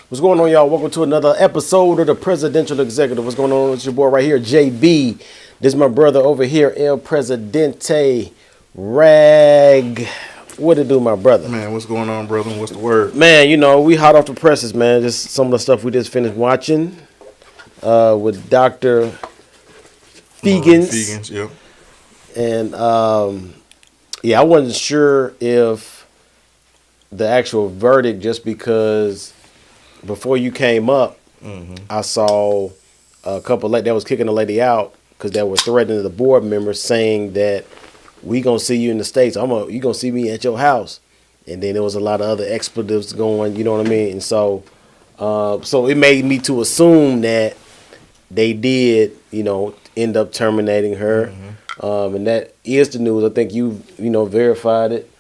What's going on, y'all? Welcome to another episode of the Presidential Executive. What's going on? It's your boy right here, JB. This is my brother over here, El Presidente Rag. What it do, my brother? Man, what's going on, brother? What's the word? Man, you know, we hot off the presses, man. Just some of the stuff we just finished watching with Dr. Feagins. Feagins, yep. And, yeah, I wasn't sure if the actual verdict, just because before you came up, I saw a couple that was kicking the lady out because they were threatening the board members, saying that we gonna see you in the States. You gonna see me at your house. And then there was a lot of other expletives going. You know what I mean? And so, so it made me to assume that they did, end up terminating her. And that is the news. I think you verified it.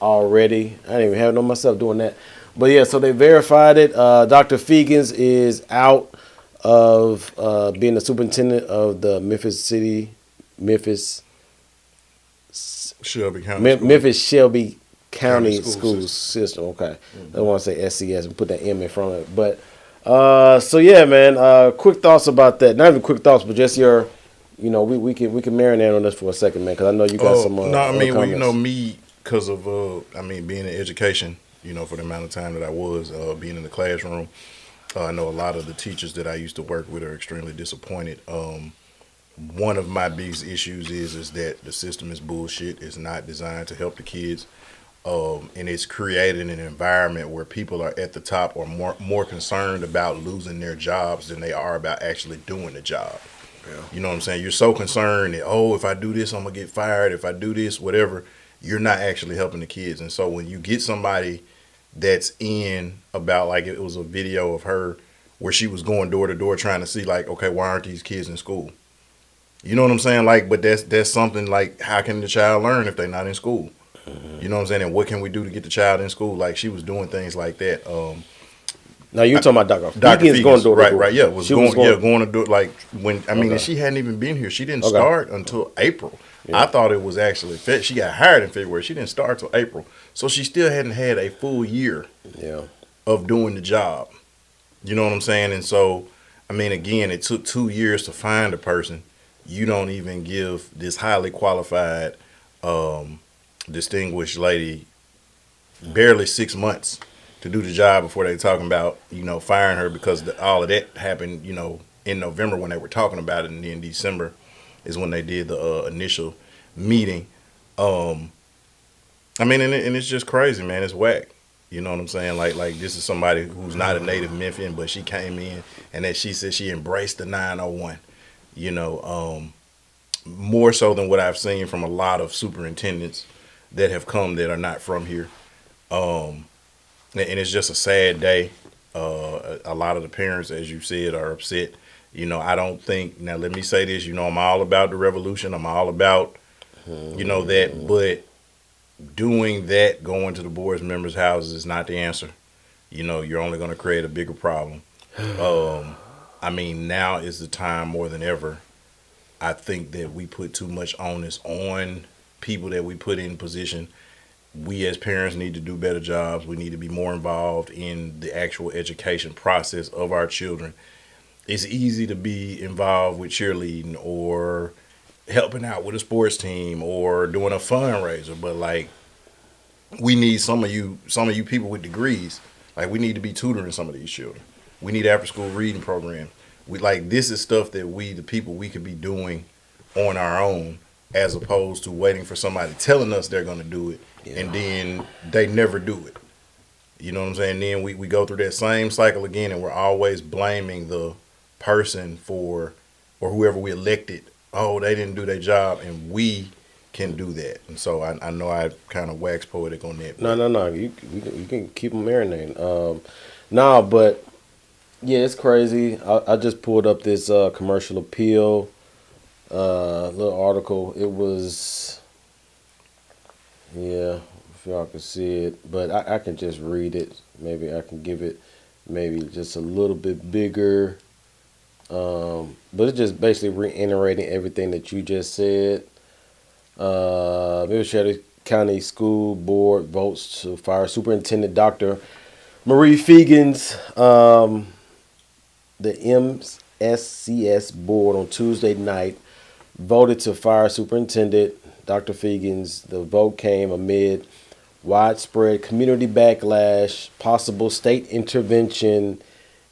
Already. I didn't even have no myself doing that. But yeah, so they verified it. Dr. Feagins is out of being the superintendent of the Memphis Shelby County School System. Okay. I don't want to say SCS and put that M in front of it. But so yeah, man, quick thoughts about that. Not even quick thoughts, but just your, we can marinate on this for a second, man, because I know you got some comments. Me, because of being in education, for the amount of time that I was being in the classroom, I know a lot of the teachers that I used to work with are extremely disappointed. One of my biggest issues is that the system is bullshit. It's not designed to help the kids, and it's creating an environment where people are at the top are more concerned about losing their jobs than they are about actually doing the job. Yeah. You know what I'm saying? You're so concerned that, if I do this, I'm gonna get fired. If I do this, whatever. You're not actually helping the kids. And so when you get somebody that's in about, like, it was a video of her where she was going door to door trying to see, like, okay, why aren't these kids in school? You know what I'm saying? Like, but that's something like, how can the child learn if they're not in school? You know what I'm saying? And what can we do to get the child in school? Like, she was doing things like that. Now you're talking about Dr. Feagins going door to door. Right, yeah. Going to do, like, when, and she hadn't even been here. She didn't start until April. Yeah. I thought it was actually, she got hired in February. She didn't start till April. So she still hadn't had a full year of doing the job. You know what I'm saying? And so, again, it took 2 years to find a person. You don't even give this highly qualified, distinguished lady barely 6 months to do the job before they talking about, firing her, because all of that happened, in November when they were talking about it, and then December is when they did the initial meeting. And it's just crazy, man. It's whack. You know what I'm saying? Like this is somebody who's not a native Memphian, but she came in and that she said she embraced the 901. More so than what I've seen from a lot of superintendents that have come that are not from here. And it's just a sad day. A lot of the parents, as you said, are upset. I don't think, now let me say this, I'm all about the revolution. I'm all about, that, but doing that, going to the board members' houses is not the answer. You're only going to create a bigger problem. Now is the time more than ever. I think that we put too much onus on people that we put in position. We as parents need to do better jobs. We need to be more involved in the actual education process of our children. It's easy to be involved with cheerleading or helping out with a sports team or doing a fundraiser, but like, we need some of you people with degrees. Like, we need to be tutoring some of these children. We need after school reading programs. This is stuff that we could be doing on our own, as opposed to waiting for somebody telling us they're going to do it, and then they never do it. You know what I'm saying? Then we go through that same cycle again, and we're always blaming the person or whoever we elected. Oh, they didn't do their job, and we can do that. And so I know I kind of wax poetic on that. No. You can keep them marinating. But yeah, it's crazy. I just pulled up this commercial appeal little article. It was, if y'all can see it, but I can just read it. Maybe I can give it maybe just a little bit bigger. But it's just basically reiterating everything that you just said. Memphis County School Board votes to fire Superintendent Dr. Marie Feagins. The MSCS board on Tuesday night voted to fire Superintendent Dr. Feagins. The vote came amid widespread community backlash, possible state intervention,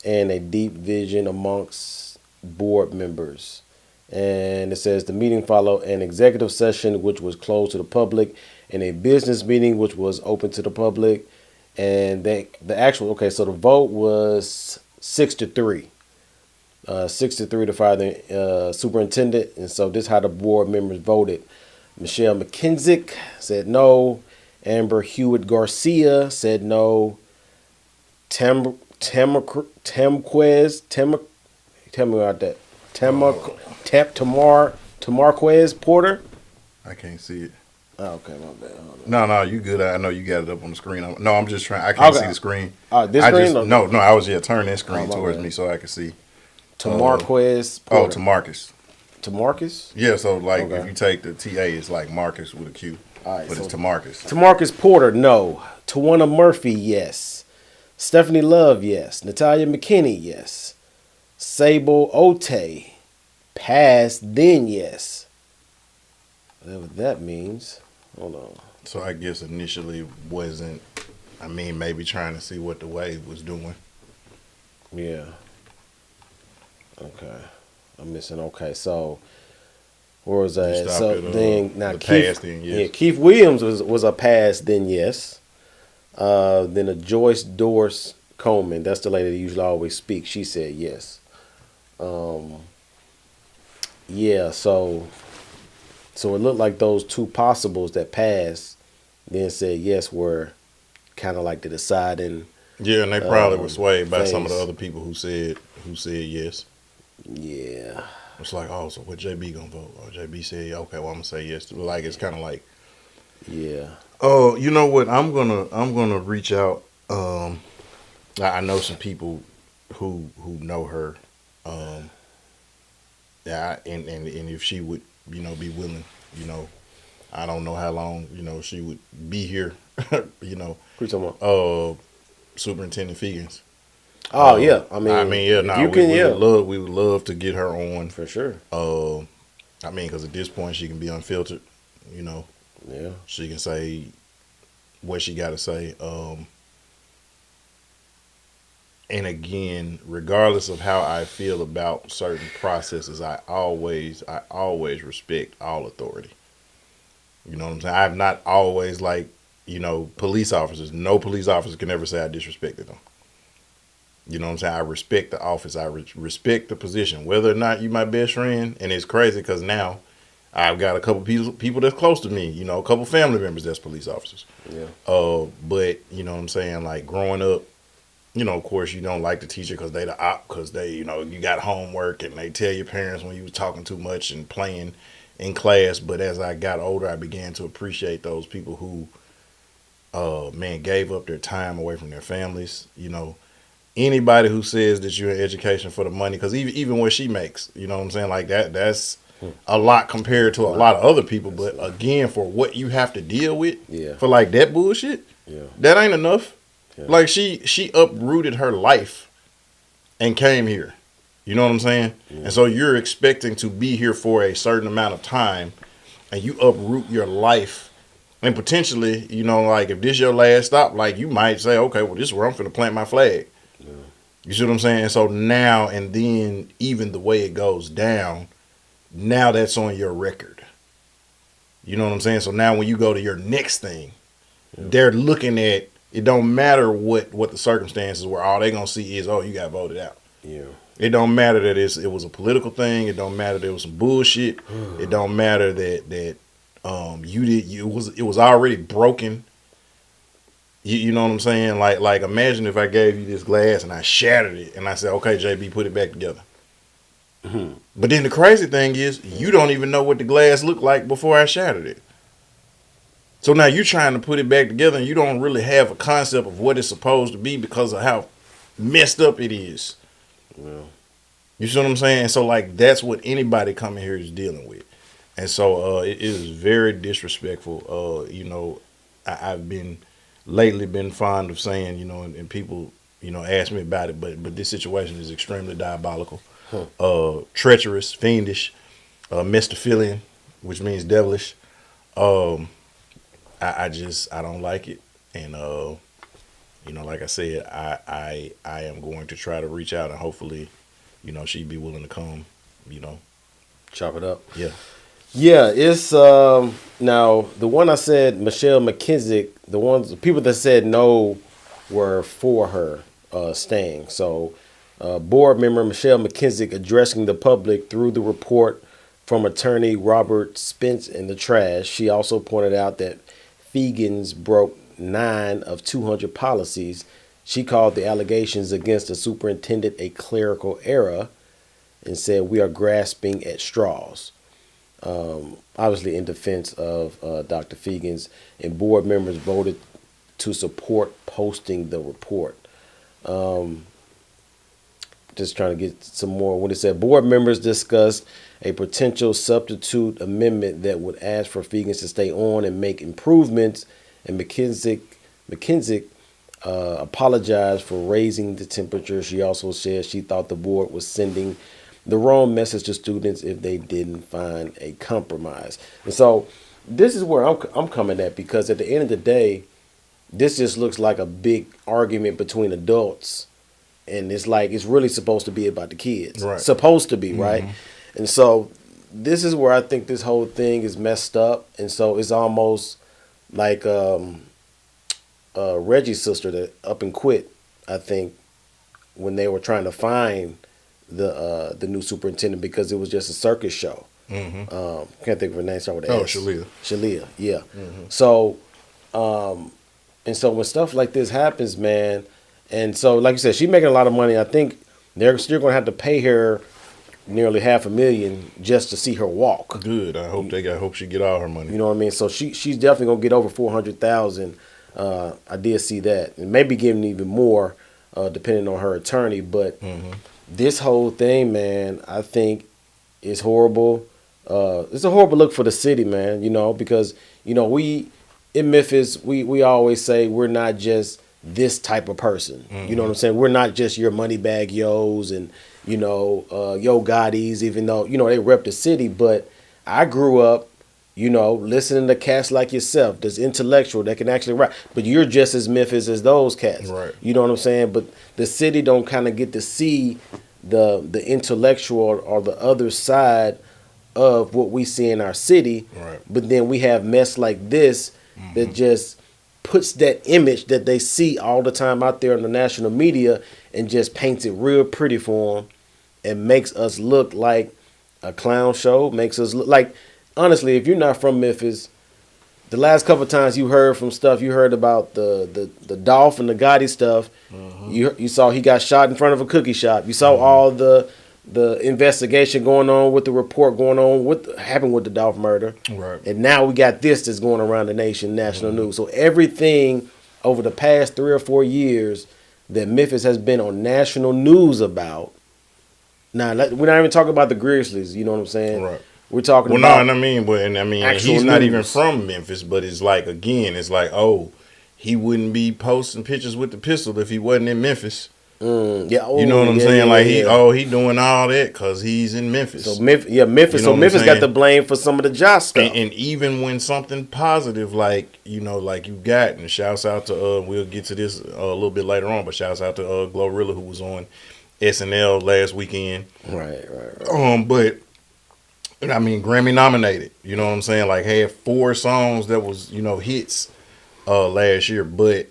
and a deep division amongst board members. And it says the meeting followed an executive session which was closed to the public and a business meeting which was open to the public. And so the vote was 6-3. 6-3 to fire the superintendent. And so this is how the board members voted. Michelle McKenzie said no. Amber Hewitt Garcia said no. Tamarquez Porter. I can't see it. Oh, okay, my bad. No, you good. I know you got it up on the screen. I'm just trying. I can't see the screen. This screen? No. I was turning that screen towards me so I could see. Tamarquez Porter. Tamarcus. Tamarcus? Yeah, so if you take the TA, it's like Marcus with a Q. All right, but it's Tamarcus. Tamarcus Porter, no. Tawana Murphy, yes. Stephanie Love, yes. Natalia McKinney, yes. Sable Ote, pass, then yes. Whatever that means. Hold on. So I guess initially wasn't, maybe trying to see what the wave was doing. Yeah. Okay. I'm missing. Okay, so where was that? So then now Keith, Keith Williams was a pass, then yes. Then a Joyce Doris Coleman, that's the lady that usually always speaks. She said yes. Yeah, so it looked like those two possibles that passed, then said yes, were kind of like the deciding. Yeah, and they probably were swayed by some of the other people who said yes. Yeah. It's like, oh, so what JB gonna vote? Or JB said, okay, well I'm gonna say yes. Like it's kind of like, yeah. Oh, you know what? I'm gonna reach out. I know some people who know her. Yeah, and if she would, be willing, I don't know how long, she would be here. Who you talking about? Superintendent Feagins. Oh yeah, we would love to get her on for sure. Because at this point she can be unfiltered, Yeah, she can say what she got to say. And again, regardless of how I feel about certain processes, I always respect all authority. You know what I'm saying? I've not always police officers. No police officer can ever say I disrespected them. You know what I'm saying? I respect the office. I respect the position. Whether or not you my best friend, and it's crazy because now I've got a couple people that's close to me. A couple family members that's police officers. Yeah. But you know what I'm saying? Like growing up, of course you don't like the teacher because they the op, because they, you got homework and they tell your parents when you was talking too much and playing in class. But as I got older, I began to appreciate those people who, gave up their time away from their families. Anybody who says that you're in education for the money, because even what she makes, you know what I'm saying, like that's a lot compared to a lot of other people. But again, for what you have to deal with, for that bullshit, that ain't enough. Yeah. Like she uprooted her life and came here. You know what I'm saying? Yeah. And so you're expecting to be here for a certain amount of time, and you uproot your life. And potentially, if this your last stop, you might say, okay, well, this is where I'm finna plant my flag. Yeah. You see what I'm saying? So now and then, even the way it goes down, now that's on your record. You know what I'm saying? So now when you go to your next thing, they're looking at, it don't matter what the circumstances were. All they gonna see is, oh, you got voted out. Yeah. It don't matter that it was a political thing. It don't matter that it was some bullshit. It don't matter that it was already broken. You know what I'm saying? Like imagine if I gave you this glass and I shattered it and I said, okay, JB, put it back together. Mm-hmm. But then the crazy thing is, you don't even know what the glass looked like before I shattered it. So now you're trying to put it back together and you don't really have a concept of what it's supposed to be because of how messed up it is. Yeah. You see what I'm saying? So that's what anybody coming here is dealing with. And so it is very disrespectful. I've been lately been fond of saying, and people, ask me about it, but this situation is extremely diabolical, treacherous, fiendish, Mephistophelian, which means devilish. I don't like it, and like I said, I am going to try to reach out and hopefully, she'd be willing to come, chop it up. Yeah. Yeah, it's now the one I said, Michelle McKissick, the people that said no were for her staying. So board member Michelle McKissick addressing the public through the report from attorney Robert Spence in the trash. She also pointed out that Feagins broke 9 of 200 policies. She called the allegations against the superintendent a clerical error and said we are grasping at straws. Obviously in defense of Dr. Feagins, and board members voted to support posting the report. Just trying to get some more. When it said board members discussed a potential substitute amendment that would ask for Feagins to stay on and make improvements, and McKissick apologized for raising the temperature. She also said she thought the board was sending the wrong message to students if they didn't find a compromise. And so this is where I'm coming at, because at the end of the day, this just looks like a big argument between adults, and it's like it's really supposed to be about the kids. Right. Supposed to be, right? And so this is where I think this whole thing is messed up. And so it's almost like Reggie's sister that up and quit, I think, when they were trying to find the new superintendent, because it was just a circus show. Can't think of her name. Start with an S. Shalia, yeah. So, and so when stuff like this happens, man, and so like you said, she's making a lot of money. I think they're still going to have to pay her nearly $500,000 just to see her walk. Good. I hope she get all her money. You know what I mean? So she's definitely going to get over $400,000. I did see that, and maybe getting even more, depending on her attorney. But this whole thing, man, I think is horrible. It's a horrible look for the city, man, because, we in Memphis, we always say we're not just this type of person. You know what I'm saying? We're not just your money bag yos and, yo Gottis, even though, they rep the city. But I grew up, listening to cats like yourself that's intellectual, that can actually write. But you're just as Memphis as those cats. Right. You know what I'm saying? But the city don't kind of get to see the intellectual or the other side of what we see in our city. Right. But then we have mess like this that just puts that image that they see all the time out there in the national media and just paints it real pretty for them and makes us look like a clown show, makes us look like, honestly, if you're not from Memphis, the last couple of times you heard about the Dolph and the Gotti stuff. You saw he got shot in front of a cookie shop. You saw all the investigation going on with the report going on, what happened with the Dolph murder. Right. And now we got this that's going around the nation, national news. So everything over the past 3 or 4 years that Memphis has been on national news about. Now, we're not even talking about the Grizzlies, you know what I'm saying? Right. We're talking about he's not even from Memphis, but it's like, oh, he wouldn't be posting pictures with the pistol if he wasn't in Memphis. You know what I'm saying? He doing all that because he's in Memphis. So Memphis. So Memphis got the blame for some of the Josh stuff. And even when something positive, like you got, and shouts out to we'll get to this a little bit later on, but shouts out to Glorilla, who was on SNL last weekend. Right. But Grammy nominated. You know what I'm saying? Like had 4 songs that was hits last year, but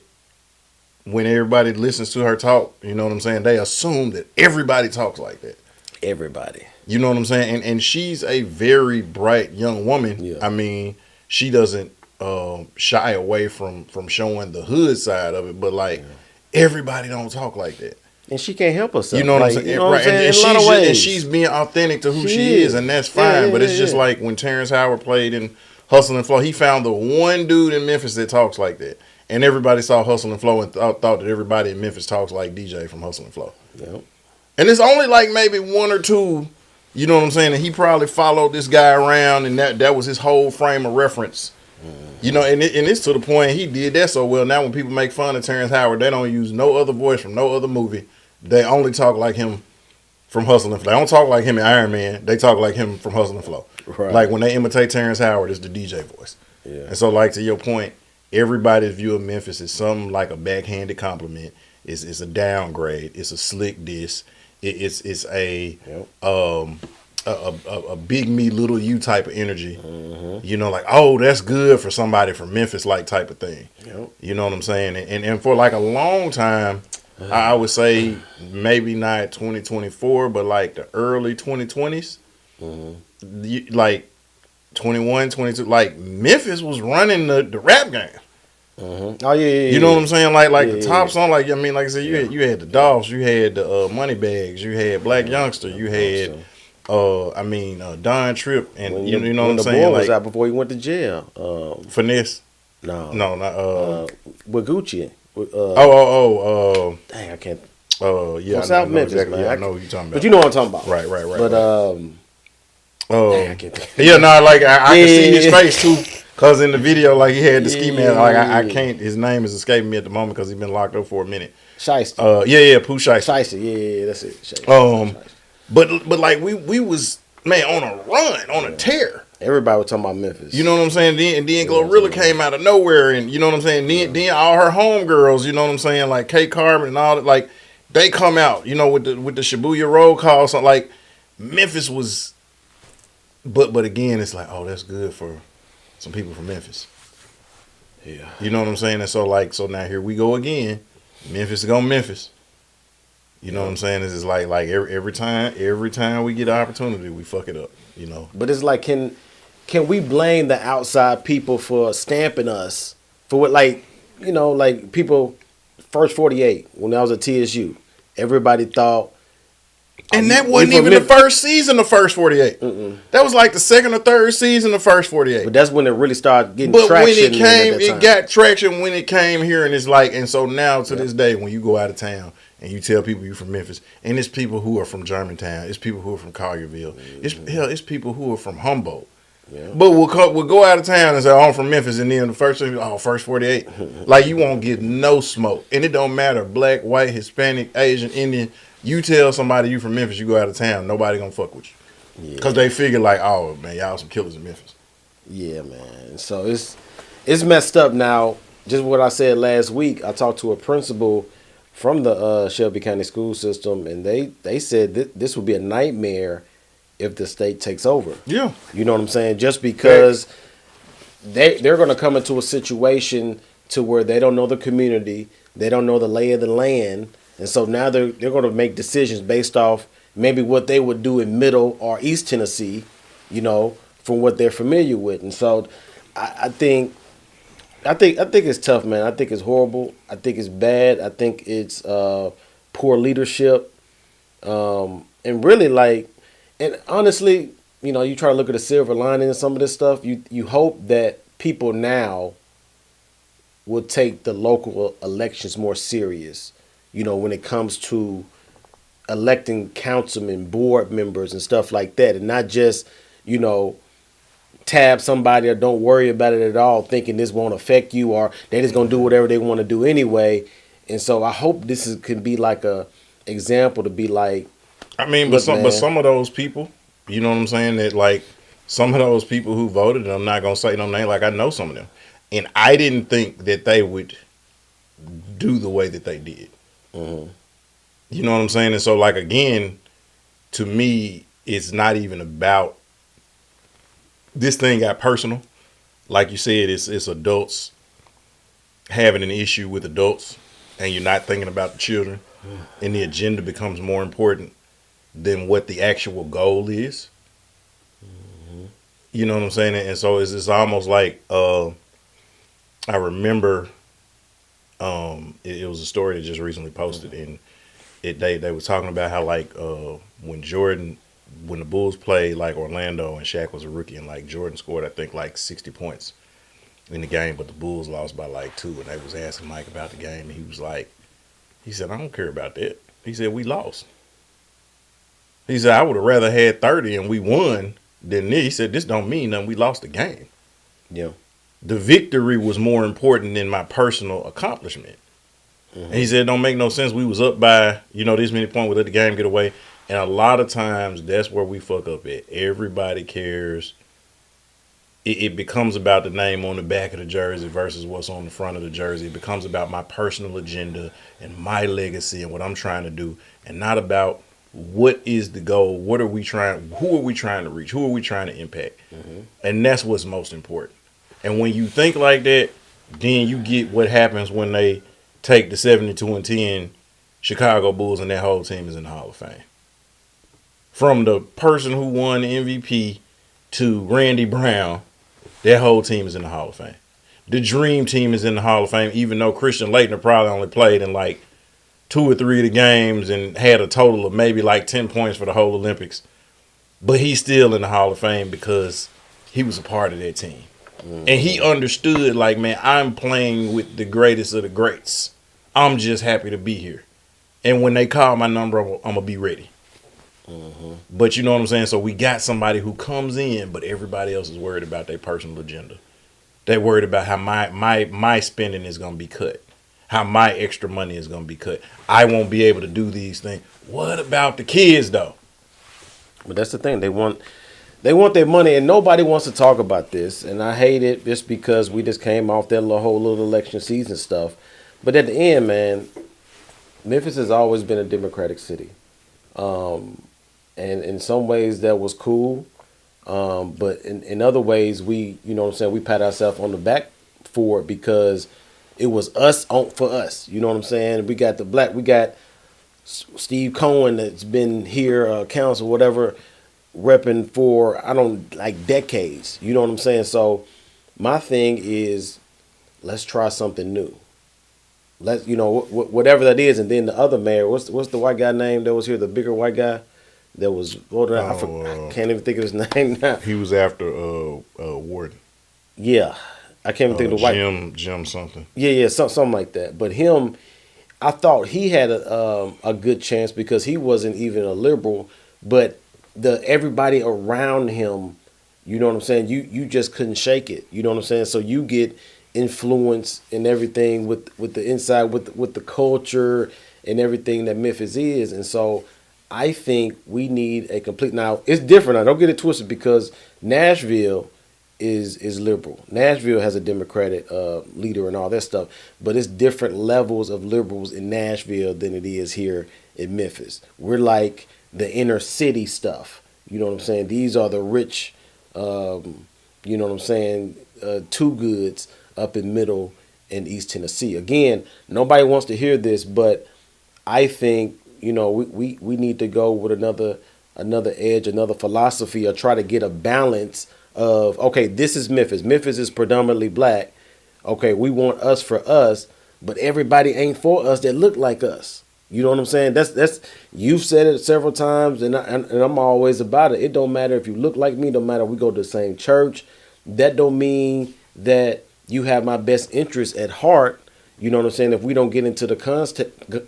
when everybody listens to her talk, you know what I'm saying, they assume that everybody talks like that. Everybody. You know what I'm saying? And she's a very bright young woman. Yeah. She doesn't shy away from showing the hood side of it, but everybody don't talk like that. And she can't help herself. You know what I'm saying? Right. And in a lot of ways. And she's being authentic to who she is, and that's fine. Yeah, but it's just like when Terrence Howard played in Hustle and Flow, he found the one dude in Memphis that talks like that. And everybody saw Hustle and Flow and thought that everybody in Memphis talks like DJ from Hustle and Flow. Yep. And it's only maybe 1 or 2, You know what I'm saying? And he probably followed this guy around, and that was his whole frame of reference. You know, and it's to the point he did that so well. Now when people make fun of Terrence Howard, they don't use no other voice from no other movie. They only talk like him from Hustle and Flow. They don't talk like him in Iron Man. They talk like him from Hustle and Flow. Right. Like when they imitate Terrence Howard, it's the DJ voice. Yeah. And so, like to your point, everybody's view of Memphis is something like a backhanded compliment. It's a downgrade. It's a slick diss. It's a big me, little you type of energy. You know, like, oh, that's good for somebody from Memphis, like type of thing. Yep. You know what I'm saying? And for like a long time, I would say maybe not 2024, but like the early 2020s, like 21, 22, like Memphis was running the rap game. Oh yeah. You know what I'm saying? Like the top yeah. song, like I mean, like I said, you had the Dolphs, you had the Money Bags, you had Black Youngster, you had Don Tripp, and you know what I'm saying? The boy was like out before he went to jail. Finesse. No, not with Gucci. Dang, I can't. Yeah, South Memphis, exactly. man. Yeah, I know what you're talking about. But you know what I'm talking about, right. But dang, I can't think. Yeah, no, like I can see his face too, cause in the video, like he had the ski mask. Like I can't. His name is escaping me at the moment because he's been locked up for a minute. Shiesty. Pooh Shiesty. Shiesty, yeah, that's it. Shiesty. But like we was man on a run, on a tear. Everybody was talking about Memphis. You know what I'm saying? Then Glorilla came out of nowhere, and you know what I'm saying? Then all her homegirls, you know what I'm saying? Like Kate Carbon and all that, like they come out, you know, with the Shibuya roll call. So like Memphis was, but again, it's like, oh, that's good for some people from Memphis. Yeah. You know what I'm saying? And so now here we go again. Memphis is going Memphis. You know what I'm saying? It's like every time we get an opportunity, we fuck it up. You know. But it's like, can we blame the outside people for stamping us for what, like, you know, like people first 48 when I was at TSU, everybody thought. And that wasn't even the first season of First 48. That was like the second or third season of First 48. But that's when it really started getting traction. But when it came, it got traction when it came here, and it's like, and so now to this day, when you go out of town and you tell people you're from Memphis, and it's people who are from Germantown, it's people who are from Collierville, it's people who are from Humboldt. Yeah. But we'll go out of town and say, oh, I'm from Memphis, and then the first thing, First 48. Like, you won't get no smoke. And it don't matter, black, white, Hispanic, Asian, Indian. You tell somebody you from Memphis, you go out of town, nobody gonna fuck with you. Because they figure like, oh, man, y'all some killers in Memphis. Yeah, man. So it's messed up now. Just what I said last week, I talked to a principal from the Shelby County school system, and they said that this would be a nightmare if the state takes over. Yeah. You know what I'm saying? Just because they're going to come into a situation to where they don't know the community, they don't know the lay of the land, and so now they're going to make decisions based off maybe what they would do in Middle or East Tennessee, you know, from what they're familiar with. And so I think it's tough, man. I think it's horrible. I think it's bad. I think it's poor leadership, and really like. And honestly, you know, you try to look at the silver lining in some of this stuff. You hope that people now will take the local elections more serious, you know, when it comes to electing councilmen, board members, and stuff like that, and not just, you know, tab somebody or don't worry about it at all, thinking this won't affect you or they're just gonna do whatever they want to do anyway. And so I hope this can be like a example to be like. I mean, but some of those people, you know what I'm saying, that like some of those people who voted, and I'm not gonna say no name, like I know some of them, and I didn't think that they would do the way that they did. Mm-hmm. You know what I'm saying? And so, like again, to me, it's not even about this thing got personal. Like you said, it's adults having an issue with adults, and you're not thinking about the children, and the agenda becomes more important than what the actual goal is. Mm-hmm. You know what I'm saying? And so it's almost like I remember it was a story that just recently posted, and they were talking about how like when the Bulls played like Orlando and Shaq was a rookie, and like Jordan scored I think like 60 points in the game, but the Bulls lost by like 2, and they was asking Mike about the game, and he said, I don't care about that. He said, we lost. He said, I would have rather had 30 and we won than this. He said, this don't mean nothing. We lost the game. Yeah. The victory was more important than my personal accomplishment. And he said, it don't make no sense. We was up by, this many points. We let the game get away. And a lot of times, that's where we fuck up at. Everybody cares. It becomes about the name on the back of the jersey versus what's on the front of the jersey. It becomes about my personal agenda and my legacy and what I'm trying to do, and not about what is the goal. Who are we trying to reach? Who are we trying to impact? And that's what's most important. And when you think like that, then you get what happens when they take the 72-10 Chicago Bulls and that whole team is in the Hall of Fame. From the person who won the MVP to Randy Brown, that whole team is in the Hall of Fame. The Dream Team is in the Hall of Fame, even though Christian Laettner probably only played in like 2 or 3 of the games and had a total of maybe like 10 points for the whole Olympics. But he's still in the Hall of Fame because he was a part of that team. And he understood, like, man, I'm playing with the greatest of the greats. I'm just happy to be here. And when they call my number, I'm going to be ready. But you know what I'm saying? So we got somebody who comes in, but everybody else is worried about their personal agenda. They're worried about how my spending is going to be cut, how my extra money is going to be cut. I won't be able to do these things. What about the kids, though? But that's the thing. They want their money, and nobody wants to talk about this. And I hate it just because we just came off that whole little election season stuff. But at the end, man, Memphis has always been a Democratic city. And in some ways that was cool. But in other ways, we pat ourselves on the back for it because it was us for us. You know what I'm saying? We got Steve Cohen that's been here, council, whatever, repping for, decades. You know what I'm saying? So my thing is, let's try something new. Let's, whatever that is. And then the other mayor, what's the white guy name that was here, the bigger white guy? That was voted out. I can't even think of his name now. He was after Warden. Yeah, I can't even think of the white Jim something. Yeah, something like that. But him, I thought he had a good chance because he wasn't even a liberal, but everybody around him, you know what I'm saying. You just couldn't shake it. You know what I'm saying. So you get influence and everything with the inside with the culture and everything that Memphis is, and so. I think we need a complete. Now it's different. I don't get it twisted because Nashville is liberal. Nashville has a Democratic leader and all that stuff, but it's different levels of liberals in Nashville than it is here in Memphis. We're like the inner city stuff. You know what I'm saying? These are the rich. You know what I'm saying? Two goods up in Middle and East Tennessee. Again, nobody wants to hear this, but I think. We need to go with another edge, another philosophy, or try to get a balance of, okay, this is Memphis. Memphis is predominantly black. Okay, we want us for us, but everybody ain't for us that look like us. You know what I'm saying? That's you've said it several times, and I'm always about it. It don't matter if you look like me. Don't matter if we go to the same church. That don't mean that you have my best interest at heart. You know what I'm saying? If we don't get into the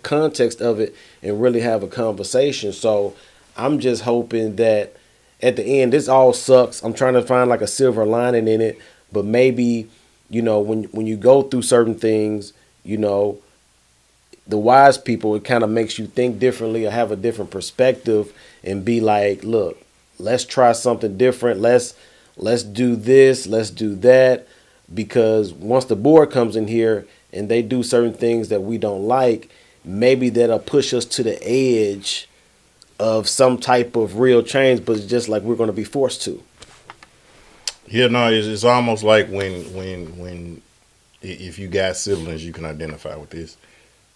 context of it and really have a conversation. So I'm just hoping that at the end, this all sucks. I'm trying to find like a silver lining in it. But maybe, when you go through certain things, the wise people, it kind of makes you think differently or have a different perspective and be like, look, let's try something different. Let's do this. Let's do that. Because once the board comes in here, and they do certain things that we don't like, maybe that'll push us to the edge of some type of real change, but it's just like we're going to be forced to. Yeah, no, it's almost like when if you got siblings, you can identify with this.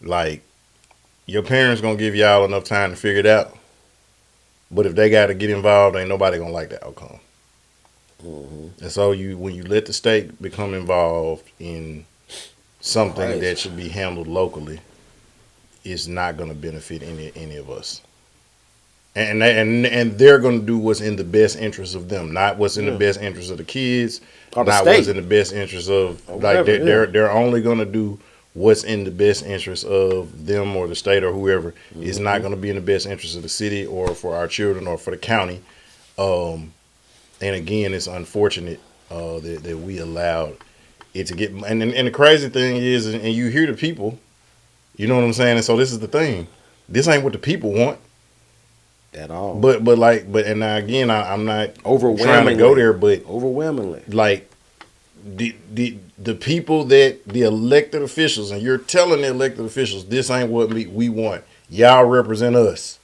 Like, your parents going to give y'all enough time to figure it out, but if they got to get involved, ain't nobody going to like the outcome. And so when you let the state become involved in something that should be handled locally, is not going to benefit any of us. And they're going to do what's in the best interest of them, not what's in the best interest of the kids, not what's in the best interest of they're only going to do what's in the best interest of them or the state or whoever is not going to be in the best interest of the city or for our children or for the county. And again, it's unfortunate that we allowed it to get. And the crazy thing is, and you hear the people, you know what I'm saying? And so this is the thing. This ain't what the people want. At all. But and now again, I'm not trying to go there, but overwhelmingly, like the people that the elected officials, and you're telling the elected officials, this ain't what we want. Y'all represent us.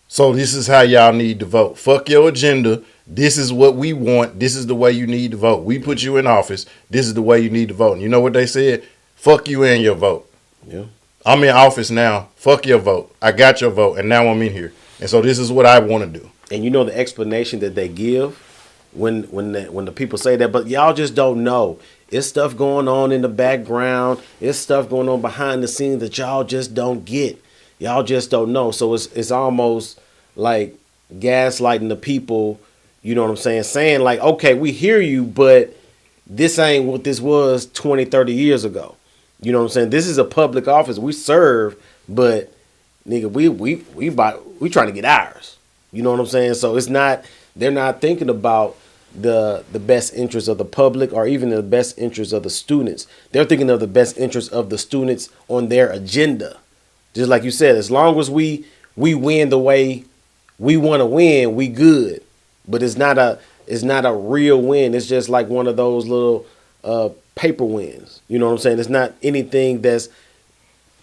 So this is how y'all need to vote. Fuck your agenda. This is what we want. This is the way you need to vote. We put you in office. This is the way you need to vote. And you know what they said? Fuck you and your vote. Yeah. I'm in office now. Fuck your vote. I got your vote, and now I'm in here. And so this is what I want to do. And you know the explanation that they give when the people say that, but y'all just don't know. It's stuff going on in the background. It's stuff going on behind the scenes that y'all just don't get. Y'all just don't know. So it's almost like gaslighting the people, you know what I'm saying? Saying like, okay, we hear you, but this ain't what this was 20, 30 years ago. You know what I'm saying? This is a public office. We serve, but nigga, we trying to get ours. You know what I'm saying? So it's not, they're not thinking about the best interest of the public or even the best interest of the students. They're thinking of the best interest of the students on their agenda. Just like you said, as long as we win the way we want to win, we good. But it's not a real win. It's just like one of those little paper wins. You know what I'm saying? It's not anything that's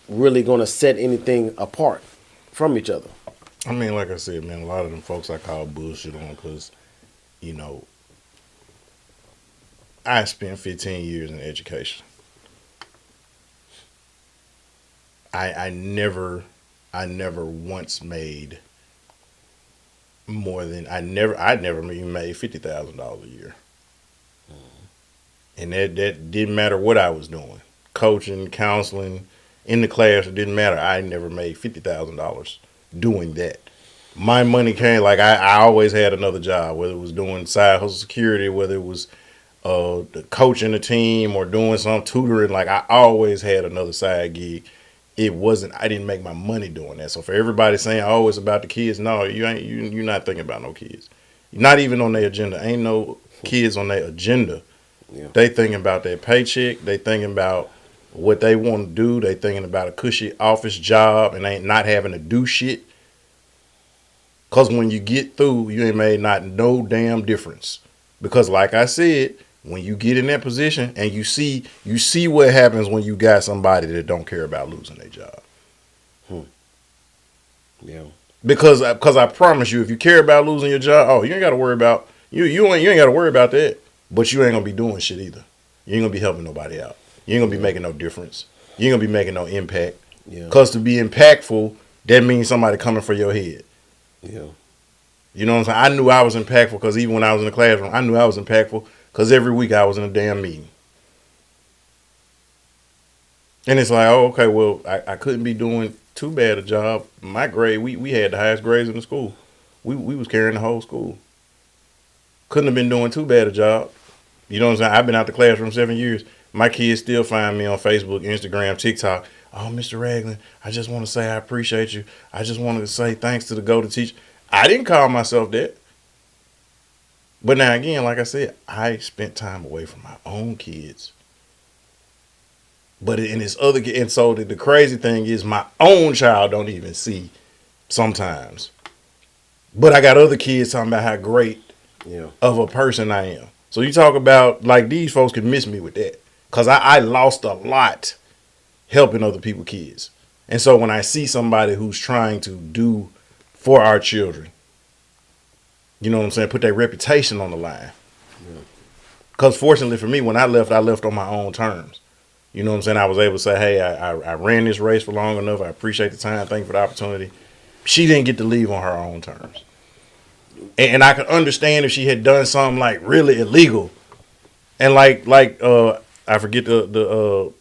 really going to set anything apart from each other. I mean, like I said, man, a lot of them folks I call bullshit on because, you know, I spent 15 years in education. I never once made more than I never even made $50,000 a year. And that didn't matter what I was doing. Coaching, counseling, in the class, it didn't matter. I never made $50,000 doing that. My money came, like I always had another job, whether it was doing side hustle security, whether it was coaching a team or doing some tutoring. Like I always had another side gig. I didn't make my money doing that. So for everybody saying, oh, it's about the kids, no, you're not thinking about no kids. Not even on their agenda. Ain't no kids on their agenda. Yeah. They thinking about their paycheck. They thinking about what they want to do. They thinking about a cushy office job and ain't not having to do shit. Because when you get through, you ain't made not no damn difference. Because like I said, when you get in that position and you see what happens when you got somebody that don't care about losing their job. Yeah. Because I promise you, if you care about losing your job, oh, you ain't got to worry about you ain't got to worry about that. But you ain't gonna be doing shit either. You ain't gonna be helping nobody out. You ain't gonna be making no difference. You ain't gonna be making no impact. Yeah. Cause to be impactful, that means somebody coming for your head. Yeah. You know what I'm saying? I knew I was impactful because even when I was in the classroom, I knew I was impactful because every week I was in a damn meeting. And it's like, oh, okay, well, I couldn't be doing too bad a job. My grade, we had the highest grades in the school. We was carrying the whole school. Couldn't have been doing too bad a job. You know what I'm saying? I've been out the classroom 7 years. My kids still find me on Facebook, Instagram, TikTok. Oh, Mr. Ragland, I just want to say I appreciate you. I just wanted to say thanks to the go-to teacher. I didn't call myself that. But now again, like I said, I spent time away from my own kids. But in this other, and so the crazy thing is my own child don't even see sometimes. But I got other kids talking about how great of a person I am. So you talk about, like, these folks can miss me with that. Because I lost a lot helping other people's kids. And so when I see somebody who's trying to do for our children, you know what I'm saying, put their reputation on the line. Because fortunately for me, when I left on my own terms. You know what I'm saying? I was able to say, hey, I ran this race for long enough. I appreciate the time. Thank you for the opportunity. She didn't get to leave on her own terms. And I could understand if she had done something like really illegal, and like I forget the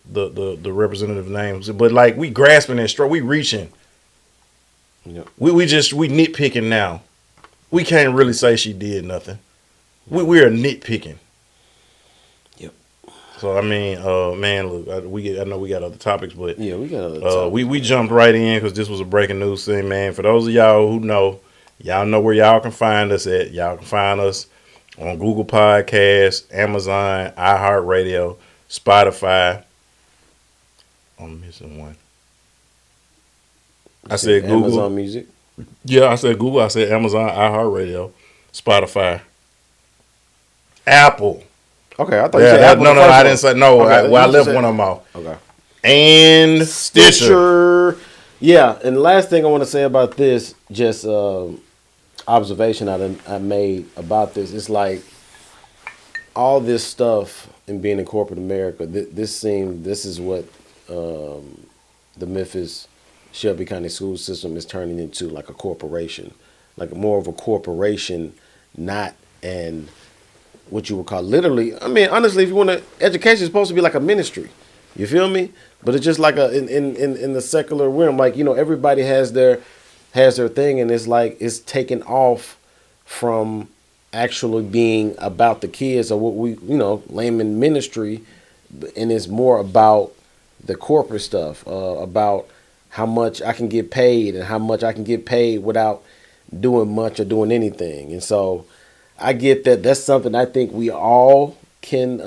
representative names, but like we grasping at straw, we reaching. Yep. We nitpicking now. We can't really say she did nothing. We are nitpicking. Yep. So I mean, man, look, I know we got other topics, but Yeah, we got other topics. we jumped right in because this was a breaking news thing, man. For those of y'all who know, y'all know where y'all can find us at. Y'all can find us on Google Podcasts, Amazon, iHeartRadio, Spotify. I'm missing one. I said Google. Amazon Music. Yeah, I said Google. I said Amazon, iHeartRadio, Spotify, Apple. Okay, I thought you said Apple. No, I didn't say no. Okay, I left one of them off. Okay. And Stitcher. Yeah, and the last thing I want to say about this, just observation I made about this, it's like all this stuff and being in corporate America. This is what the Memphis Shelby County school system is turning into, like a corporation, like more of a corporation, not an what you would call literally. I mean, honestly, if you want to, education is supposed to be like a ministry. You feel me? But it's just like in the secular realm, like, you know, everybody has their thing, and it's like it's taken off from actually being about the kids or what we, you know, layman ministry, and it's more about the corporate stuff, about how much I can get paid and how much I can get paid without doing much or doing anything. And so I get that that's something I think we all can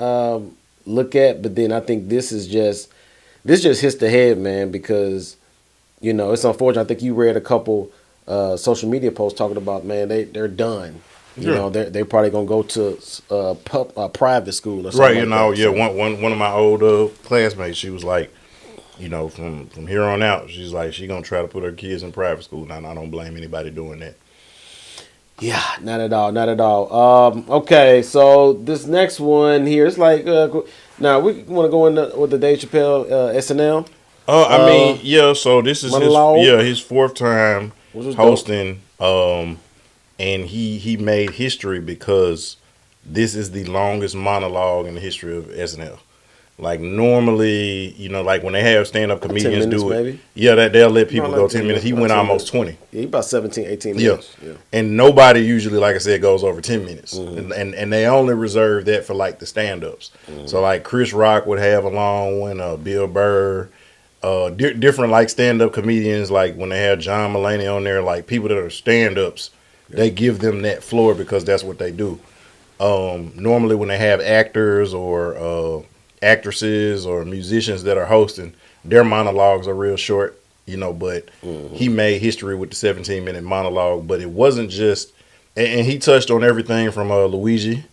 look at, but then I think this just hits the head, man, because, you know, it's unfortunate. I think you read a couple social media posts talking about, man, they're done. You know, they're probably gonna go to private school or something. Right, you know, yeah. One of my old classmates, she was like, you know, from here on out, she's like, she gonna try to put her kids in private school. Now, I don't blame anybody doing that. Yeah, not at all. Okay, so this next one here, it's like, now we want to go in with the Dave Chappelle SNL. I mean, yeah. So this is monologue. his fourth time hosting. And he made history because this is the longest monologue in the history of SNL. Like normally, you know, like when they have stand-up comedians do it, maybe? Yeah, that they'll let people go 10 minutes. He went almost 20. Yeah, he about 17, 18 minutes. Yeah. And nobody usually, like I said, goes over 10 minutes. Mm-hmm. And they only reserve that for like the stand-ups. Mm-hmm. So like Chris Rock would have a long one, Bill Burr, different like stand-up comedians, like when they have John Mulaney on there, like people that are stand-ups, they give them that floor because that's what they do. Normally when they have actors or actresses or musicians that are hosting, their monologues are real short, you know, but he made history with the 17-minute monologue. But it wasn't just, and he touched on everything from Luigi.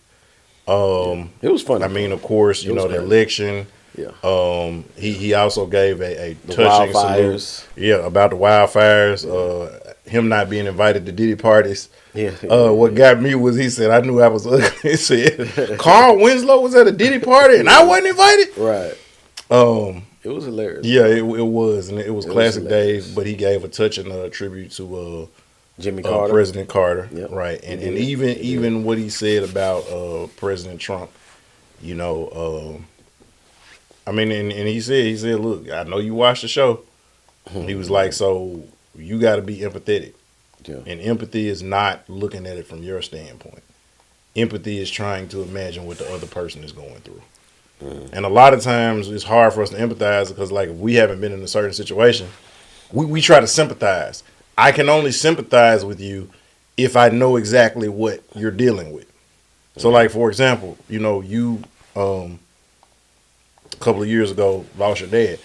It was fun. I mean, of course, you know, the election. Yeah. He also gave a touching salute. Yeah, about the wildfires. Him not being invited to Diddy parties. Yeah. What got me was he said, I knew I was ugly. He said, Carl Winslow was at a Diddy party and I wasn't invited. Right. It was hilarious. Yeah, it was. And it was classic Dave, but he gave a touching tribute to Jimmy Carter. President Carter. Yep. Right. And even what he said about President Trump, you know, I mean, and he said, look, I know you watched the show. He was like, so you got to be empathetic. Yeah. And empathy is not looking at it from your standpoint. Empathy is trying to imagine what the other person is going through. And a lot of times it's hard for us to empathize because, like, if we haven't been in a certain situation, we try to sympathize. I can only sympathize with you if I know exactly what you're dealing with. So, like, for example, you know, you a couple of years ago lost your dad.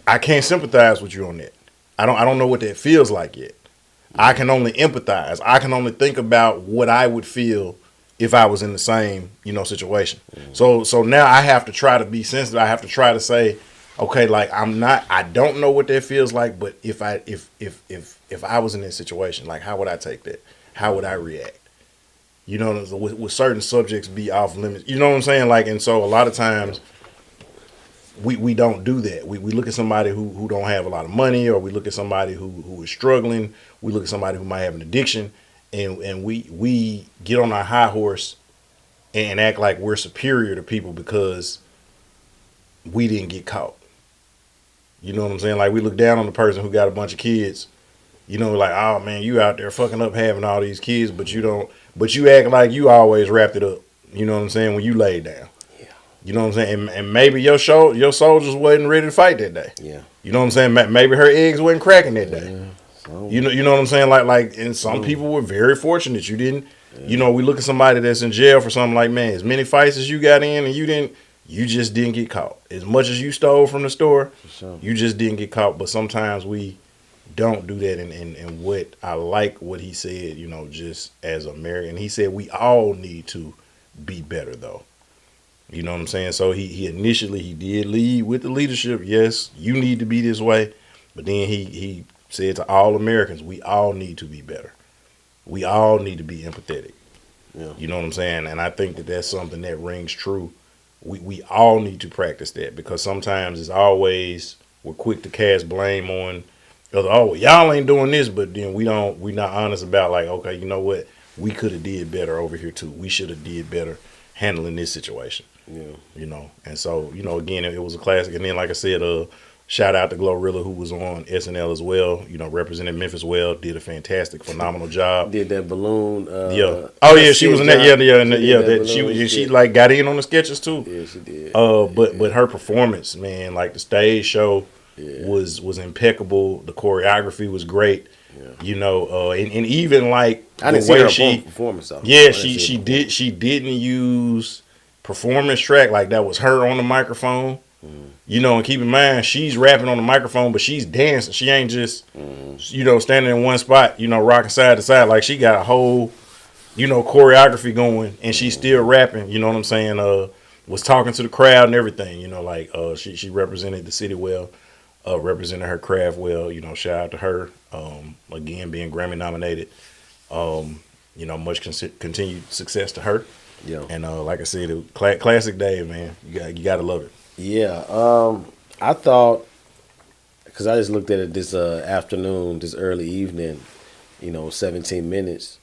I can't sympathize with you on that. I don't know what that feels like yet. I can only empathize. I can only think about what I would feel if I was in the same, you know, situation. So now I have to try to be sensitive. I have to try to say, okay, like I don't know what that feels like, but if I was in that situation, like how would I take that? How would I react? You know, with certain subjects be off limits. You know what I'm saying? Like, and so a lot of times we don't do that. We look at somebody who don't have a lot of money, or we look at somebody who is struggling. We look at somebody who might have an addiction, and we get on our high horse and act like we're superior to people because we didn't get caught. You know what I'm saying? Like, we look down on the person who got a bunch of kids. You know, like, oh man, you out there fucking up having all these kids, but you act like you always wrapped it up. You know what I'm saying? When you laid down. You know what I'm saying? And maybe your soldiers wasn't ready to fight that day. Yeah. You know what I'm saying? Maybe her eggs wasn't cracking that day. Yeah. So, You know what I'm saying? Like, and some people were very fortunate. You didn't. Yeah. You know, we look at somebody that's in jail for something like, man, as many fights as you got in, and you just didn't get caught. As much as you stole from the store, sure. you just didn't get caught. But sometimes we don't do that. And what I like what he said, you know, just as American, he said we all need to be better though. You know what I'm saying? So he initially he did lead with the leadership. Yes, you need to be this way. But then he said to all Americans, we all need to be better. We all need to be empathetic. Yeah. You know what I'm saying? And I think that that's something that rings true. We all need to practice that, because sometimes it's always we're quick to cast blame on other. Oh, well, y'all ain't doing this, but then we're not honest about, like, okay, you know what? We could have did better over here too. We should have did better handling this situation. Yeah. You know, and so, you know, again, it was a classic. And then, like I said, shout out to Glorilla, who was on SNL as well. You know, represented Memphis well, did a fantastic, phenomenal job. Did that balloon? Yeah. Oh yeah, she was in that. Yeah. She like got in on the sketches too. Yeah, she did. But her performance, man, like the stage show was impeccable. The choreography was great. Yeah. You know, and even like I didn't see her performance though. Yeah, she didn't use performance track, like that was her on the microphone. You know, and keep in mind, she's rapping on the microphone, but she's dancing. She ain't just, you know, standing in one spot, you know, rocking side to side. Like, she got a whole, you know, choreography going, and she's still rapping. You know what I'm saying? Was talking to the crowd and everything. You know, like, she represented the city well, represented her craft well. You know, shout out to her. Again, being Grammy nominated. You know, much continued success to her. Yeah. And like I said, it was classic day, man. You got to love it. Yeah, I thought, because I just looked at it this afternoon, this early evening, you know, 17 minutes,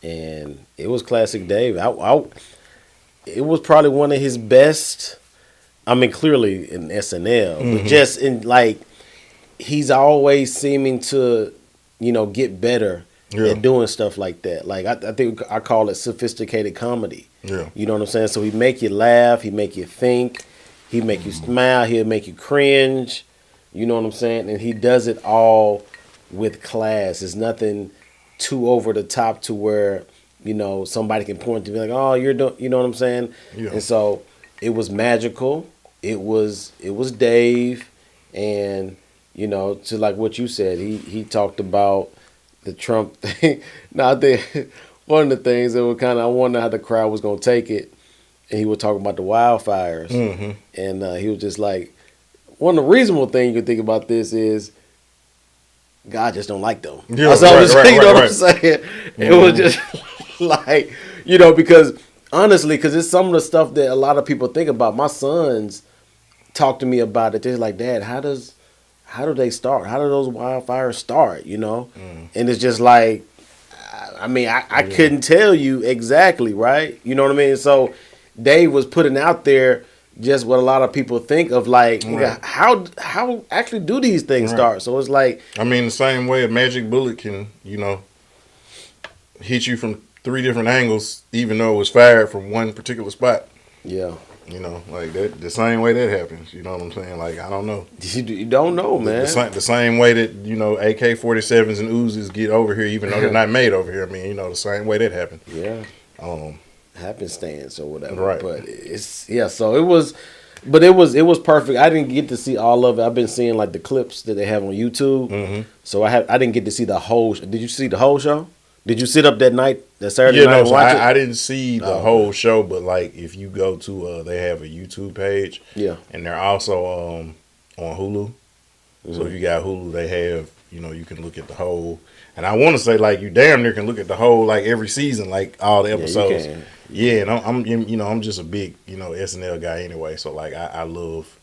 and it was classic Dave. It was probably one of his best. I mean, clearly in SNL, but just in like, he's always seeming to, you know, get better at doing stuff like that. Like I think I call it sophisticated comedy. Yeah, you know what I'm saying. So he make you laugh, he make you think. He make you smile. He'll make you cringe. You know what I'm saying? And he does it all with class. It's nothing too over the top to where, you know, somebody can point to be like, oh, you're doing, you know what I'm saying? Yeah. And so it was magical. It was Dave. And, you know, to like what you said, he talked about the Trump thing. Now, I think one of the things that was kind of, I wonder how the crowd was going to take it. And he was talking about the wildfires. And he was just like, one of the reasonable things you can think about this is God just don't like them. Yeah, That's all you know what I'm saying? It was just like, you know, because honestly, because it's some of the stuff that a lot of people think about. My sons talk to me about it. They're like, Dad, how do they start? How do those wildfires start, you know? And it's just like, I mean, I couldn't tell you exactly, right? You know what I mean? So Dave was putting out there just what a lot of people think of, like, how actually do these things start? So it's like, I mean, the same way a magic bullet can, you know, hit you from 3 different angles, even though it was fired from one particular spot. Yeah. You know, like that, the same way that happens. You know what I'm saying? Like, I don't know. You don't know, man. The same way that, you know, AK-47s and Uzis get over here, even though they're not made over here. I mean, you know, the same way that happened. Yeah. Happenstance or whatever. Right. But so it was perfect. I didn't get to see all of it. I've been seeing like the clips that they have on YouTube. So I didn't get to see the whole. Did you see the whole show? Did you sit up that night, that Saturday night, and watch it? I didn't see the whole show, but like if you go to, they have a YouTube page. Yeah. And they're also on Hulu. So if you got Hulu, they have, you know, you can look at the whole. And I want to say, like, you damn near can look at the whole, like, every season, like, all the episodes. Yeah, and I'm you know, I'm just a big, you know, SNL guy anyway. So, like, I love,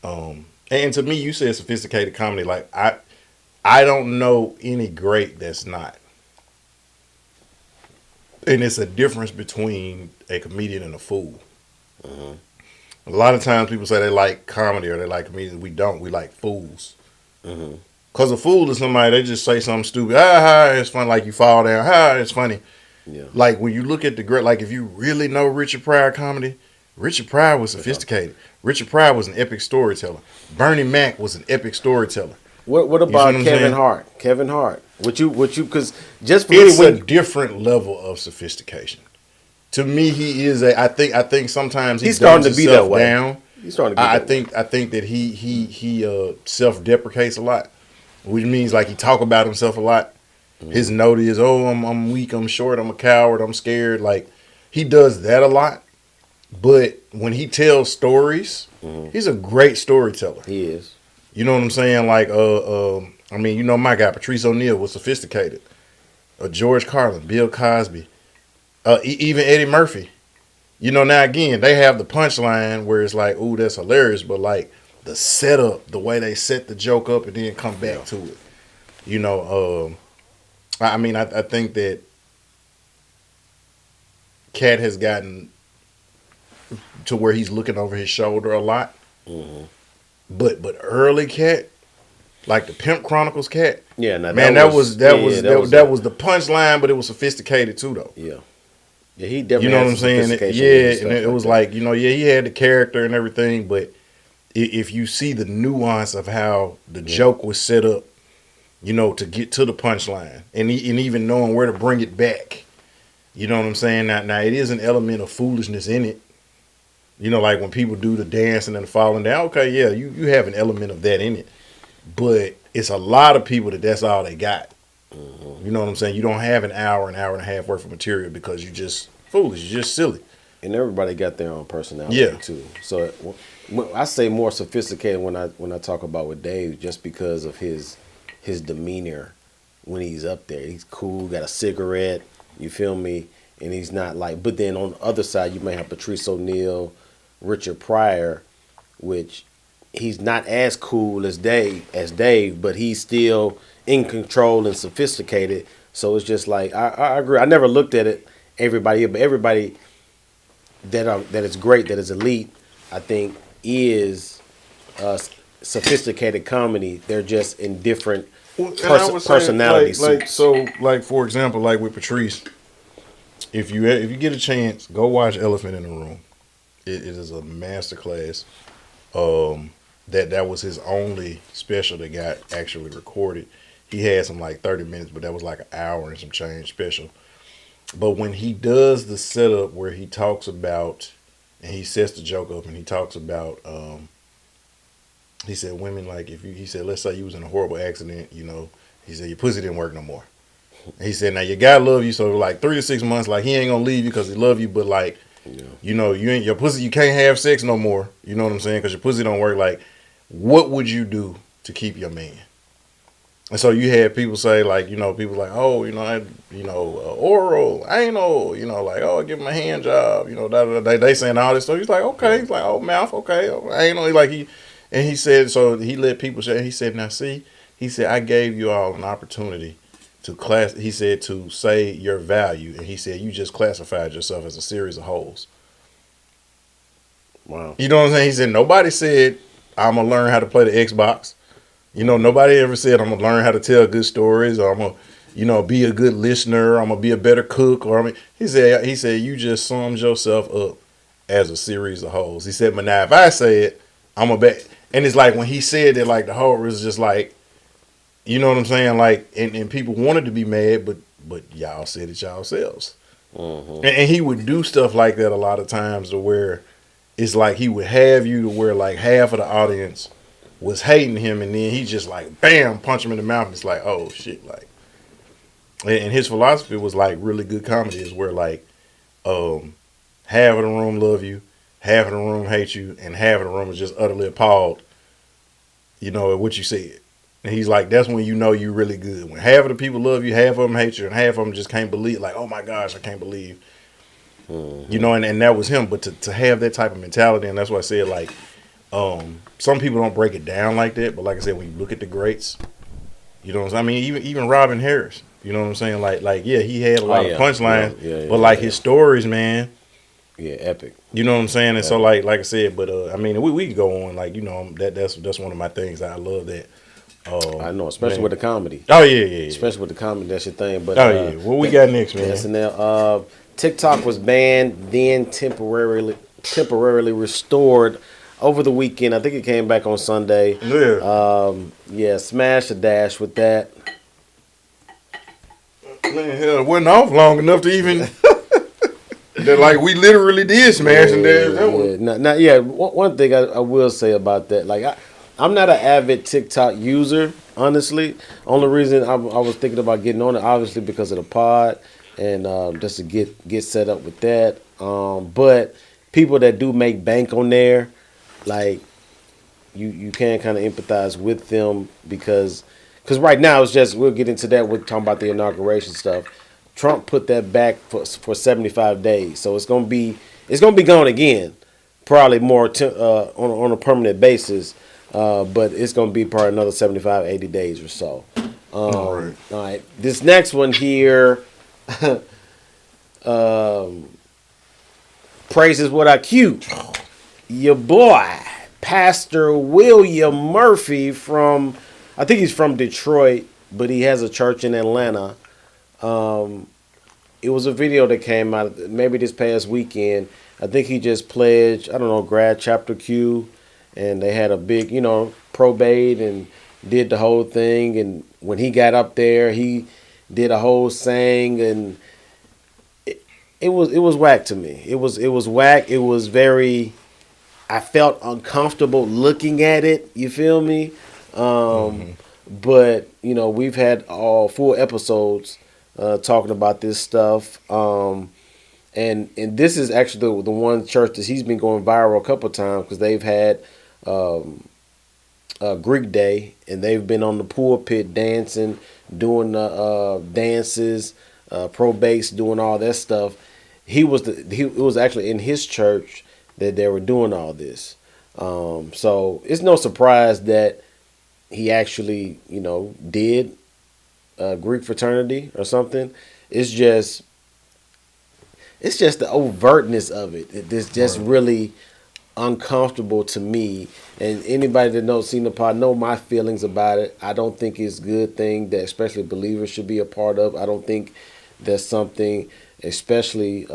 and to me, you said sophisticated comedy. Like, I don't know any great that's not. And it's a difference between a comedian and a fool. A lot of times people say they like comedy or they like comedians. We don't. We like fools. Because a fool is somebody, they just say something stupid. It's funny. Like you fall down. It's funny. Yeah. Like when you look at the great, like if you really know Richard Pryor comedy, Richard Pryor was sophisticated. Richard Pryor was an epic storyteller. Bernie Mac was an epic storyteller. What about Kevin Hart? Kevin Hart. Would you? Because just for it's me, a different level of sophistication. To me, he is a. I think sometimes he's starting to be that way. Down. He's starting to be I think that he self-deprecates a lot, which means like he talk about himself a lot. Mm-hmm. His note is, "Oh, I'm weak, I'm short, I'm a coward, I'm scared." Like he does that a lot. But when he tells stories, he's a great storyteller. He is. You know what I'm saying? Like, I mean, you know, my guy Patrice O'Neal was sophisticated. George Carlin, Bill Cosby, even Eddie Murphy. You know, now again, they have the punchline where it's like, ooh, that's hilarious, but like the setup, the way they set the joke up and then come back to it. You know, I mean, I think that Cat has gotten to where he's looking over his shoulder a lot. Mm-hmm. But early Cat, like the Pimp Chronicles Cat, yeah, now that was the punchline, but it was sophisticated too, though. Yeah. Yeah, he definitely. You know what I'm saying? Yeah, and it was like, you know, yeah, he had the character and everything, but if you see the nuance of how the joke was set up, you know, to get to the punchline, and even knowing where to bring it back, you know what I'm saying? Now it is an element of foolishness in it. You know, like when people do the dancing and the falling down. Okay, yeah, you have an element of that in it, but it's a lot of people that's all they got. Mm-hmm. You know what I'm saying? You don't have an hour and a half worth of material because you just foolish, you're just silly. And everybody got their own personality too. So I say more sophisticated when I talk about with Dave, just because of his demeanor when he's up there. He's cool, got a cigarette, you feel me? And he's not like, but then on the other side, you may have Patrice O'Neal, Richard Pryor, which he's not as cool as Dave, but he's still in control and sophisticated. So it's just like, I agree. I never looked at it, everybody, but everybody that is great, that is elite, I think is sophisticated comedy. They're just in different personality suits. Like for example, like with Patrice, if you get a chance, go watch Elephant in the Room. It is a masterclass. That was his only special that got actually recorded. He had some like 30 minutes, but that was like an hour and some change special. But when he does the setup where he talks about, and he sets the joke up, and he talks about, he said women, like he said, let's say you was in a horrible accident, you know, he said your pussy didn't work no more. And he said, now your guy love you, so like 3 to 6 months, like he ain't gonna leave you because he love you, but like, you know, you ain't your pussy, you can't have sex no more. You know what I'm saying? Because your pussy don't work. Like, what would you do to keep your man? And so you had people say, like, you know, people like, oh, you know, oral, anal, you know, like, oh, give him a hand job, you know, they saying all this stuff. He's like, okay, he's like, oh, mouth, okay, anal, like and he said, so he let people say, he said, now see, he said, I gave you all an opportunity to he said, to say your value, and he said, you just classified yourself as a series of holes. Wow. You know what I'm saying? He said, nobody said, I'm gonna learn how to play the Xbox. You know, nobody ever said I'm gonna learn how to tell good stories, or I'm gonna, you know, be a good listener, or I'm gonna be a better cook, or he said you just summed yourself up as a series of holes. He said, but now if I say it, I'm a bet. And it's like when he said it, like the whole was just like, you know what I'm saying? Like, and people wanted to be mad, but y'all said it yourselves. Mm-hmm. And he would do stuff like that a lot of times, to where it's like he would have you to where like half of the audience was hating him, and then he just like bam, punch him in the mouth. It's like, oh shit, like. And his philosophy was like really good comedy is where like half of the room love you, half of the room hate you, and half of the room is just utterly appalled, you know, at what you said. And he's like, that's when you know you're really good. When half of the people love you, half of them hate you, and half of them just can't believe, like, oh my gosh, I can't believe. Mm-hmm. You know, and that was him. But to have that type of mentality, and that's why I said, like, some people don't break it down like that. But like I said, when you look at the greats, you know what I'm saying? I mean, even Robin Harris, you know what I'm saying? Like yeah, he had a lot of punchlines, but like his stories, man. Yeah, epic. You know what I'm saying? And so like I said, but I mean, we can go on, like, you know, that's one of my things. I love that. I know, especially with the comedy. Oh yeah. Especially with the comedy, that's your thing. But what we got next, man? SNL. TikTok was banned, then temporarily temporarily restored over the weekend. I think it came back on Sunday. Yeah. Smash a dash with that. Man, hell, it wasn't off long enough to even. That like we literally did smash and dash that one. One thing I will say about that, like I'm not an avid TikTok user, honestly. Only reason I was thinking about getting on it, obviously, because of the pod and just to get set up with that. But people that do make bank on there, like you can kind of empathize with them because right now it's just we'll get into that. We're talking about the inauguration stuff. Trump put that back for 75 days, so it's gonna be gone again, probably more on a permanent basis, but it's gonna be probably another 75, 80 days or so. All right, this next one here, praises what I cue. Your boy, Pastor William Murphy I think he's from Detroit, but he has a church in Atlanta. It was a video that came out maybe this past weekend. I think he just pledged, I don't know, grad chapter Q, and they had a big, probate and did the whole thing. And when he got up there, he did a whole saying, and it was whack to me. It was whack. It was very. I felt uncomfortable looking at it. You feel me? But we've had all 4 episodes talking about this stuff, and this is actually the one church that he's been going viral a couple of times because they've had Greek Day and they've been on the pulpit dancing, doing dances, probates, doing all that stuff. It was actually in his church that they were doing all this, so it's no surprise that he actually did Greek fraternity or something. It's just the overtness of it. It's just really uncomfortable to me. And anybody that knows seen the pod know my feelings about it. I don't think it's a good thing that especially believers should be a part of. I don't think that's something especially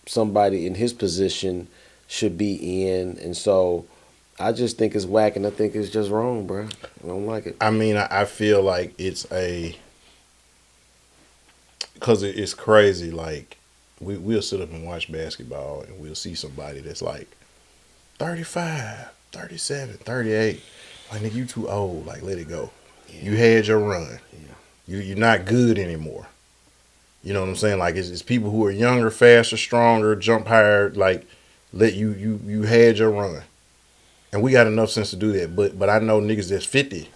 somebody in his position should be in. And so I just think it's whack, and I think it's just wrong, bro. I don't like it. I mean, I feel like it's because it's crazy. Like, we'll sit up and watch basketball, and we'll see somebody that's like 35, 37, 38. Like, nigga, you too old. Like, let it go. Yeah. You had your run. Yeah. You're not good anymore. You know what I'm saying? Like, it's people who are younger, faster, stronger, jump higher. Like, you had your run. And we got enough sense to do that. But I know niggas that's 50.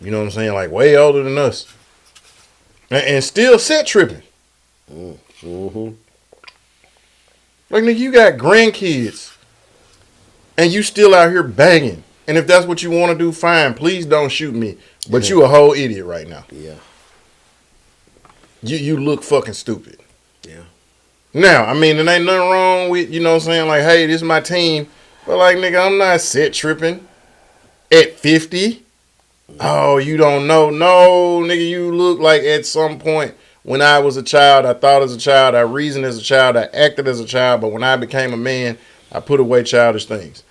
You know what I'm saying? Like, way older than us. And still set tripping. Mm-hmm. Like, nigga, you got grandkids. And you still out here banging. And if that's what you want to do, fine. Please don't shoot me. But you a whole idiot right now. Yeah. You look fucking stupid. Yeah. Now, I mean, there ain't nothing wrong with, you know what I'm saying? Like, hey, this is my team. But, like, nigga, I'm not set tripping at 50. Oh, you don't know. No, nigga, you look like at some point when I was a child, I thought as a child, I reasoned as a child, I acted as a child. But when I became a man, I put away childish things.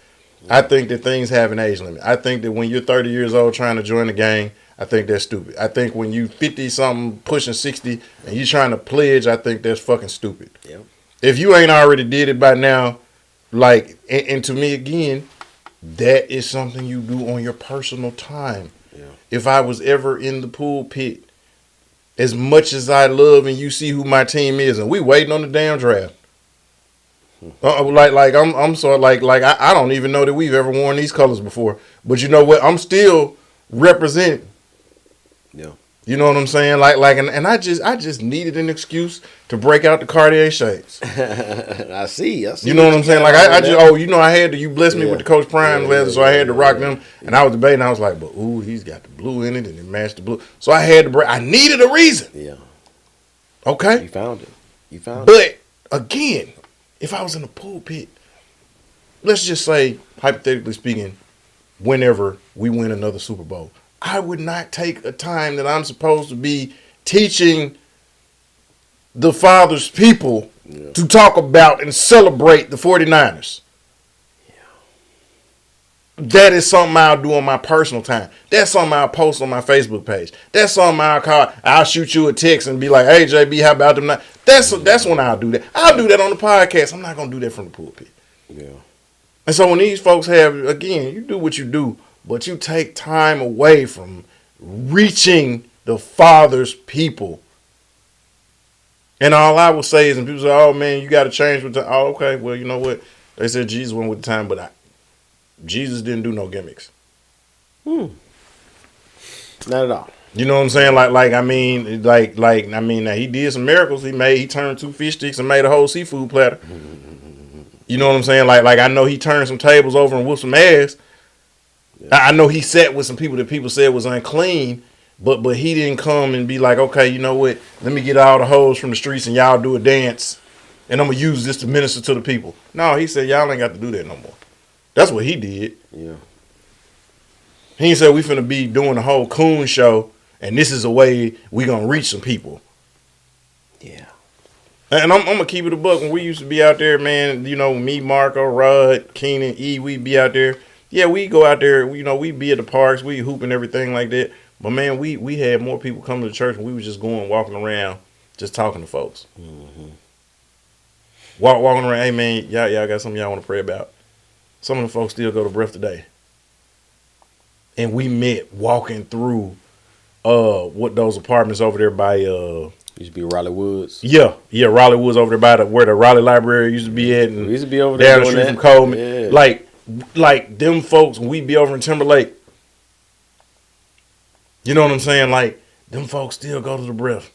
I think that things have an age limit. I think that when you're 30 years old trying to join the gang, I think that's stupid. I think when you 50-something, pushing 60, and you trying to pledge, I think that's fucking stupid. Yeah. If you ain't already did it by now, like, and to me, again, that is something you do on your personal time. Yeah. If I was ever in the pulpit, as much as I love and you see who my team is, and we waiting on the damn draft. I'm sorry, I don't even know that we've ever worn these colors before. But you know what? I'm still representing. Yeah. You know what I'm saying? And I just needed an excuse to break out the Cartier shades. I see. You know what I'm saying? Like I had to. You blessed me with the Coach Prime leather, so I had to rock them. And I was debating. I was like, but ooh, he's got the blue in it, and it matched the blue. So I had to break. I needed a reason. Yeah. Okay. You found it. But again, if I was in the pulpit, let's just say, hypothetically speaking, whenever we win another Super Bowl, I would not take a time that I'm supposed to be teaching the Father's people to talk about and celebrate the 49ers. That is something I'll do on my personal time. That's something I'll post on my Facebook page. That's something I'll shoot you a text and be like, hey, JB, how about them? That's when I'll do that. I'll do that on the podcast. I'm not going to do that from the pulpit. Yeah. And so when these folks have, again, you do what you do, but you take time away from reaching the Father's people. And all I will say is, and people say, oh, man, you got to change with the time. Oh, okay, well, you know what? They said Jesus went with the time, but Jesus didn't do no gimmicks. Not at all. You know what I'm saying? I mean, now he did some miracles. He turned 2 fish sticks and made a whole seafood platter. You know what I'm saying? Like I know he turned some tables over and whooped some ass. Yeah. I know he sat with some people that people said was unclean, but he didn't come and be like, okay, you know what? Let me get all the hoes from the streets and y'all do a dance, and I'm gonna use this to minister to the people. No, he said y'all ain't got to do that no more. That's what he did. Yeah. He said we finna be doing the whole coon show, and this is a way we gonna reach some people. Yeah. And I'm gonna keep it a buck. When we used to be out there, man, you know, me, Marco, Rod, Keenan, E, we'd be out there. Yeah, we go out there, you know, we'd be at the parks, we hoop and everything like that. But man, we had more people come to the church, and we was just going, walking around, just talking to folks. Mm-hmm. Walking around, hey man, y'all got something y'all want to pray about? Some of the folks still go to breath today. And we met walking through what those apartments over there by used to be Raleigh Woods. Yeah, Raleigh Woods over there by where the Raleigh Library used to be at, and we used to be over there down the street from Coleman. Yeah. Like them folks, when we be over in Timberlake. You know what I'm saying? Like them folks still go to the breath.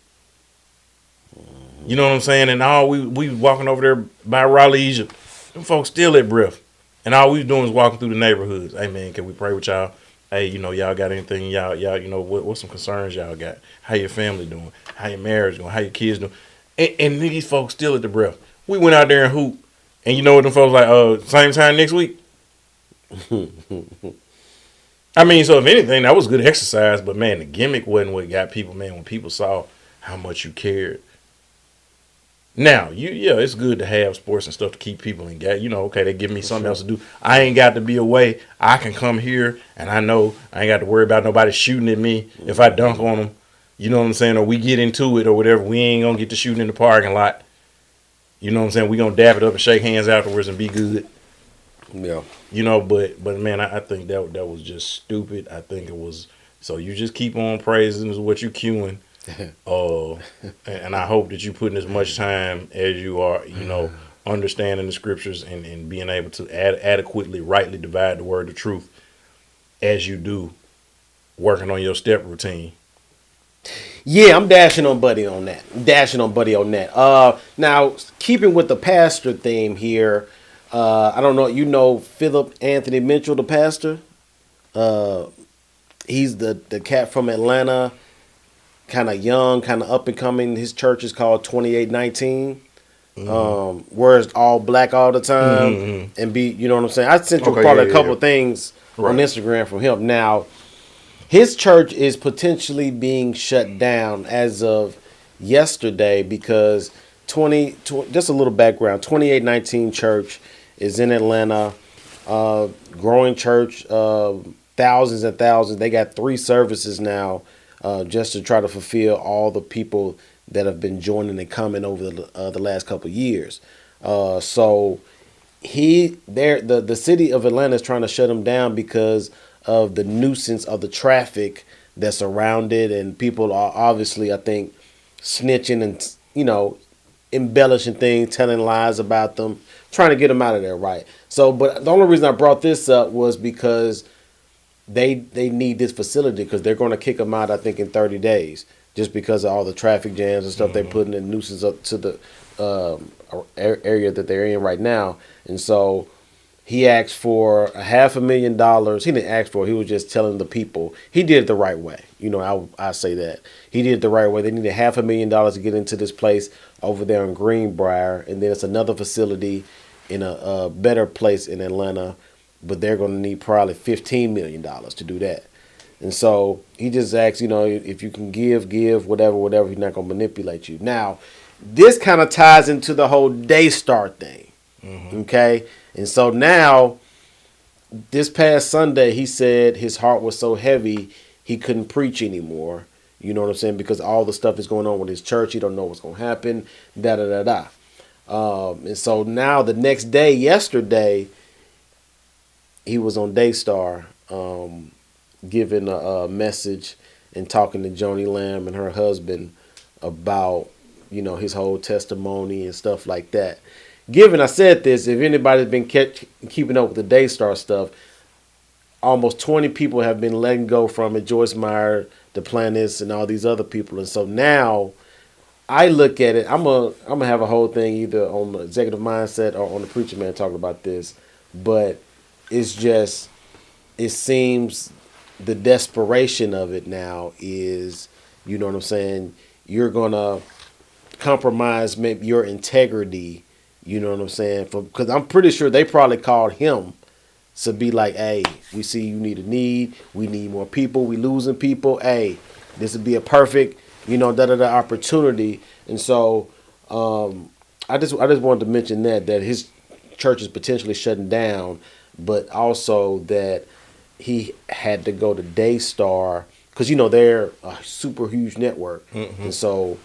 You know what I'm saying? And all we walking over there by Raleigh, Egypt. Them folks still at breath. And all we was doing is walking through the neighborhoods. Hey man, can we pray with y'all? Hey, you know, y'all got anything? Y'all, you know, what's some concerns y'all got? How your family doing? How your marriage doing? How your kids doing? And these folks still at the breath. We went out there and hoop. And you know what them folks like, same time next week? I mean, so if anything, that was good exercise. But man, the gimmick wasn't what got people, man, when people saw how much you cared. Now, it's good to have sports and stuff to keep people engaged. You know, okay, they give me something else to do. I ain't got to be away. I can come here, and I know I ain't got to worry about nobody shooting at me if I dunk on them. You know what I'm saying? Or we get into it or whatever. We ain't going to get to shooting in the parking lot. You know what I'm saying? We going to dab it up and shake hands afterwards and be good. Yeah. You know, but man, I think that was just stupid. I think it was. So you just keep on praising is what you queuing. And I hope that you putting as much time as you are, you know, understanding the scriptures and being able to adequately, rightly divide the word of truth as you do working on your step routine. Yeah, I'm dashing on Buddy on that. Now, keeping with the pastor theme here, I don't know, you know Philip Anthony Mitchell, the pastor? He's the cat from Atlanta. Kind of young, kind of up and coming. His church is called 2819. Wears all black all the time and be, you know what I'm saying? I sent you probably a couple things on Instagram from him. Now, his church is potentially being shut down as of yesterday because just a little background. 2819 Church is in Atlanta, growing church, thousands and thousands. They got 3 services now. Just to try to fulfill all the people that have been joining and coming over the last couple of years. So the city of Atlanta is trying to shut him down because of the nuisance of the traffic that's around it, and people are obviously, I think, snitching and, you know, embellishing things, telling lies about them, trying to get them out of there, right? So, but the only reason I brought this up was because they need this facility because they're going to kick them out, I think, in 30 days just because of all the traffic jams and stuff they're putting in nuisance up to the area that they're in right now. And so he asked for $500,000. He didn't ask for it. He was just telling the people. He did it the right way. You know, I say that. He did it the right way. They needed $500,000 to get into this place over there in Greenbrier. And then it's another facility in a better place in Atlanta. But they're going to need probably $15 million to do that. And so he just asked, you know, if you can give, whatever, he's not going to manipulate you. Now, this kind of ties into the whole Daystar thing. Okay? And so now, this past Sunday, he said his heart was so heavy he couldn't preach anymore. You know what I'm saying? Because all the stuff is going on with his church. He don't know what's going to happen. And so now the next day, yesterday, he was on Daystar giving a message and talking to Joni Lamb and her husband about, you know, his whole testimony and stuff like that. Given I said this, if anybody's been keeping up with the Daystar stuff, almost 20 people have been letting go from it. Joyce Meyer, the Planets, and all these other people. And so now I look at it. I'm gonna have a whole thing either on the executive mindset or on the preacher man talking about this. But it's just, it seems the desperation of it now is, you know what I'm saying, you're gonna compromise maybe your integrity, you know what I'm saying, because I'm pretty sure they probably called him to be like, hey, we see you need a need, we need more people, we losing people, hey, this would be a perfect, you know, opportunity. And so I just wanted to mention that his church is potentially shutting down, but also that he had to go to Daystar because, you know, they're a super huge network. And so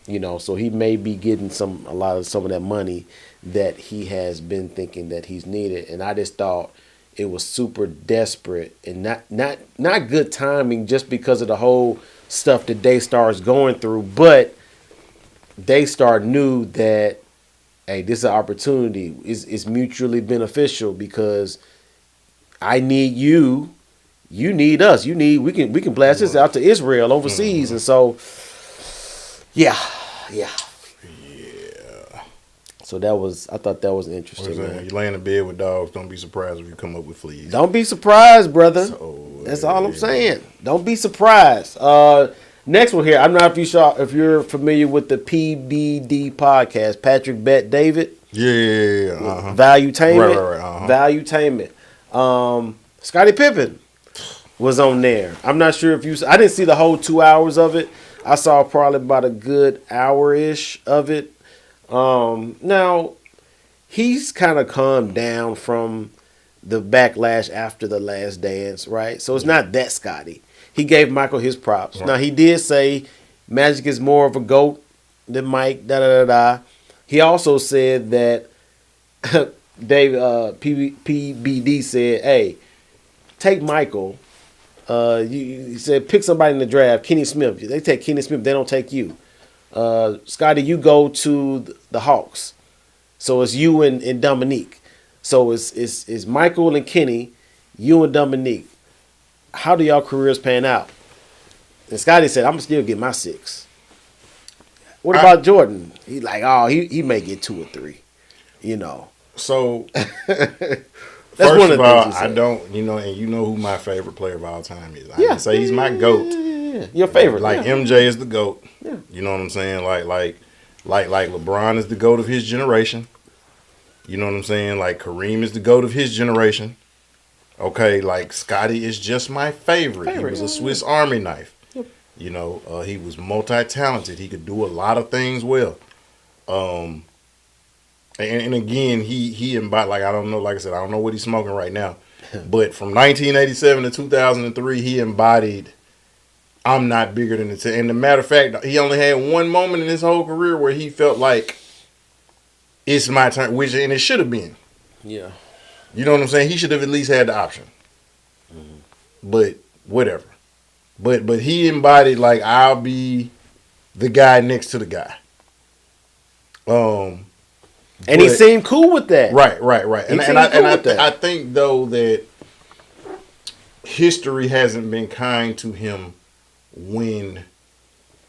you know, so he may be getting some of that money that he has been thinking that he's needed. And I just thought it was super desperate and not good timing just because of the whole stuff that Daystar is going through. But Daystar knew that, hey, this is an opportunity. It's mutually beneficial because I need you. You need us. We can blast this out to Israel overseas. And so, yeah. So I thought that was interesting. Man. You lay in the bed with dogs, don't be surprised if you come up with fleas. Don't be surprised, brother. That's all I'm saying. Don't be surprised. Next one here. I'm not if you're familiar with the PBD podcast, Patrick Bet David. Yeah. Valuetainment. Right. Valuetainment. Scottie Pippen was on there. I'm not sure if I didn't see the whole 2 hours of it. I saw probably about a good hour-ish of it. Now, he's kind of calmed down from the backlash after The Last Dance, right? So it's not that Scotty. He gave Michael his props. Right. Now, he did say Magic is more of a GOAT than Mike, He also said that PBD said, hey, take Michael. He said, pick somebody in the draft, Kenny Smith. They take Kenny Smith, they don't take you. Scotty, you go to the Hawks. So it's you and Dominique. So it's Michael and Kenny, you and Dominique. How do y'all careers pan out? And Scotty said, I'm going to still get my 6. What about Jordan? He like, he may get 2 or 3, you know. So, that's first one of of all, the things I don't, you know, and you know who my favorite player of all time is. I can say he's my GOAT. Yeah. Your favorite. Like MJ is the GOAT. Yeah. You know what I'm saying? Like LeBron is the GOAT of his generation. You know what I'm saying? Like Kareem is the GOAT of his generation. Okay, like Scotty is just my favorite. He was a Swiss Army knife. Yep. You know, he was multi-talented. He could do a lot of things well. And again, he embodied, like, I don't know, like I said, I don't know what he's smoking right now. But from 1987 to 2003, he embodied, I'm not bigger than the 10. And the matter of fact, he only had one moment in his whole career where he felt like it's my turn, and it should have been. Yeah. You know what I'm saying? He should have at least had the option. Mm-hmm. But whatever. But he embodied, like, I'll be the guy next to the guy. And he seemed cool with that. Right. I think, though, that history hasn't been kind to him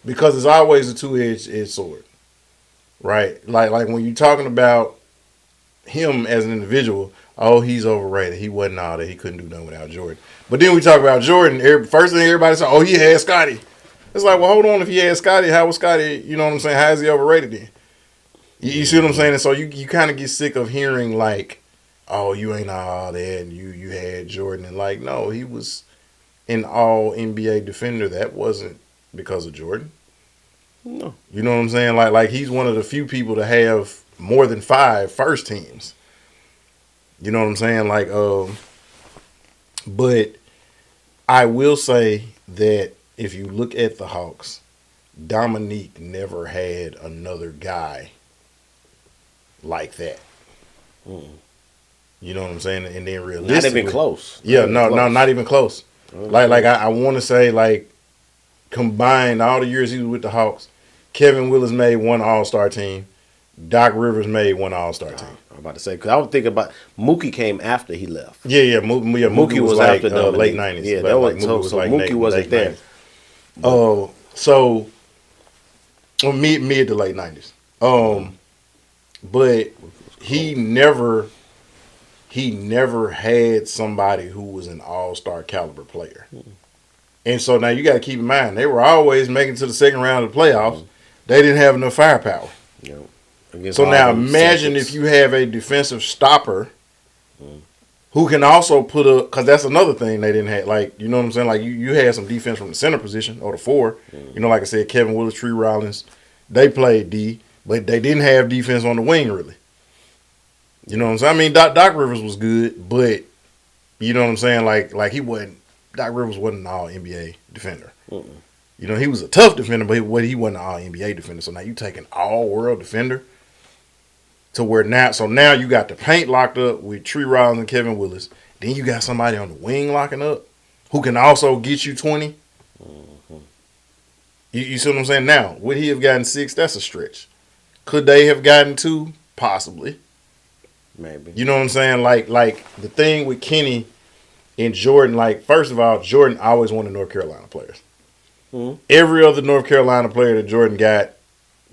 because it's always a two-edged sword. Right? Like when you're talking about him as an individual, he's overrated. He wasn't all that. He couldn't do nothing without Jordan. But then we talk about Jordan. First thing everybody said, he had Scottie. It's like, well, hold on. If he had Scottie, how was Scottie, you know what I'm saying? How is he overrated then? You see what I'm saying? And so you kind of get sick of hearing like, you ain't all that and you had Jordan. And like, no, he was an all NBA defender. That wasn't because of Jordan. No. You know what I'm saying? Like he's one of the few people to have more than 5 first teams. You know what I'm saying? But I will say that if you look at the Hawks, Dominique never had another guy like that. You know what I'm saying? And then realistically, Not even close. Yeah, not even close. I want to say, like, combined all the years he was with the Hawks, Kevin Willis made one All-Star team. Doc Rivers made one All-Star team. I'm about to say, because I was thinking about Mookie came after he left. Yeah. Mookie was like after late 90s. Yeah, that was, so Mookie wasn't there. So mid to late 90s. But he never had somebody who was an all-star caliber player. And so now you got to keep in mind, they were always making it to the second round of the playoffs. They didn't have enough firepower. So now imagine if you have a defensive stopper who can also put up, because that's another thing they didn't have. Like, you know what I'm saying? Like, you had some defense from the center position or the 4. You know, like I said, Kevin Willis, Tree Rollins, they played D, but they didn't have defense on the wing, really. You know what I'm saying? I mean, Doc Rivers was good, but you know what I'm saying? Like he wasn't, Doc Rivers wasn't an all-NBA defender. You know, he was a tough defender, but he wasn't an all-NBA defender. So now you take an all-world defender to where now you got the paint locked up with Tree Rollins and Kevin Willis. Then you got somebody on the wing locking up who can also get you 20. You see what I'm saying? Now, would he have gotten 6? That's a stretch. Could they have gotten 2? Possibly. Maybe. You know what I'm saying? Like the thing with Kenny and Jordan, like, first of all, Jordan always wanted North Carolina players. Every other North Carolina player that Jordan got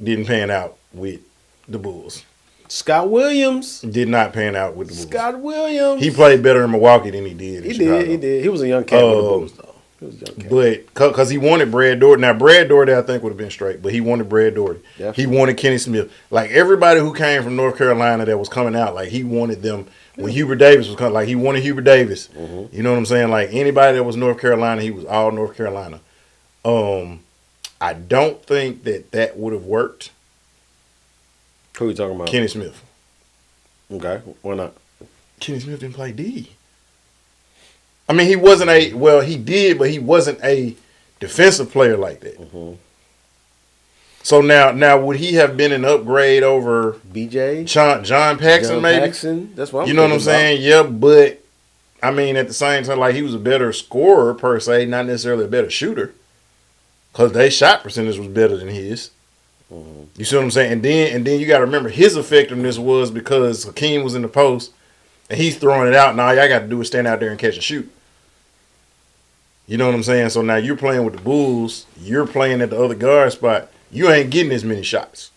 didn't pan out with the Bulls. Scott Williams did not pan out with the Bulls. Scott Williams. He played better in Milwaukee than he did in Chicago. He did. He was a young cat with the Bulls, though. He was a young cat. But because he wanted Brad Daugherty. Now, Brad Daugherty, I think, would have been straight, but he wanted Brad Daugherty. Definitely. He wanted Kenny Smith. Like, everybody who came from North Carolina that was coming out, like, he wanted them. When Hubert Davis was coming, like, he wanted Hubert Davis. You know what I'm saying? Like, anybody that was North Carolina, he was all North Carolina. I don't think that would have worked. Who are you talking about? Kenny Smith. Okay, why not? Kenny Smith didn't play D. I mean, he wasn't he did, but he wasn't a defensive player like that. So now would he have been an upgrade over BJ? John Paxson, maybe? Paxson? That's what I'm You know what I'm saying? Yeah, but I mean, at the same time, like, he was a better scorer per se, not necessarily a better shooter. Because their shot percentage was better than his. You see what I'm saying? And then you got to remember his effectiveness was because Hakeem was in the post and he's throwing it out. Now all y'all got to do is stand out there and catch and shoot. You know what I'm saying? So now you're playing with the Bulls. You're playing at the other guard spot. You ain't getting as many shots.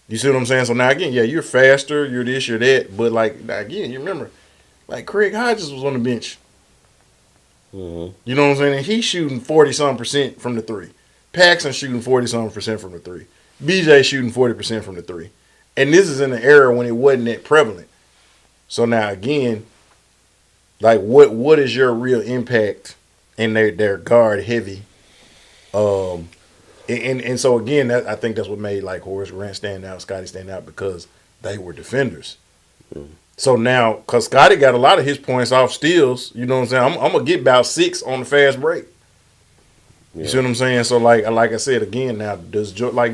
You see what I'm saying? So now again, yeah, you're faster. You're this, you're that. But like, again, you remember, like, Craig Hodges was on the bench. You know what I'm saying? And he's shooting 40-something% from the 3. Paxson shooting 40-something% from the 3. BJ shooting 40% from the 3. And this is in an era when it wasn't that prevalent. So now again, like, what is your real impact in their guard heavy? And so again, I think that's what made, like, Horace Grant stand out, Scottie stand out, because they were defenders. So now, because Scottie got a lot of his points off steals, you know what I'm saying? I'm going to get about 6 on the fast break. You see what I'm saying? So, like I said, again, now, Jordan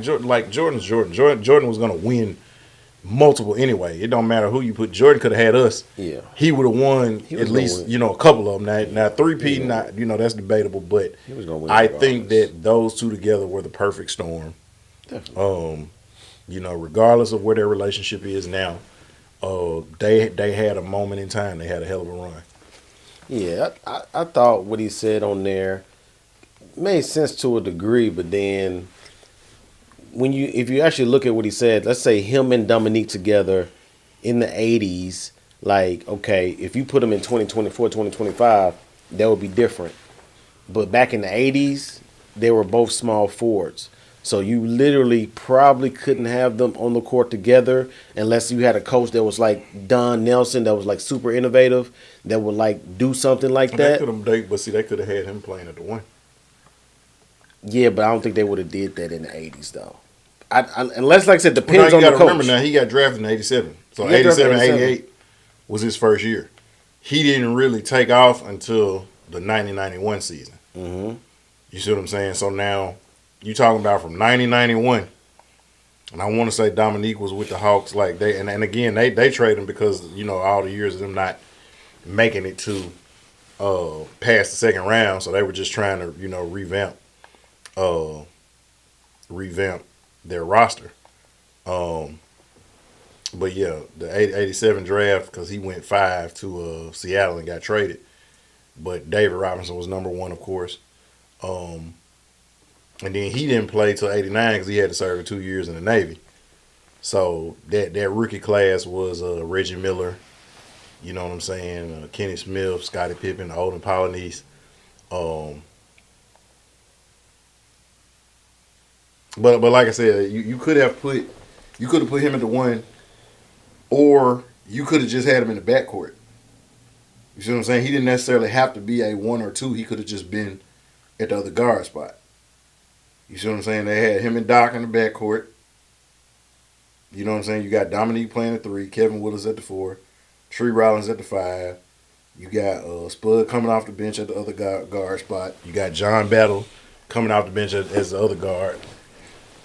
was going to win multiple anyway. It don't matter who you put. Jordan could have had us. Yeah. He would have won at least, a couple of them. Now 3-peat, that's debatable, but I think that those two together were the perfect storm. Definitely. Regardless of where their relationship is now, they had a moment in time. They had a hell of a run. Yeah, I thought what he said on there made sense to a degree, but then if you actually look at what he said, let's say him and Dominique together in the 80s, like, okay, if you put them in 2024, 2025, that would be different. But back in the 80s, they were both small forwards. So you literally probably couldn't have them on the court together unless you had a coach that was like Don Nelson, that was like super innovative, that would like do something like that. They could have had him playing at the 1. Yeah, but I don't think they would have did that in the 80s, though. Unless, like I said, Well, depends now on you the got to coach. remember now, he got drafted in 87. So He got drafted 87, in 87. 88 was his first year. He didn't really take off until the 90-91 season. Mm-hmm. You see what I'm saying? So now, you talking about from 90-91, and I want to say Dominique was with the Hawks. Like and again, they trade him because, you know, all the years of them not making it to past the second round. So they were just trying to, you know, revamp their roster. But yeah, the 87 draft, because he went 5 to Seattle and got traded. But David Robinson was number 1, of course. And then he didn't play till 89 because he had to serve 2 years in the Navy. So that rookie class was Reggie Miller, you know what I'm saying, Kenny Smith, Scottie Pippen, Olden Polynice. But like I said, you could have put him at the 1, or you could have just had him in the backcourt. You see what I'm saying? He didn't necessarily have to be a 1 or 2. He could have just been at the other guard spot. You see what I'm saying? They had him and Doc in the backcourt. You know what I'm saying? You got Dominique playing at 3, Kevin Willis at the 4, Tree Rollins at the 5. You got Spud coming off the bench at the other guard spot. You got John Battle coming off the bench as the other guard.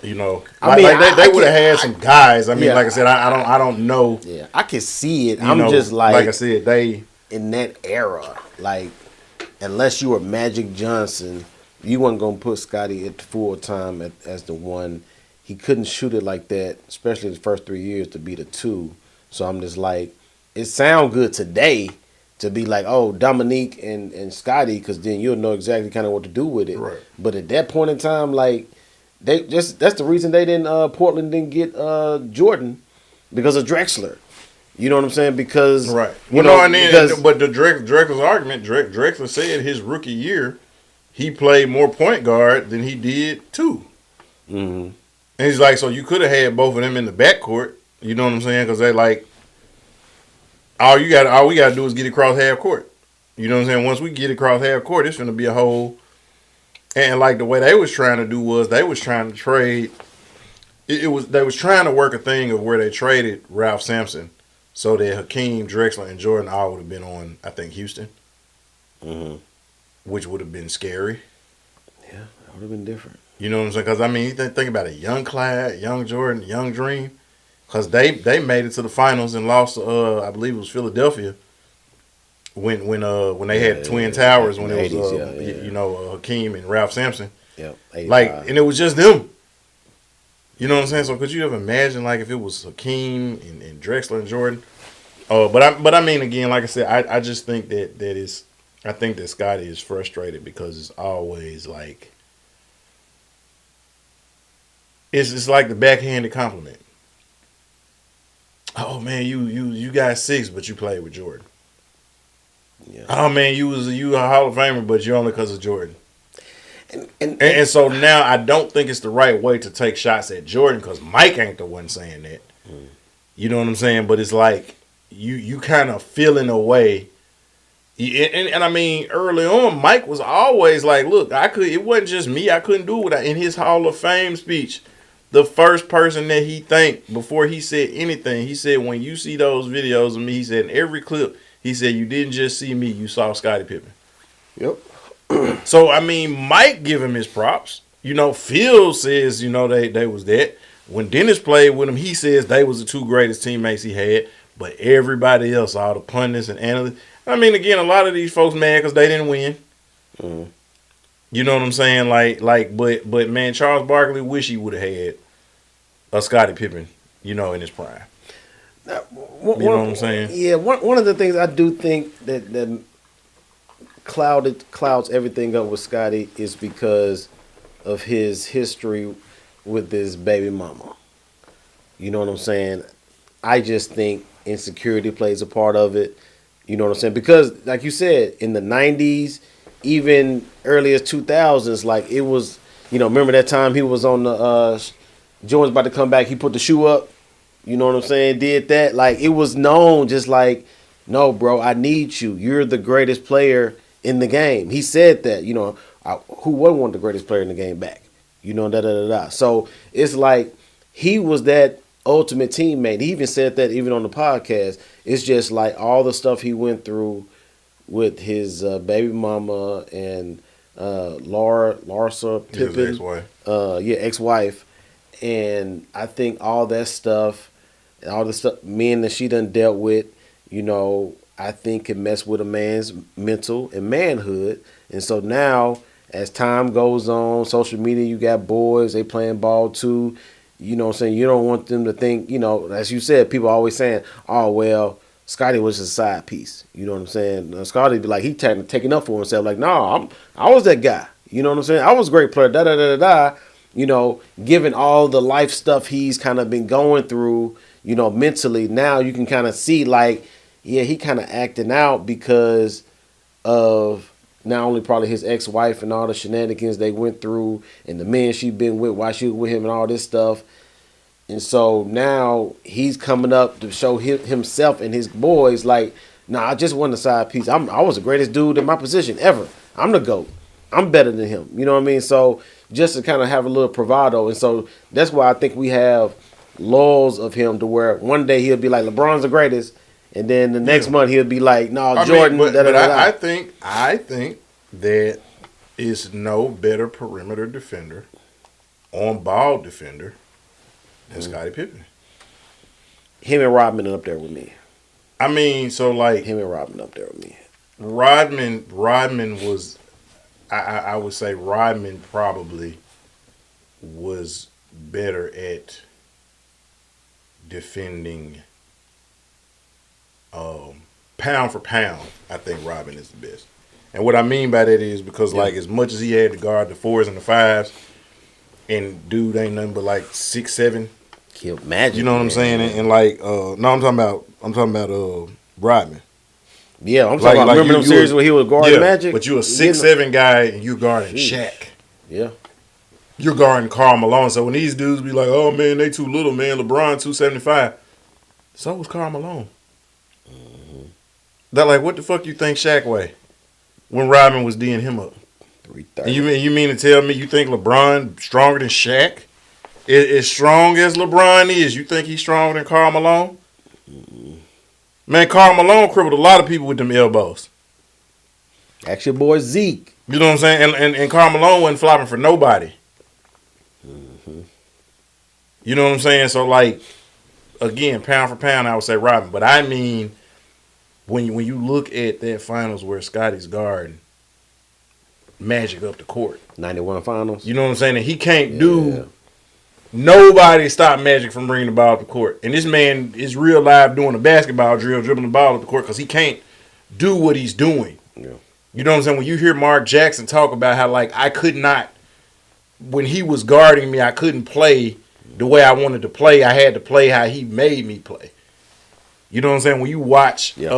You know, they would have had some guys. I mean, like I said, I don't know. Yeah, I can see it. Just like I said, they in that era, like unless you were Magic Johnson, you weren't gonna put Scottie at full time as the 1. He couldn't shoot it like that, especially the first 3 years, to be the 2. So I'm just like, it sounds good today to be like, oh, Dominique and Scottie, because then you'll know exactly kind of what to do with it. Right. But at that point in time, like. That's the reason they didn't Portland didn't get Jordan, because of Drexler. You know what I'm saying? Because right. You well, know, no, but the Drexler's argument, Drexler said his rookie year he played more point guard than he did 2. Mm-hmm. And he's like, so you could have had both of them in the backcourt. You know what I'm saying? Because they like all we got to do is get across half court. You know what I'm saying? Once we get across half court, it's going to be a whole. And like the way they was trying to do was they was trying to trade. They was trying to work a thing of where they traded Ralph Sampson, so that Hakeem, Drexler, and Jordan all would have been on, I think, Houston, which would have been scary. Yeah, that would have been different. You know what I'm saying? Because I mean, you think about it, young Clyde, young Jordan, young Dream, because they made it to the finals and lost. I believe it was Philadelphia. When they had Twin Towers, when it was 80s, you know, Hakeem and Ralph Sampson, like, and it was just them. You know what I'm saying? So could you ever imagine, like, if it was Hakeem and Drexler and Jordan? But I mean, again, like I said, I just think I think that Scottie is frustrated because it's always like it's like the backhanded compliment. Oh man, you got 6, but you played with Jordan. Yeah. Oh man, you a Hall of Famer, but you only because of Jordan. And so now I don't think it's the right way to take shots at Jordan, because Mike ain't the one saying that. You know what I'm saying? But it's like you kind of feeling away. And I mean, early on, Mike was always like, look, it wasn't just me. I couldn't do it. In his Hall of Fame speech, the first person that he thanked before he said anything, he said, when you see those videos of me, he said, in every clip, he said, you didn't just see me, you saw Scottie Pippen. Yep. So, I mean, Mike give him his props. You know, Phil says, you know, they was that. When Dennis played with him, he says they was the 2 greatest teammates he had. But everybody else, all the pundits and analysts. I mean, again, a lot of these folks mad because they didn't win. Mm-hmm. You know what I'm saying? But man, Charles Barkley wish he would have had a Scottie Pippen, you know, in his prime. You know what I'm saying? Yeah, one of the things I do think that clouds everything up with Scottie is because of his history with his baby mama. You know what I'm saying? I just think insecurity plays a part of it. You know what I'm saying? Because, like you said, in the 90s, even early as 2000s, like it was, you know, remember that time he was on the, Jordan's about to come back, he put the shoe up. You know what I'm saying? Did that. Like, it was known just like, no, bro, I need you. You're the greatest player in the game. He said that, you know, who wouldn't want the greatest player in the game back? You know, da da da da. So it's like he was that ultimate teammate. He even said that even on the podcast. It's just like all the stuff he went through with his baby mama and Larsa Pippen, his ex-wife. Ex-wife, and I think all that stuff, all the stuff men that she done dealt with, you know, I think can mess with a man's mental and manhood. And so now, as time goes on, social media, you got boys, they playing ball too. You know what I'm saying? You don't want them to think, you know, as you said, people always saying, oh, well, Scottie was just a side piece. You know what I'm saying? Scottie be like, he taking up for himself. Like, no, I was that guy. You know what I'm saying? I was a great player. Da da da da da. You know, given all the life stuff he's kind of been going through, you know, mentally, now you can kind of see like, yeah, he kind of acting out because of not only probably his ex-wife and all the shenanigans they went through and the men she been with while she was with him and all this stuff. And so now he's coming up to show himself and his boys like, nah, I just won the side piece. I was the greatest dude in my position ever. I'm the GOAT. I'm better than him. You know what I mean? So just to kind of have a little bravado. And so that's why I think we have laws of him to where one day he'll be like, LeBron's the greatest. And then the next month he'll be like, no, Jordan. I think that is no better perimeter defender, on ball defender than Scottie Pippen. Him and Rodman up there with me. I mean, so like him and Rodman up there with me. Rodman was, I would say Rodman probably was better at defending. Pound for pound, I think Rodman is the best. And what I mean by that is because, like, as much as he had to guard the 4s and the 5s, and dude ain't nothing but like 6'7". Killed Magic. You know what I'm saying? And like, no, I'm talking about Rodman. Yeah, I'm talking about remember them series where he was guarding Magic? But you a 6'7" guy and you guarding Shaq. Yeah. You're guarding Karl Malone. So when these dudes be like, oh man, they too little, man, LeBron 275. So was Karl Malone. That like, what the fuck you think Shaq weigh when Rodman was D'ing him up? 330. And you mean to tell me you think LeBron stronger than Shaq? As strong as LeBron is, you think he's stronger than Karl Malone? Man, Karl Malone crippled a lot of people with them elbows. Ask your boy Zeke. You know what I'm saying? And Karl Malone wasn't flopping for nobody. You know what I'm saying? So like, again, pound for pound, I would say Rodman. But I mean, when you look at that finals where Scottie's guarding Magic up the court. 91 finals. You know what I'm saying? And he can't do nobody stop Magic from bringing the ball up the court. And this man is real live doing a basketball drill, dribbling the ball up the court because he can't do what he's doing. Yeah. You know what I'm saying? When you hear Mark Jackson talk about how, like, I could not, when he was guarding me, I couldn't play the way I wanted to play. I had to play how he made me play. You know what I'm saying? When you watch that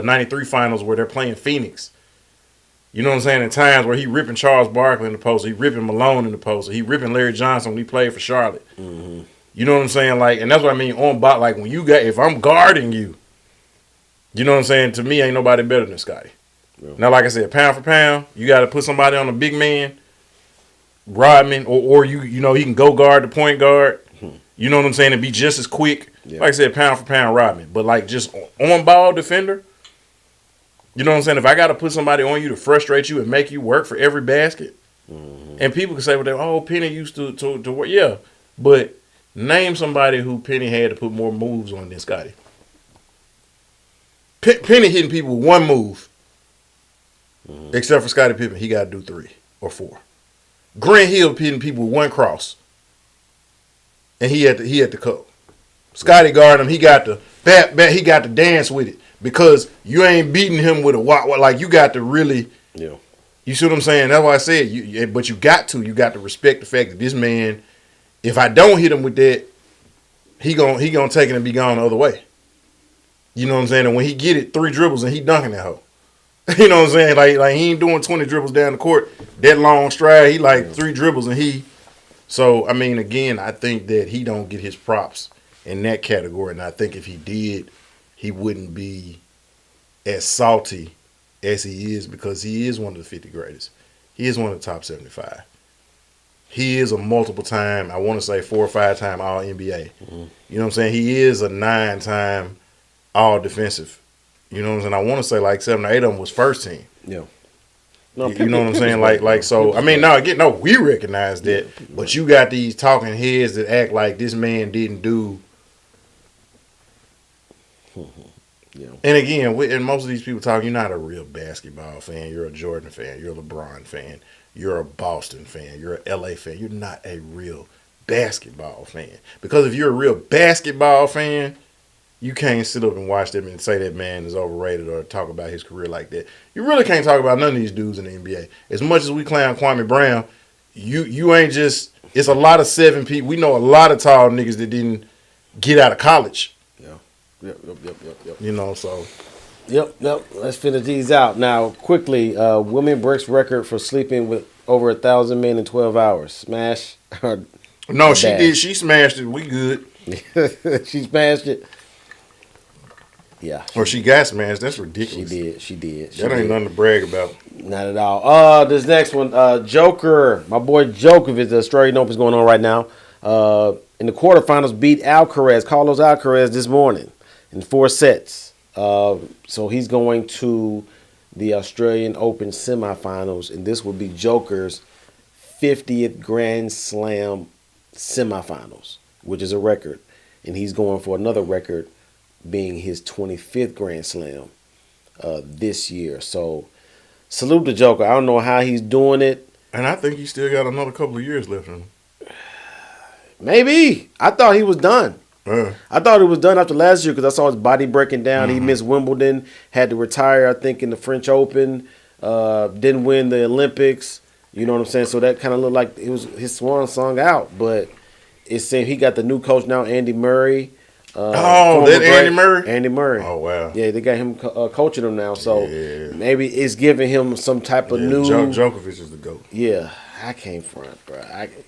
93 finals where they're playing Phoenix, you know what I'm saying? In times where he ripping Charles Barkley in the post, he ripping Malone in the post, he ripping Larry Johnson when he played for Charlotte. Mm-hmm. You know what I'm saying? Like, and that's what I mean on bot. Like when if I'm guarding you, you know what I'm saying? To me, ain't nobody better than Scottie. Yeah. Now, like I said, pound for pound, you got to put somebody on a big man, Rodman, or you know he can go guard the point guard. You know what I'm saying? And be just as quick. Yeah. Like I said, pound for pound Rodman. But like just on ball defender, you know what I'm saying? If I got to put somebody on you to frustrate you and make you work for every basket, and people can say, well, Penny used to work. Yeah, but name somebody who Penny had to put more moves on than Scottie. Penny hitting people with one move, except for Scottie Pippen. He got to do 3 or 4. Grant Hill hitting people with one cross. And he had to cope. Scottie guarded him. He got to he got to dance with it because you ain't beating him with a like you got to really. Yeah. You see what I'm saying? That's why I said but you got to respect the fact that this man, if I don't hit him with that, he gonna take it and be gone the other way. You know what I'm saying? And when he get it, 3 dribbles and he dunking that hoe. You know what I'm saying? Like he ain't doing 20 dribbles down the court that long stride. He like 3 dribbles and he. So, I mean, again, I think that he don't get his props in that category. And I think if he did, he wouldn't be as salty as he is because he is one of the 50 greatest. He is one of the top 75. He is a multiple time, I want to say 4 or 5 time All NBA. Mm-hmm. You know what I'm saying? He is a 9-time All Defensive. You know what I'm saying? I want to say like 7 or 8 of them was first team. Yeah. No, you know what I'm saying? Like so. I mean, no, we recognize that, but you got these talking heads that act like this man didn't do. Yeah. And again, and most of these people talk. You're not a real basketball fan. You're a Jordan fan. You're a LeBron fan. You're a Boston fan. You're a LA fan. You're not a real basketball fan. Because if you're a real basketball fan, you can't sit up and watch them and say that man is overrated or talk about his career like that. You really can't talk about none of these dudes in the NBA. As much as we clown Kwame Brown, you ain't just. It's a lot of 7 people. We know a lot of tall niggas that didn't get out of college. Yeah. Yep. You know, so. Yep. Let's finish these out. Now, quickly, women breaks record for sleeping with over 1,000 men in 12 hours. Smash? No, she did. She smashed it. We good. She smashed it. Yeah. Or she got smashed. That's ridiculous. She did. That ain't nothing to brag about. Not at all. This next one, Joker. My boy Djokovic, the Australian Open is going on right now. In the quarterfinals, beat Carlos Alcaraz this morning in 4 sets. So he's going to the Australian Open semifinals, and this will be Joker's 50th Grand Slam semifinals, which is a record. And he's going for another record, being his 25th Grand Slam this year. So salute the Joker. I don't know how he's doing it. And I think he still got another couple of years left in him. Maybe. I thought he was done. I thought it was done after last year because I saw his body breaking down. Mm-hmm. He missed Wimbledon, had to retire, I think, in the French Open. Didn't win the Olympics. You know what I'm saying? So that kind of looked like it was his swan song out. But it seemed he got the new coach now, Andy Murray. Andy Murray? Andy Murray. Oh, wow. Yeah, they got him coaching him now. So maybe it's giving him some type of new. Djokovic is the GOAT. Yeah, I can't front, bro.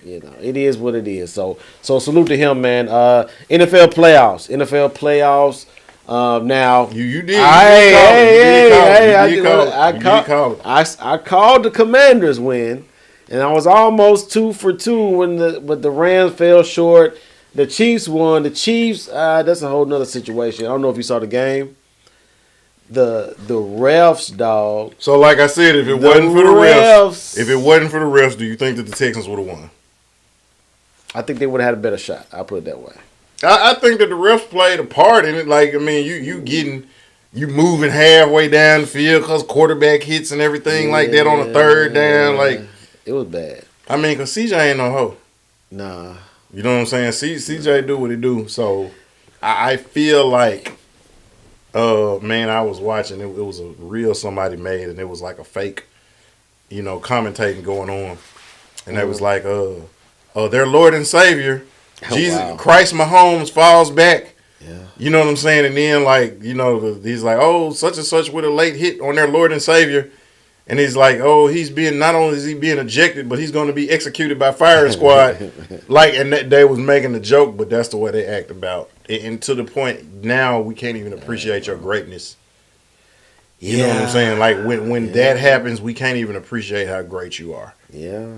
It is what it is. So salute to him, man. NFL playoffs. Now you did. I called the Commanders win, and I was almost 2 for 2 but the Rams fell short. The Chiefs won. The Chiefs, that's a whole nother situation. I don't know if you saw the game. The refs, dog. So, like I said, if it wasn't for the refs, do you think that the Texans would have won? I think they would have had a better shot. I'll put it that way. I think that the refs played a part in it. Like, I mean, you moving halfway down the field because quarterback hits and everything like that on a 3rd down. Like, it was bad. I mean, because CJ ain't no hoe. Nah. You know what I'm saying? CJ do what he do. So I feel like, man, I was watching. It was a real somebody made, and it was like a fake, commentating going on. And they was like, their Lord and Savior, Jesus Christ Mahomes falls back. Yeah. You know what I'm saying? And then, like, he's like, such and such with a late hit on their Lord and Savior. And he's like, not only is he being ejected, but he's going to be executed by firing squad. Like, and they was making the joke, but that's the way they act about. And to the point now, we can't even appreciate your greatness. You know what I'm saying? Like, when that happens, we can't even appreciate how great you are. Yeah.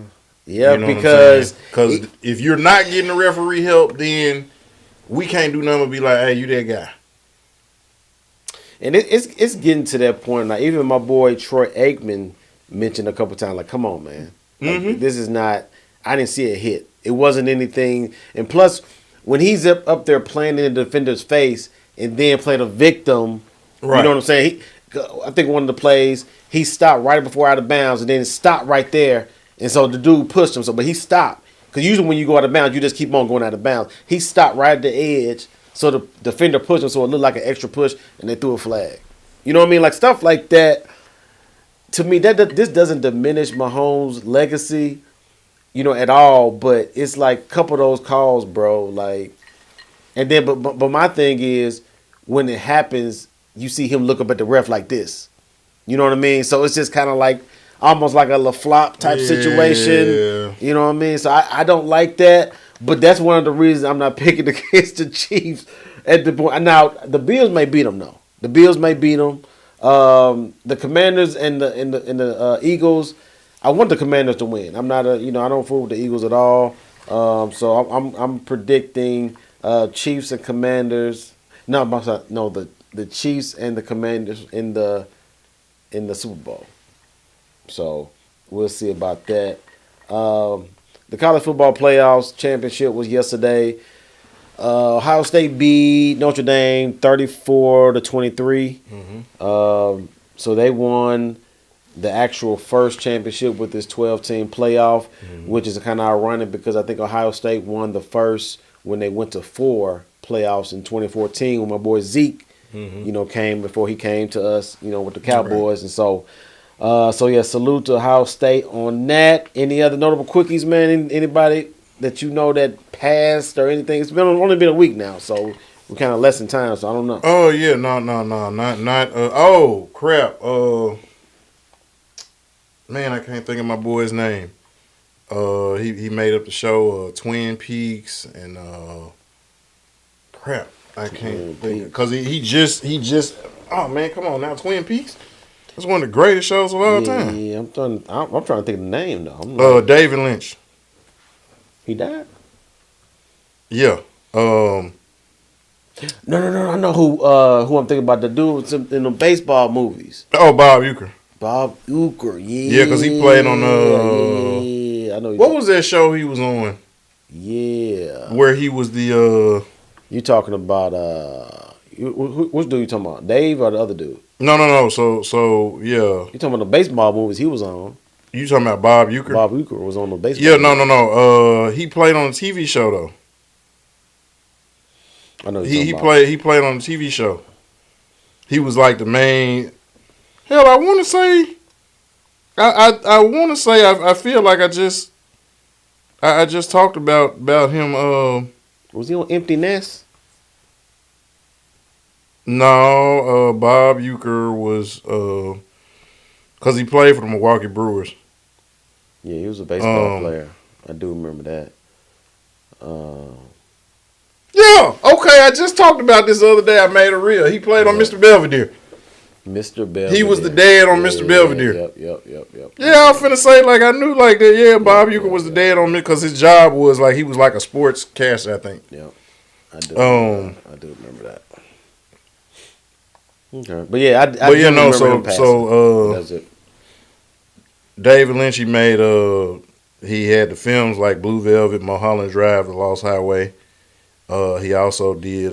Yeah, because if you're not getting the referee help, then we can't do nothing but be like, hey, you that guy. And it's getting to that point. Like, even my boy Troy Aikman mentioned a couple times, like, come on, man. Like, this is not – I didn't see a hit. It wasn't anything. And plus, when he's up there playing in the defender's face and then play the victim, right. You know what I'm saying? I think one of the plays, he stopped right before out of bounds and then stopped right there. And so the dude pushed him. But he stopped. Because usually when you go out of bounds, you just keep on going out of bounds. He stopped right at the edge. So the defender pushed him, so it looked like an extra push, and they threw a flag. You know what I mean? Like, stuff like that, to me, this doesn't diminish Mahomes' legacy, at all. But it's like a couple of those calls, bro. Like, and then, but my thing is, when it happens, you see him look up at the ref like this. You know what I mean? So it's just kind of like, almost like a LaFlop type situation. You know what I mean? So I don't like that. But that's one of the reasons I'm not picking against the Chiefs at the point. Now, the Bills may beat them, though. The Bills may beat them. The Commanders and the Eagles. I want the Commanders to win. I'm not I don't fool with the Eagles at all. So I'm predicting Chiefs and Commanders. No, the Chiefs and the Commanders in the Super Bowl. So we'll see about that. The college football playoffs championship was yesterday. Ohio State beat Notre Dame 34-23. So they won the actual first championship with this 12-team playoff, which is kind of ironic because I think Ohio State won the first when they went to 4 playoffs in 2014 when my boy Zeke, came before he came to us, with the Cowboys. Right. And so yeah, salute to Ohio State on that. Any other notable quickies, man? Anybody that you know that passed or anything? It's only been a week now, so we're kind of less in time, so I don't know. Oh yeah, no, not. Oh crap. Man, I can't think of my boy's name. He made up the show Twin Peaks and crap. I can't think because he just. Oh man, come on now, Twin Peaks. That's one of the greatest shows of all time. Yeah, I'm trying to think of the name though. David Lynch. He died? Yeah. No. I know who I'm thinking about. The dude in the baseball movies. Oh, Bob Uecker. Bob Uecker, yeah. Yeah, because he played on yeah, I know. What was that show he was on? Yeah. Where he was the You talking about which dude you talking about? Dave or the other dude? No. So yeah. You talking about the baseball movies he was on? You talking about Bob Uecker? Bob Uecker was on the baseball. Yeah, no. He played on a TV show though. I know he played on the TV show. He was like the main. Hell, I want to say. I want to say I feel like I just talked about him. Was he on Empty Nest? No, Bob Uecker was because he played for the Milwaukee Brewers. Yeah, he was a baseball player. I do remember that. Yeah, okay. I just talked about this the other day. I made a reel. He played on Mr. Belvedere. Mr. Belvedere. He was the dad on Mr. Belvedere. Yep. Yeah, I was finna say, like, I knew, like, that, yeah, Bob Uecker was the dad on me because his job was, like, he was like a sports caster, I think. Yep. I do remember that. Okay. But, yeah, I do remember him passing. That's it. David Lynch, he made, he had the films like Blue Velvet, Mulholland Drive, The Lost Highway. He also did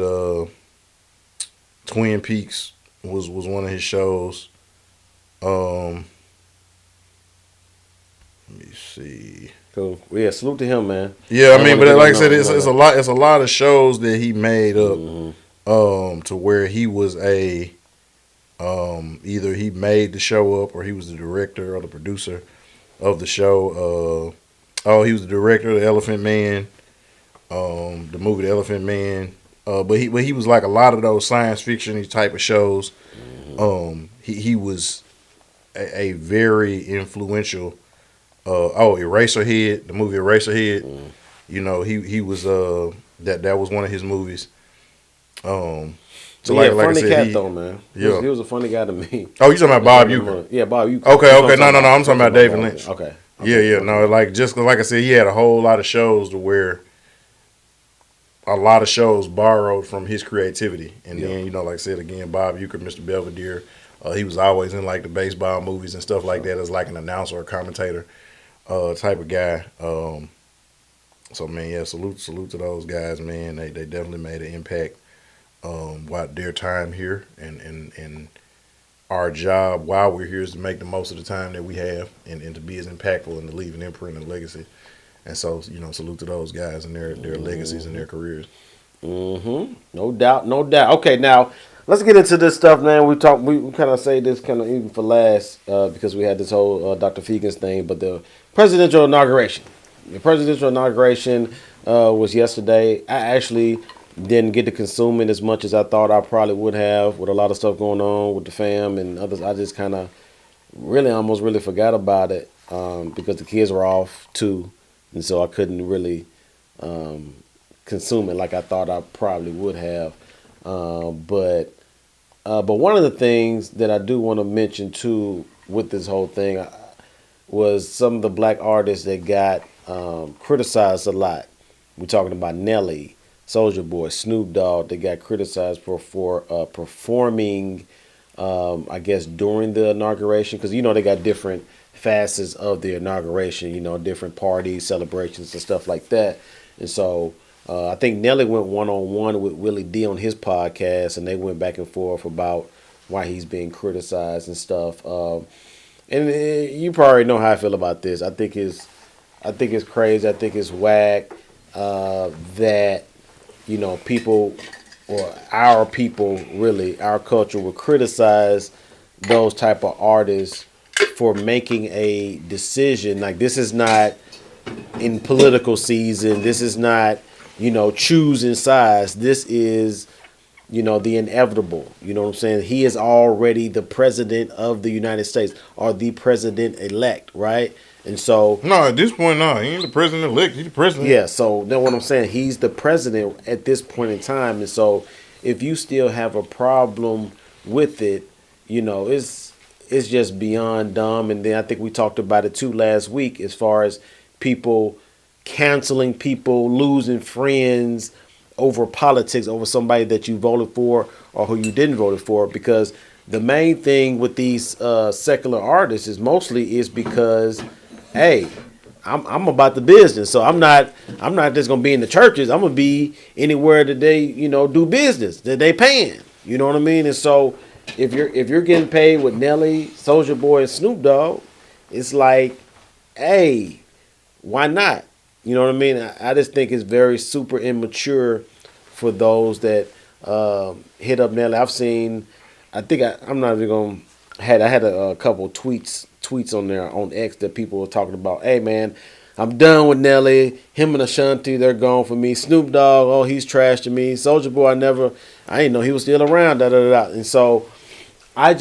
Twin Peaks. Was one of his shows. Let me see. Cool. Well, yeah, salute to him, man. Yeah, I mean, but like I said, it's a lot of shows that he made up to where he was a either he made the show up or he was the director or the producer of the show. He was the director of The Elephant Man, the movie The Elephant Man. But he was like a lot of those science fiction type of shows. He was a very influential. Eraserhead, the movie Eraserhead. He was that was one of his movies. So yeah, funny cat though, man. He was a funny guy to me. Oh, you talking about Bob Uecker? Yeah, Bob Uecker. Okay. No. I'm talking about David Lynch. Okay. Yeah. No, like just cause, like I said, he had a whole lot of shows to where. A lot of shows borrowed from his creativity. And then, like I said, again, Bob Uecker, Mr. Belvedere, he was always in like the baseball movies and stuff like that as like an announcer or commentator type of guy. So, man, yeah, salute to those guys, man. They definitely made an impact while their time here. And our job while we're here is to make the most of the time that we have and to be as impactful and to leave an imprint and legacy. And so, salute to those guys and their legacies and their careers. No doubt. Okay, now let's get into this stuff, man. We kind of say this kind of even for last because we had this whole Dr. Feagins thing, but the presidential inauguration. The presidential inauguration was yesterday. I actually didn't get to consume it as much as I thought I probably would have with a lot of stuff going on with the fam and others. I just kind of almost forgot about it because the kids were off too. And so I couldn't really consume it like I thought I probably would have. But But one of the things that I do want to mention too with this whole thing was some of the black artists that got criticized a lot. We're talking about Nelly, Soulja Boy, Snoop Dogg. They got criticized for performing, I guess, during the inauguration, because they got different facets of the inauguration. Different parties, celebrations, and stuff like that. And so I think Nelly went one-on-one with Willie D on his podcast, and they went back and forth about why he's being criticized and stuff. And you probably know how I feel about this. I think it's crazy. I think it's whack that people, or our people, really, our culture, will criticize those type of artists for making a decision. Like, this is not in political season. This is not choosing sides. This is the inevitable. You know what I'm saying? He is already the president of the United States, or the president-elect, right? And so... No, at this point, no. He ain't the president-elect. He's the president. Yeah, so that's what I'm saying. He's the president at this point in time. And so if you still have a problem with it, it's just beyond dumb. And then I think we talked about it too last week, as far as people canceling people, losing friends over politics, over somebody that you voted for or who you didn't vote for. Because the main thing with these secular artists is because, hey, I'm about the business, so I'm not just gonna be in the churches. I'm gonna be anywhere that they do business, that they paying. You know what I mean? And so if you're getting paid with Nelly, Soulja Boy, and Snoop Dogg, it's like, hey, why not? You know what I mean? I just think it's very super immature for those that hit up Nelly. I've seen, I'm not even going to, I had a couple tweets on there on X that people were talking about, hey man, I'm done with Nelly. Him and Ashanti, they're gone for me. Snoop Dogg, oh, he's trash to me. Soulja Boy, I didn't know he was still around, da da da. And so I'm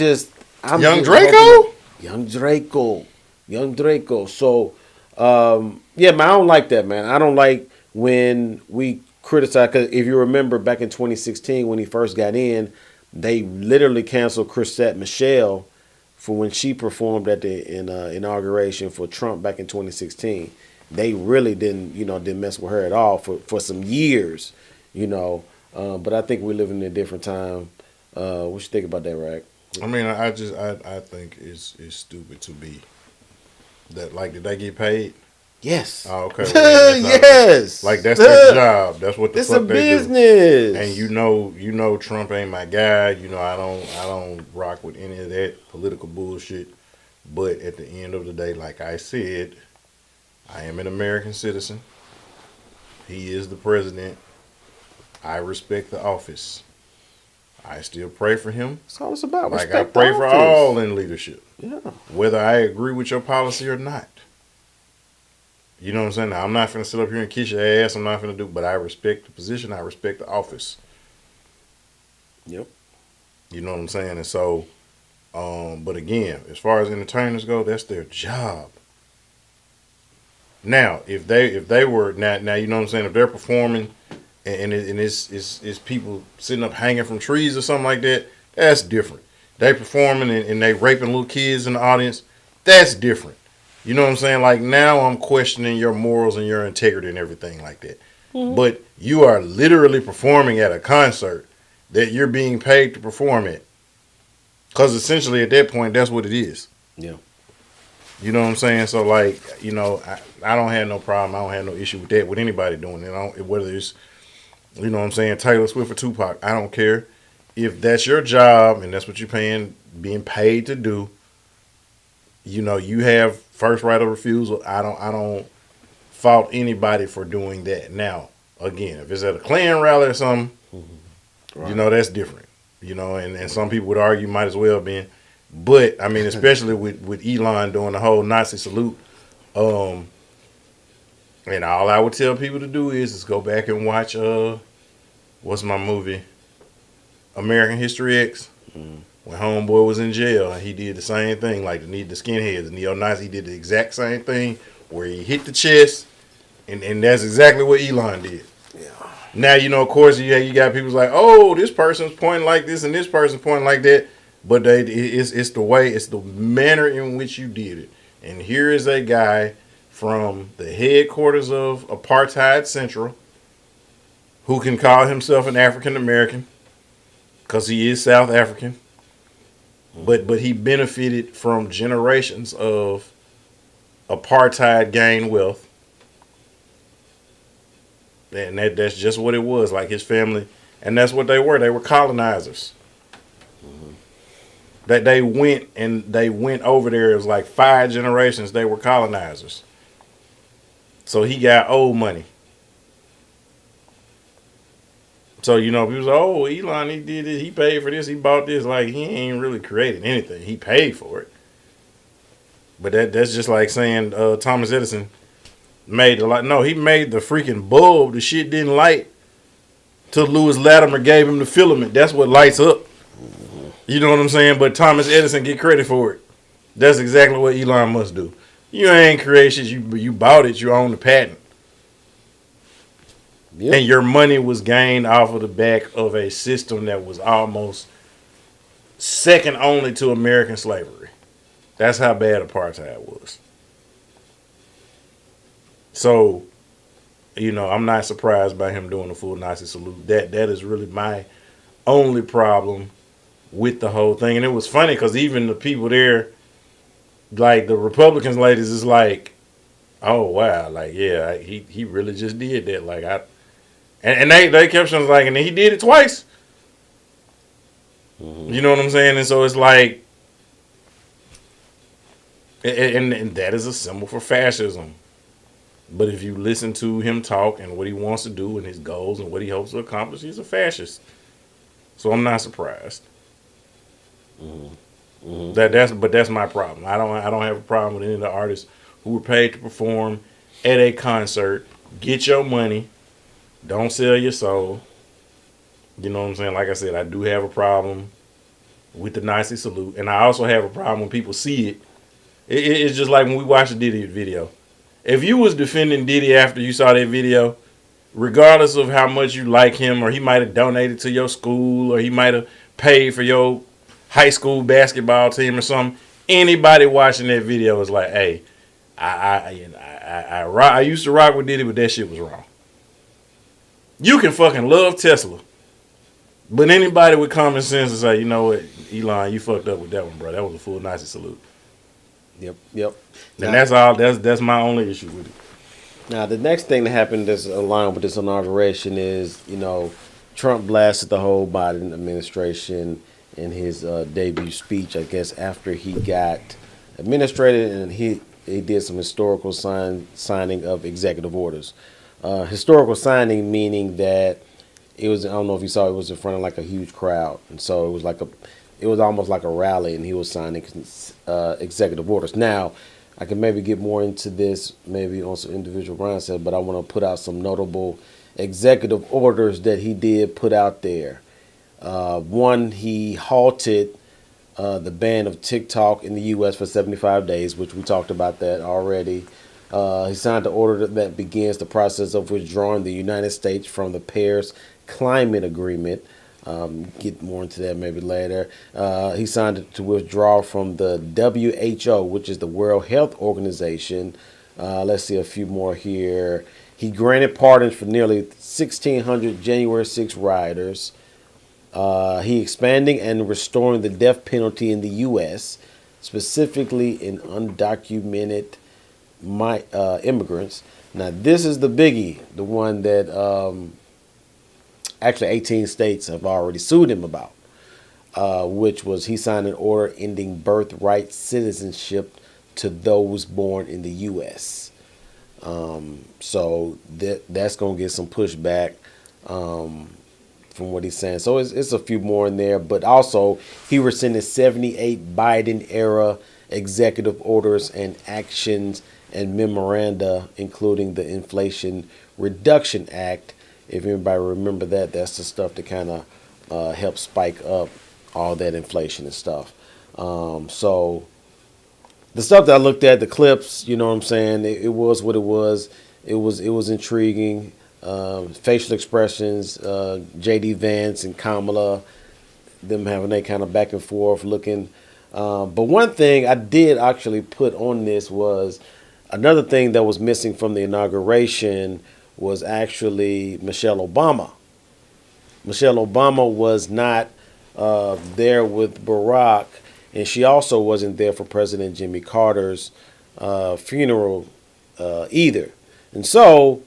Young Draco? Young Draco. So yeah, man, I don't like that, man. I don't like when we criticize, because if you remember back in 2016 when he first got in, they literally canceled Chrisette Michele for when she performed at the inauguration for Trump back in 2016. They really didn't mess with her at all for some years, but I think we live in a different time. What you think about that, Rag? I mean, I think it's stupid to be that. Like, did they get paid? Yes. Oh, okay. Well, yes. Like, that's their job. That's what the it's fuck a they business. do. And you know, Trump ain't my guy. I don't rock with any of that political bullshit. But at the end of the day, like I said, I am an American citizen. He is the president. I respect the office. I still pray for him. That's all it's about. Like, respect I pray the for office. all in leadership. Yeah. Whether I agree with your policy or not. You know what I'm saying? Now, I'm not going to sit up here and kiss your ass. I'm not going to do, but I respect the position. I respect the office. Yep. You know what I'm saying? And so, but again, as far as entertainers go, that's their job. Now, if they were now, you know what I'm saying? If they're performing and it's people sitting up hanging from trees or something like that, that's different. They performing and they raping little kids in the audience, that's different. You know what I'm saying? Like, now I'm questioning your morals and your integrity and everything like that. Mm-hmm. But you are literally performing at a concert that you're being paid to perform at. Because essentially at that point, that's what it is. Yeah. You know what I'm saying? So, like, I don't have no problem. I don't have no issue with that, with anybody doing it. Whether it's, you know what I'm saying, Taylor Swift or Tupac, I don't care. If that's your job and that's what you're being paid to do, you have first right of refusal. I don't fault anybody for doing that. Now, again, if it's at a Klan rally or something, mm-hmm. Right. That's different. And some people would argue might as well have been. But, I mean, especially with Elon doing the whole Nazi salute, and all I would tell people to do is go back and watch, what's my movie? American History X. Mm-hmm. When Homeboy was in jail, and he did the same thing, like the skinheads, the neo-Nazi, he did the exact same thing, where he hit the chest, and that's exactly what Elon did. Yeah. Now, of course, you got people like, oh, this person's pointing like this and this person's pointing like that. But it's the manner in which you did it. And here is a guy from the headquarters of Apartheid Central who can call himself an African American because he is South African. But he benefited from generations of apartheid gained wealth. And that's just what it was. Like his family, and that's what they were. They were colonizers. That they went over there. It was like 5 generations. They were colonizers. So he got old money. So people say, "Oh, Elon, he did it. He paid for this. He bought this." Like he ain't really created anything. He paid for it. But that's just like saying Thomas Edison made the light. No, he made the freaking bulb. The shit didn't light till Lewis Latimer gave him the filament. That's what lights up. You know what I'm saying? But Thomas Edison get credit for it. That's exactly what Elon must do. You ain't create shit. You bought it. You own the patent. Yep. And your money was gained off of the back of a system that was almost second only to American slavery. That's how bad apartheid was. So, I'm not surprised by him doing the full Nazi salute. That is really my only problem with the whole thing. And it was funny because even the people there, like the Republicans ladies, is like, oh wow, like yeah, he really just did that. Like and they kept saying like, and he did it twice. Mm-hmm. You know what I'm saying? And so it's like, and that is a symbol for fascism. But if you listen to him talk and what he wants to do and his goals and what he hopes to accomplish, he's a fascist. So I'm not surprised. Mm-hmm. Mm-hmm. That's my problem. I don't have a problem with any of the artists who were paid to perform at a concert. Get your money. Don't sell your soul. You know what I'm saying? Like I said, I do have a problem with the Nazi salute, and I also have a problem when people see it. It's just like when we watch the Diddy video. If you was defending Diddy after you saw that video, regardless of how much you like him, or he might have donated to your school, or he might have paid for your high school basketball team or something, anybody watching that video is like, hey, I used to rock with Diddy, but that shit was wrong. You can fucking love Tesla, but anybody with common sense is like, you know what, Elon, you fucked up with that one, bro. That was a full Nazi salute. Yep. And that's all. That's my only issue with it. Now, the next thing that happened that's aligned with this inauguration is, Trump blasted the whole Biden administration in his debut speech, I guess, after he got administrated, and he did some historical signing of executive orders. Historical signing meaning that it was, I don't know if you saw, it was in front of like a huge crowd, and so it was almost like a rally, and he was signing executive orders. Now, I can maybe get more into this maybe on some individual Brian said, but I want to put out some notable executive orders that he did put out there. One, he halted the ban of TikTok in the U.S. for 75 days, which we talked about that already. He signed the order that begins the process of withdrawing the United States from the Paris Climate Agreement. Get more into that maybe later. He signed it to withdraw from the WHO, which is the World Health Organization. Let's see a few more here. He granted pardons for nearly 1,600 January 6 rioters. He expanding and restoring the death penalty in the U.S., specifically in undocumented immigrants. Now, this is the biggie, the one that actually 18 states have already sued him about, which was he signed an order ending birthright citizenship to those born in the U.S. So that's going to get some pushback from what he's saying. So it's a few more in there, but also he rescinded 78 Biden-era executive orders and actions and memoranda, including the Inflation Reduction Act. If anybody remember that, that's the stuff that kind of helped spike up all that inflation and stuff. So the stuff that I looked at, the clips, you know what I'm saying, it was what it was. It was intriguing. facial expressions, J.D. Vance and Kamala, them having that kind of back and forth looking. But one thing I did actually put on this was another thing that was missing from the inauguration was actually Michelle Obama. Michelle Obama was not there with Barack, and she also wasn't there for President Jimmy Carter's funeral either. And so,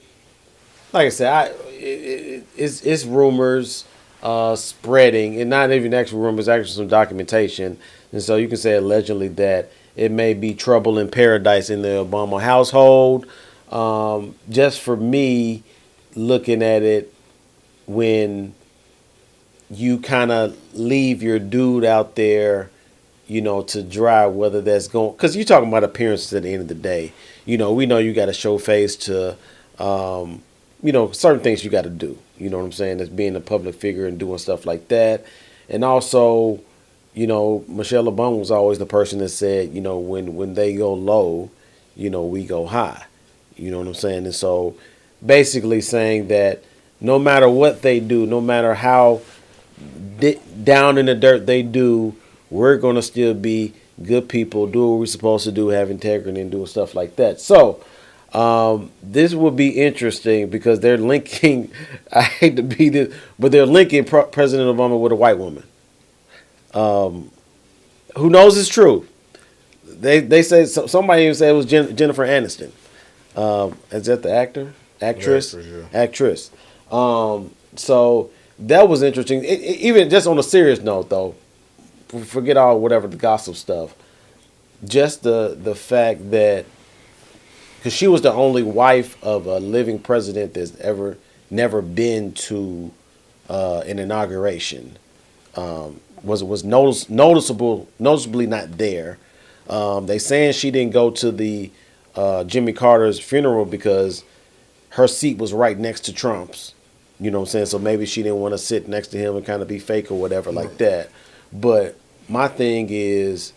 like I said, it's rumors spreading, and not even actual rumors, actually some documentation. And so you can say allegedly that it may be trouble in paradise in the Obama household. Just for me, looking at it, when you kind of leave your dude out there, to dry, whether that's going, because you're talking about appearances at the end of the day. We know you got to show face to, certain things you got to do. You know what I'm saying? As being a public figure and doing stuff like that. And also, Michelle Obama was always the person that said, when they go low, we go high. You know what I'm saying? And so basically saying that no matter what they do, no matter how down in the dirt they do, we're going to still be good people, do what we're supposed to do, have integrity, and doing stuff like that. So this will be interesting because they're linking, I hate to be this, but they're linking President Obama with a white woman. Who knows it's true? They say, somebody even said it was Jennifer Aniston. Is that the actress? Yeah. Actress. So that was interesting. Even just on a serious note, though, forget all whatever the gossip stuff. Just the fact that, because she was the only wife of a living president that's never been to an inauguration. Was noticeably not there. They saying she didn't go to the Jimmy Carter's funeral because her seat was right next to Trump's. You know what I'm saying? So maybe she didn't want to sit next to him and kind of be fake or whatever like that. But my thing is,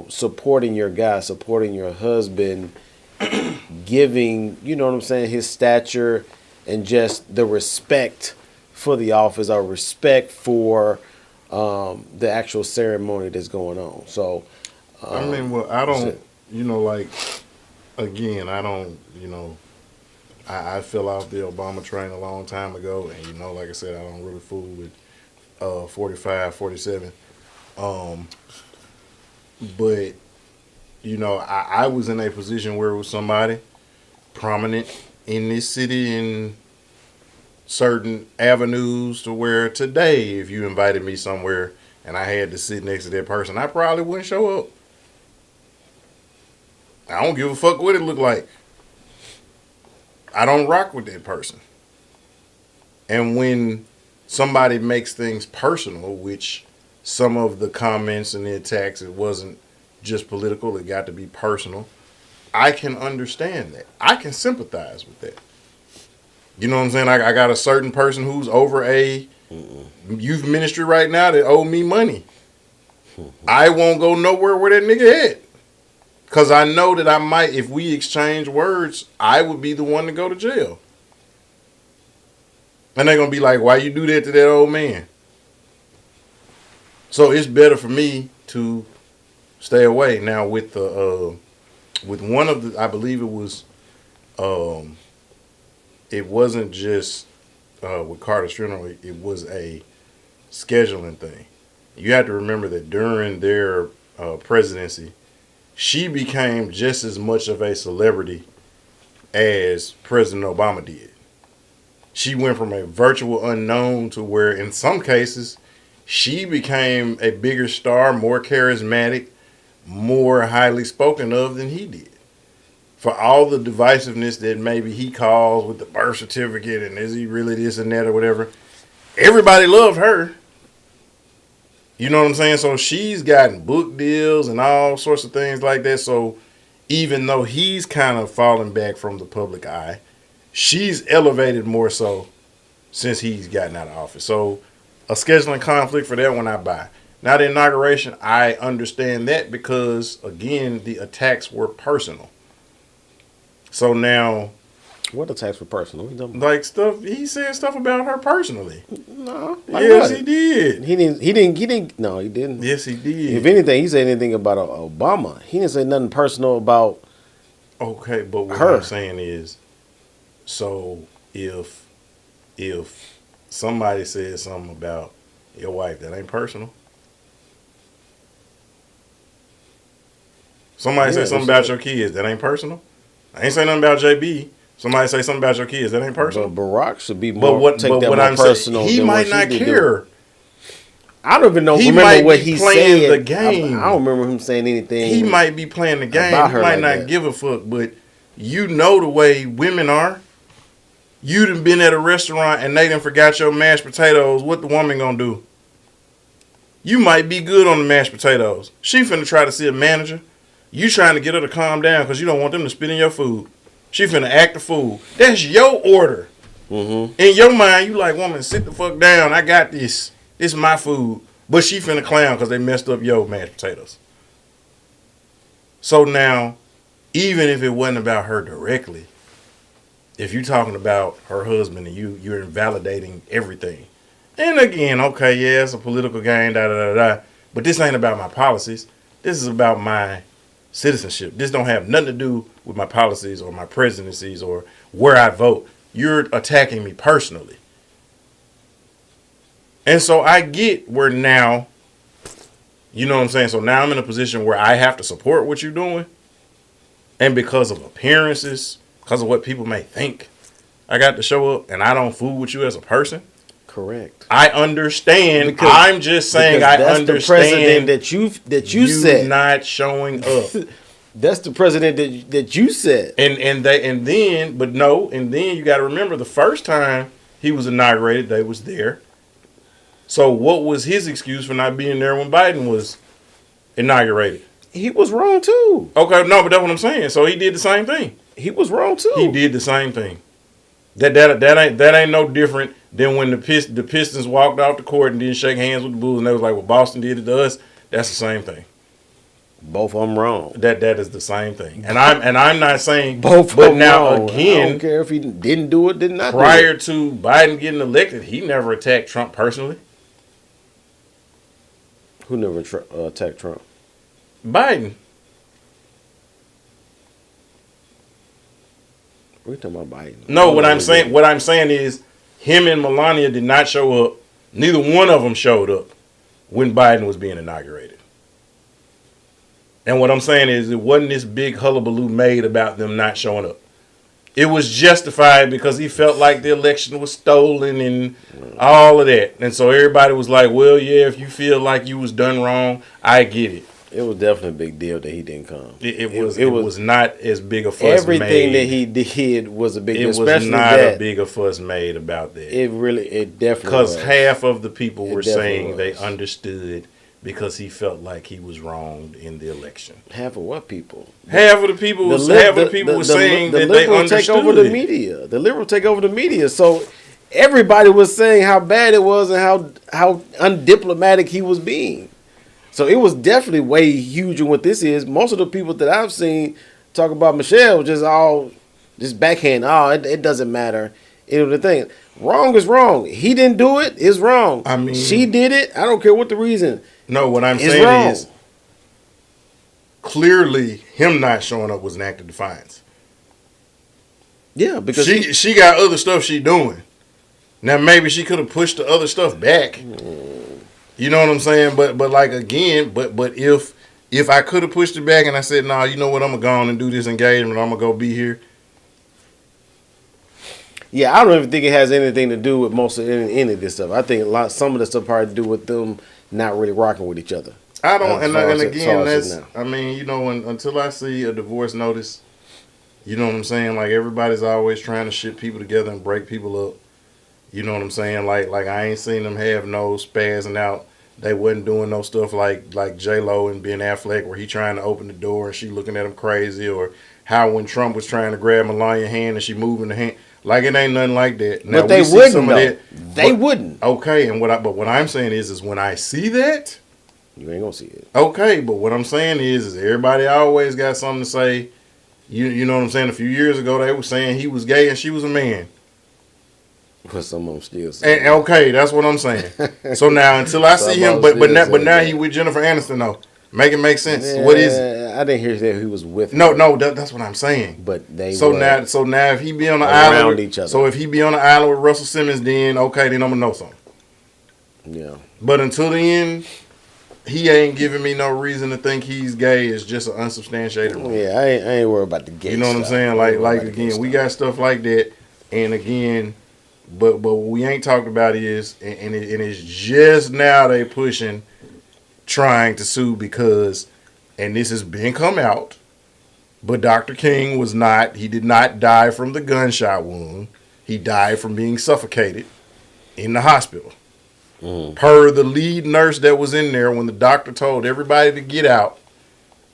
supporting your guy, supporting your husband, giving, you know what I'm saying, his stature and just the respect for the office or respect for the actual ceremony that's going on. So, I don't, again, I don't, I fell off the Obama train a long time ago. And, like I said, I don't really fool with 45, 47. But, I was in a position where it was somebody prominent in this city in certain avenues to where today, if you invited me somewhere and I had to sit next to that person, I probably wouldn't show up. I don't give a fuck what it looked like. I don't rock with that person. And when somebody makes things personal, which some of the comments and the attacks, it wasn't just political, it got to be personal, I can understand that. I can sympathize with that. You know what I'm saying? I got a certain person who's over a youth ministry right now that owe me money. I won't go nowhere where that nigga at. Because I know that I might, if we exchange words, I would be the one to go to jail. And they're going to be like, why you do that to that old man? So it's better for me to stay away. Now with the, with one of the, I believe it was, it wasn't just with Carter's funeral, it was a scheduling thing. You have to remember that during their presidency, she became just as much of a celebrity as President Obama did. She went from a virtual unknown to where, in some cases, she became a bigger star, more charismatic, more highly spoken of than he did. For all the divisiveness that maybe he caused with the birth certificate and is he really this and that or whatever, everybody loved her. You know what I'm saying? So she's gotten book deals and all sorts of things like that. So even though he's kind of fallen back from the public eye, she's elevated more so since he's gotten out of office. So a scheduling conflict for that one I buy. Now the inauguration, I understand that because, again, the attacks were personal. So now What attacks were personal? What you talking about? Like stuff. He said stuff about her personally. No. Like Yes, what? he did. He didn't. No, he didn't. Yes, he did. If anything, he said anything about Obama. He didn't say nothing personal about. Okay, but what her. I'm saying is, so if somebody says something about your wife that ain't personal, somebody say something about your kids that ain't personal. I ain't saying nothing about JB. Somebody say something about your kids that ain't personal. But Barack should be more. But what I'm personal. saying, he might not care. I don't even know. He remember might what be he playing said. the game. I don't remember him saying anything. He might be playing the game. He about her might like not that. give a fuck. But you know the way women are. You done been at a restaurant and they done forgot your mashed potatoes. What the woman gonna do? You might be good on the mashed potatoes. She finna try to see a manager. You trying to get her to calm down because you don't want them to spit in your food. She finna act the fool. That's your order. Mm-hmm. In your mind, you like, woman, sit the fuck down. I got this. It's my food. But she finna clown because they messed up your mashed potatoes. So now, even if it wasn't about her directly, if you're talking about her husband and you're invalidating everything. And again, okay, yeah, it's a political game, da-da-da-da. But this ain't about my policies. This is about my citizenship. This don't have nothing to do with my policies or my presidencies or where I vote. You're attacking me personally. And so I get where now, you know what I'm saying? So now I'm in a position where I have to support what you're doing. And because of appearances, because of what people may think, I got to show up and I don't fool with you as a person. Correct. I understand. I'm just saying I understand. That's the president that you set. Not showing up. That's the president that you set. And then you got to remember the first time he was inaugurated, they was there. So what was his excuse for not being there when Biden was inaugurated? He was wrong too. Okay, no, but that's what I'm saying. So he did the same thing. He was wrong too. He did the same thing. That ain't no different than when the Pistons walked off the court and didn't shake hands with the Bulls and they was like, well, Boston did it to us. That's the same thing. Both of them wrong. That is the same thing. And I'm not saying both. But of now wrong. again, I don't care if he didn't do it, did not. Prior to Biden getting elected, he never attacked Trump personally. Who never attacked Trump? Biden. What are you talking about Biden? No, what I'm saying is him and Melania did not show up. Neither one of them showed up when Biden was being inaugurated. And what I'm saying is it wasn't this big hullabaloo made about them not showing up. It was justified because he felt like the election was stolen and all of that. And so everybody was like, well, yeah, if you feel like you was done wrong, I get it. It was definitely a big deal that he didn't come. It was not as big a fuss made. Everything that he did was a big deal. It was not a big a fuss made about that. It definitely because half of the people were saying they understood because he felt like he was wronged in the election. Half of what people? Half of the people were saying that they understood. Take over the media. The liberals take over the media. So everybody was saying how bad it was and how undiplomatic he was being. So it was definitely way huger than what this is. Most of the people that I've seen talk about Michelle just backhand. Oh, it doesn't matter. It was the thing. Wrong is wrong. He didn't do it. It's wrong. I mean, she did it. I don't care what the reason. No, what I'm saying is clearly him not showing up was an act of defiance. Yeah, because she got other stuff she doing. Now maybe she could have pushed the other stuff back. You know what I'm saying? But like again, but if I could have pushed it back and I said, nah, you know what, I'm gonna go on and do this engagement, I'm gonna go be here. Yeah, I don't even think it has anything to do with most of any of this stuff. I think some of the stuff had to do with them not really rocking with each other. I don't, and again, that's, I mean, you know, until I see a divorce notice, you know what I'm saying? Like everybody's always trying to ship people together and break people up. You know what I'm saying? Like I ain't seen them have no spazzing out. They wasn't doing no stuff like J-Lo and Ben Affleck where he trying to open the door and she looking at him crazy, or how when Trump was trying to grab Melania's hand and she moving the hand. Like it ain't nothing like that. Now, but they wouldn't though. They wouldn't. Okay, and what I'm saying is when I see that, you ain't gonna see it. Okay, but what I'm saying is everybody always got something to say. You know what I'm saying? A few years ago, they were saying he was gay and she was a man. But some of them still say And okay, that's what I'm saying. So now, until I see him, but now he with Jennifer Aniston though. Make it make sense. Yeah, What is it? I didn't hear that he was with her. No, that's what I'm saying. But they so were now if he be on the around island, each other. So if he be on the island with Russell Simmons, then okay, then I'm gonna know something. Yeah. But until then, he ain't giving me no reason to think he's gay. It's just an unsubstantiated rumor. Yeah, I ain't worried about the gay. You know what I'm saying? Like again, we got stuff like that, and again, but what we ain't talked about is, and it's just now they pushing, trying to sue because, and this has been come out, but Dr. King he did not die from the gunshot wound. He died from being suffocated in the hospital. Per the lead nurse that was in there when the doctor told everybody to get out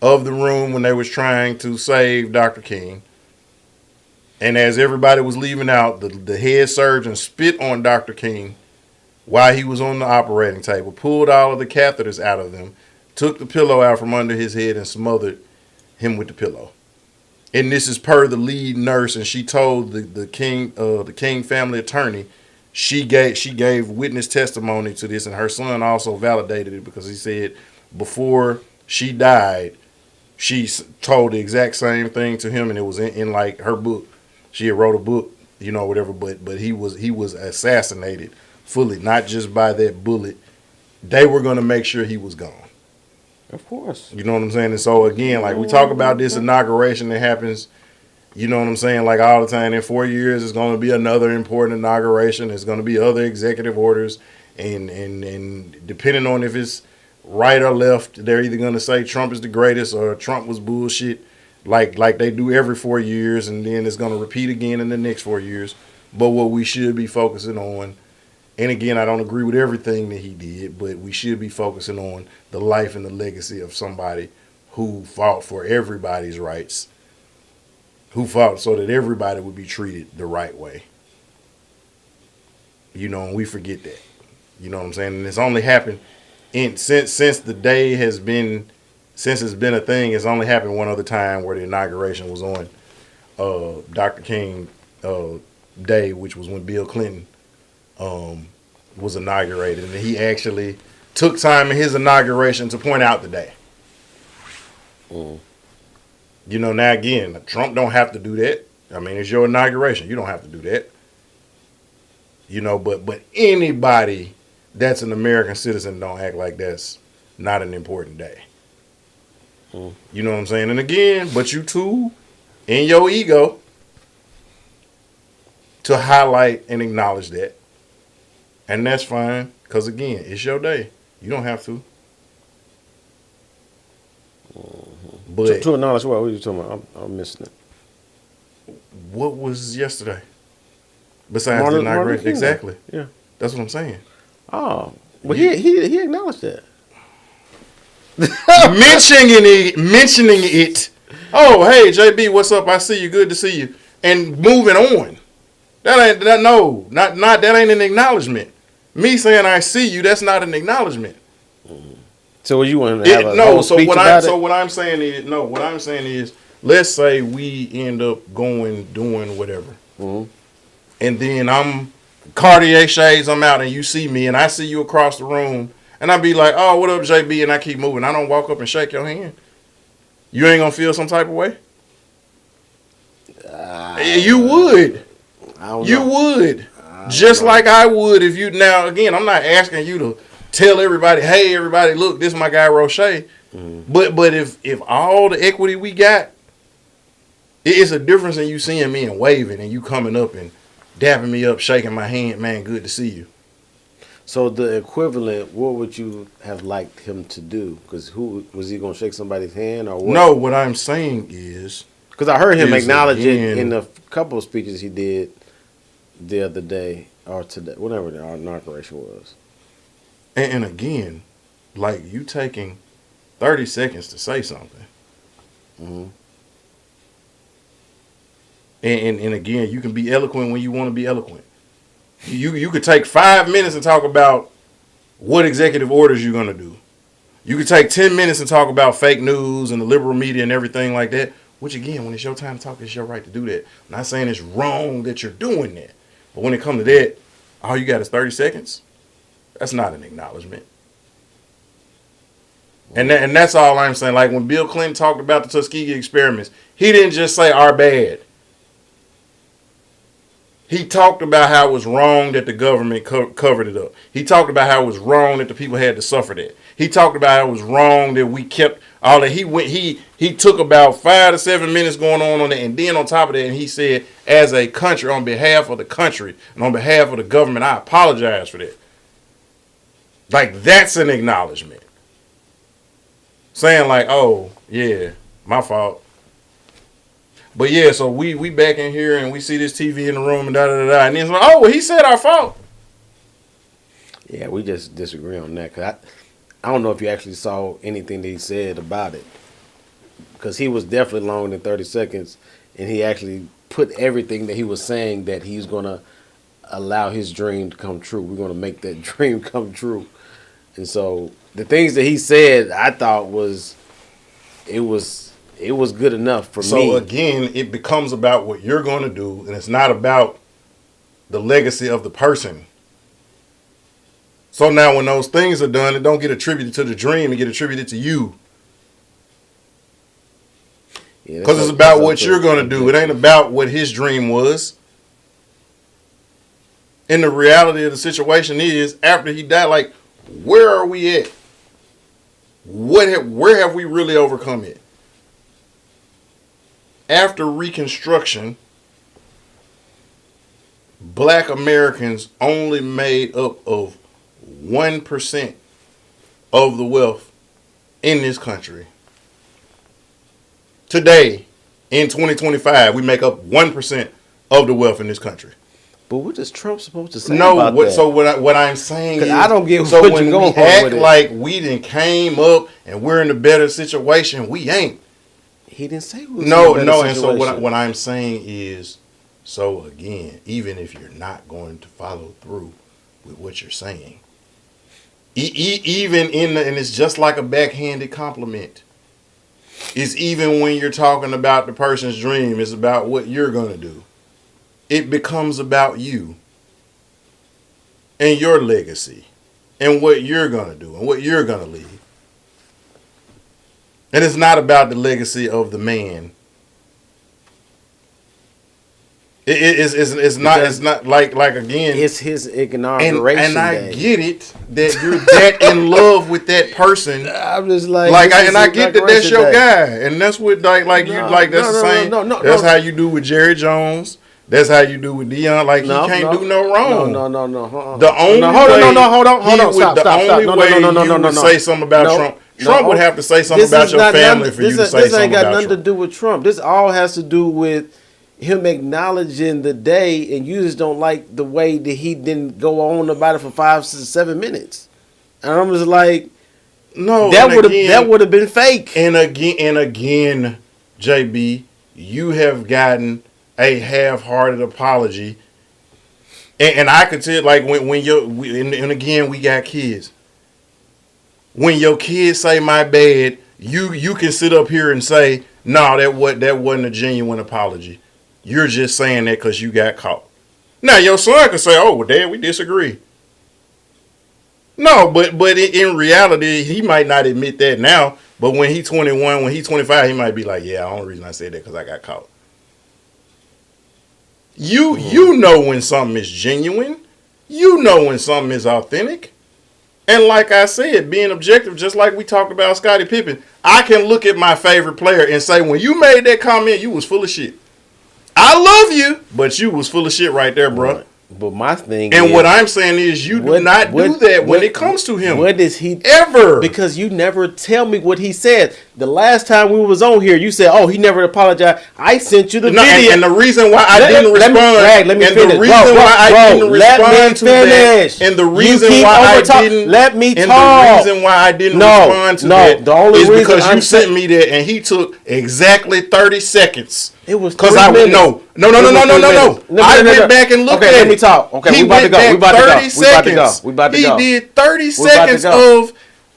of the room when they was trying to save Dr. King. And as everybody was leaving out, the head surgeon spit on Dr. King while he was on the operating table, pulled all of the catheters out of them, took the pillow out from under his head and smothered him with the pillow. And this is per the lead nurse, and she told the King family attorney, she gave witness testimony to this, and her son also validated it because he said before she died, she told the exact same thing to him, and it was in like her book. She had wrote a book, whatever. But he was assassinated fully, not just by that bullet. They were gonna make sure he was gone. Of course. You know what I'm saying? And so again, like we talk about this inauguration that happens. You know what I'm saying? Like all the time, in 4 years, it's going to be another important inauguration. There's going to be other executive orders. And depending on if it's right or left, they're either going to say Trump is the greatest or Trump was bullshit like they do every 4 years. And then it's going to repeat again in the next 4 years. But what we should be focusing on, and again, I don't agree with everything that he did, but we should be focusing on the life and the legacy of somebody who fought for everybody's rights. Who fought so that everybody would be treated the right way. And we forget that. You know what I'm saying? And it's only happened since the day has been, since it's been a thing, it's only happened one other time where the inauguration was on Dr. King Day, which was when Bill Clinton was inaugurated. And he actually took time in his inauguration to point out the day. Now again, Trump don't have to do that. I mean, it's your inauguration. You don't have to do that. But anybody that's an American citizen don't act like that's not an important day. You know what I'm saying? And again, but you too, in your ego, to highlight and acknowledge that. And that's fine, because again, it's your day. You don't have to. But to acknowledge what are you talking about? I'm missing it. What was yesterday? Besides the inauguration, exactly. Yeah, that's what I'm saying. Oh, well, he acknowledged that. mentioning it. Oh, hey JB, what's up? I see you. Good to see you. And moving on. That ain't an acknowledgement. Me saying I see you, that's not an acknowledgement. So you want to have a whole speech about it? What I'm saying is, let's say we end up doing whatever, and then I'm Cartier shades, I'm out, and you see me, and I see you across the room, and I be like, oh, what up, JB, and I keep moving. I don't walk up and shake your hand. You ain't gonna feel some type of way. You would. You would. Just like I would if you. Now again, I'm not asking you to tell everybody, hey, everybody, look, this is my guy Roche. But if all the equity we got, it's a difference in you seeing me and waving and you coming up and dapping me up, shaking my hand, man, good to see you. So the equivalent, what would you have liked him to do? Because who was he going to shake somebody's hand or what? No, what I'm saying is, because I heard him acknowledge it in a couple of speeches he did the other day or today, whatever the inauguration was. And again, like you taking 30 seconds to say something. And again, you can be eloquent when you want to be eloquent. You could take 5 minutes and talk about what executive orders you're going to do. You could take 10 minutes and talk about fake news and the liberal media and everything like that. Which again, when it's your time to talk, it's your right to do that. I'm not saying it's wrong that you're doing that. But when it comes to that, all you got is 30 seconds. That's not an acknowledgement. And that's all I'm saying. Like when Bill Clinton talked about the Tuskegee experiments, he didn't just say our bad. He talked about how it was wrong that the government covered it up. He talked about how it was wrong that the people had to suffer that. He talked about how it was wrong that we kept all that. He took about 5 to 7 minutes going on that, and then on top of that, and he said, as a country, on behalf of the country and on behalf of the government, I apologize for that. Like that's an acknowledgement. Saying like, oh, yeah, my fault. But yeah, so we back in here and we see this TV in the room and da-da-da-da. And then it's like, oh, well, he said our fault. Yeah, we just disagree on that. Cause I don't know if you actually saw anything that he said about it. Because he was definitely longer than 30 seconds. And he actually put everything that he was saying that he's going to allow his dream to come true. We're going to make that dream come true. And so the things that he said, I thought it was good enough for me. So again, it becomes about what you're going to do, and it's not about the legacy of the person. So now when those things are done, it don't get attributed to the dream, it get attributed to you. Because it's about what you're going to do. It ain't about what his dream was. And the reality of the situation is, after he died, like, where are we at? Where have we really overcome it? After Reconstruction, Black Americans only made up of 1% of the wealth in this country. Today, in 2025, we make up 1% of the wealth in this country. But what is Trump supposed to say about that? So what I'm saying is, I don't get so what when you're going we act with it. like we done came up and we're in a better situation, we ain't. He didn't say we was No, in a better and so situation. what I'm saying is, so again, even if you're not going to follow through with what you're saying, even and it's just like a backhanded compliment. It's even when you're talking about the person's dream, it's about what you're going to do. It becomes about you and your legacy and what you're going to do and what you're going to leave. And it's not about the legacy of the man. It's not like again. It's his inauguration and I day. get it that you're that in love with that person. I'm just like I get that that's your day. guy, and that's what that's the same. That's how you do with Jerry Jones. That's how you do with Dion. Like he can't do no wrong. No. The only hold on. Stop. The only way you would say something about Trump. Trump would have to say something about your family for you to say something about Trump. This ain't got nothing to do with Trump. This all has to do with him acknowledging the day, and you just don't like the way that he didn't go on about it for 5 to 7 minutes. And I'm just like, no, that would have been fake. And again, JB, you have gotten a half-hearted apology, and I could tell, like and again, we got kids. When your kids say my bad, you can sit up here and say, no, that wasn't a genuine apology. You're just saying that because you got caught. Now your son can say, oh, well, Dad, we disagree. No, but in reality, he might not admit that now. But when he's 21, when he's 25, he might be like, yeah, the only reason I said that because I got caught. You know when something is genuine. You know when something is authentic. And like I said, being objective, just like we talked about Scottie Pippen, I can look at my favorite player and say, when you made that comment, you was full of shit. I love you, but you was full of shit right there, bro. Right. But my thing and is, what I'm saying is you do not do that when it comes to him. What does he ever? Because you never tell me what he said. The last time we was on here, you said, "Oh, he never apologized." I sent you the video, and the reason why I didn't respond, let me finish. The reason why I didn't respond to that, and the reason why I didn't let me talk. And the reason why I didn't respond to that is because you sent me that, and he took exactly 30 seconds. It was because I would no. I went back and looked at it. Let me talk. Okay, we about to go. We about to go. He did 30 seconds of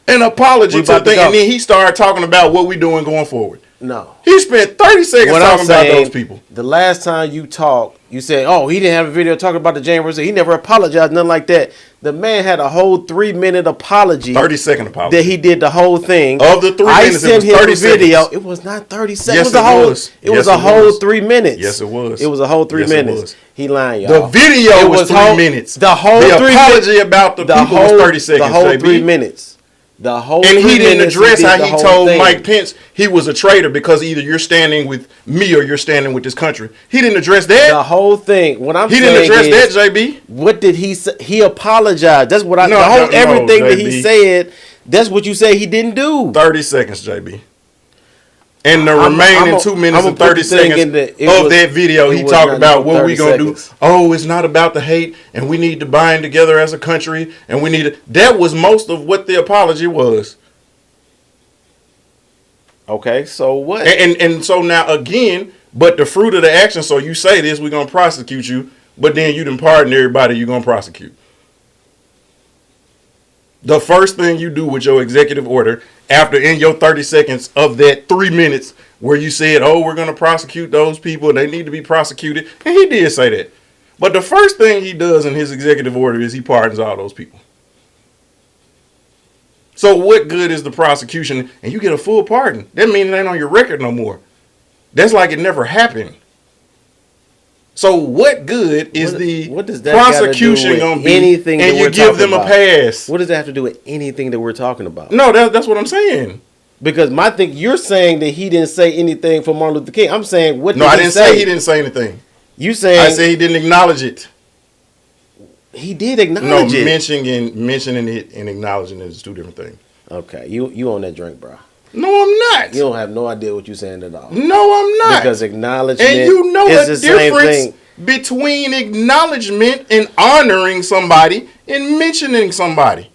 an apology to the thing, and then he started talking about what we doing going forward. No. He spent 30 seconds talking about those people. The last time you talked, you said, "Oh, he didn't have a video talking about the January 6th. He never apologized, nothing like that." The man had a whole 3-minute apology. 30-second apology. That he did the whole thing. Of the 3 minutes, it was 30 video. seconds. It was not 30 seconds. Yes, It was a whole 3 minutes. Yes, it was. It was a whole 3 Yes, it minutes. was. He lying, y'all. The video was 3 minutes. The whole the 3 apology minutes, about the people was 30 seconds. The whole JB. 3 minutes. The whole and he didn't address how he told thing. Mike Pence he was a traitor because either you're standing with me or you're standing with this country. He didn't address that. The whole thing. What I'm he saying didn't address is, that, JB. What did he say? He apologized. That's what I. No, everything JB. that he said. That's what you say he didn't do. 30 seconds, JB. And the remaining 2 minutes and 30 seconds of that video, he talked about what we gonna do. Oh, it's not about the hate, and we need to bind together as a country, and we need to. That was most of what the apology was. Okay, so what? And so now again, but the fruit of the action. So you say this, we're gonna prosecute you, but then you done pardon everybody you're gonna prosecute. The first thing you do with your executive order, after in your 30 seconds of that 3 minutes where you said, oh, we're going to prosecute those people, they need to be prosecuted. And he did say that. But the first thing he does in his executive order is he pardons all those people. So what good is the prosecution and you get a full pardon? That means it ain't on your record no more. That's like it never happened. So what good is the prosecution going to be anything and you give them a pass? What does that have to do with anything that we're talking about? No, that's what I'm saying. Because you're saying that he didn't say anything for Martin Luther King. I'm saying what did he say? No, I didn't say he didn't say anything. You saying I said he didn't acknowledge it. He did acknowledge it. No, mentioning it and acknowledging it is two different things. Okay, you on that drink, bro. No, I'm not. You don't have no idea what you're saying at all. No, I'm not. Because acknowledgement and you know is the the same thing between acknowledgement and honoring somebody and mentioning somebody.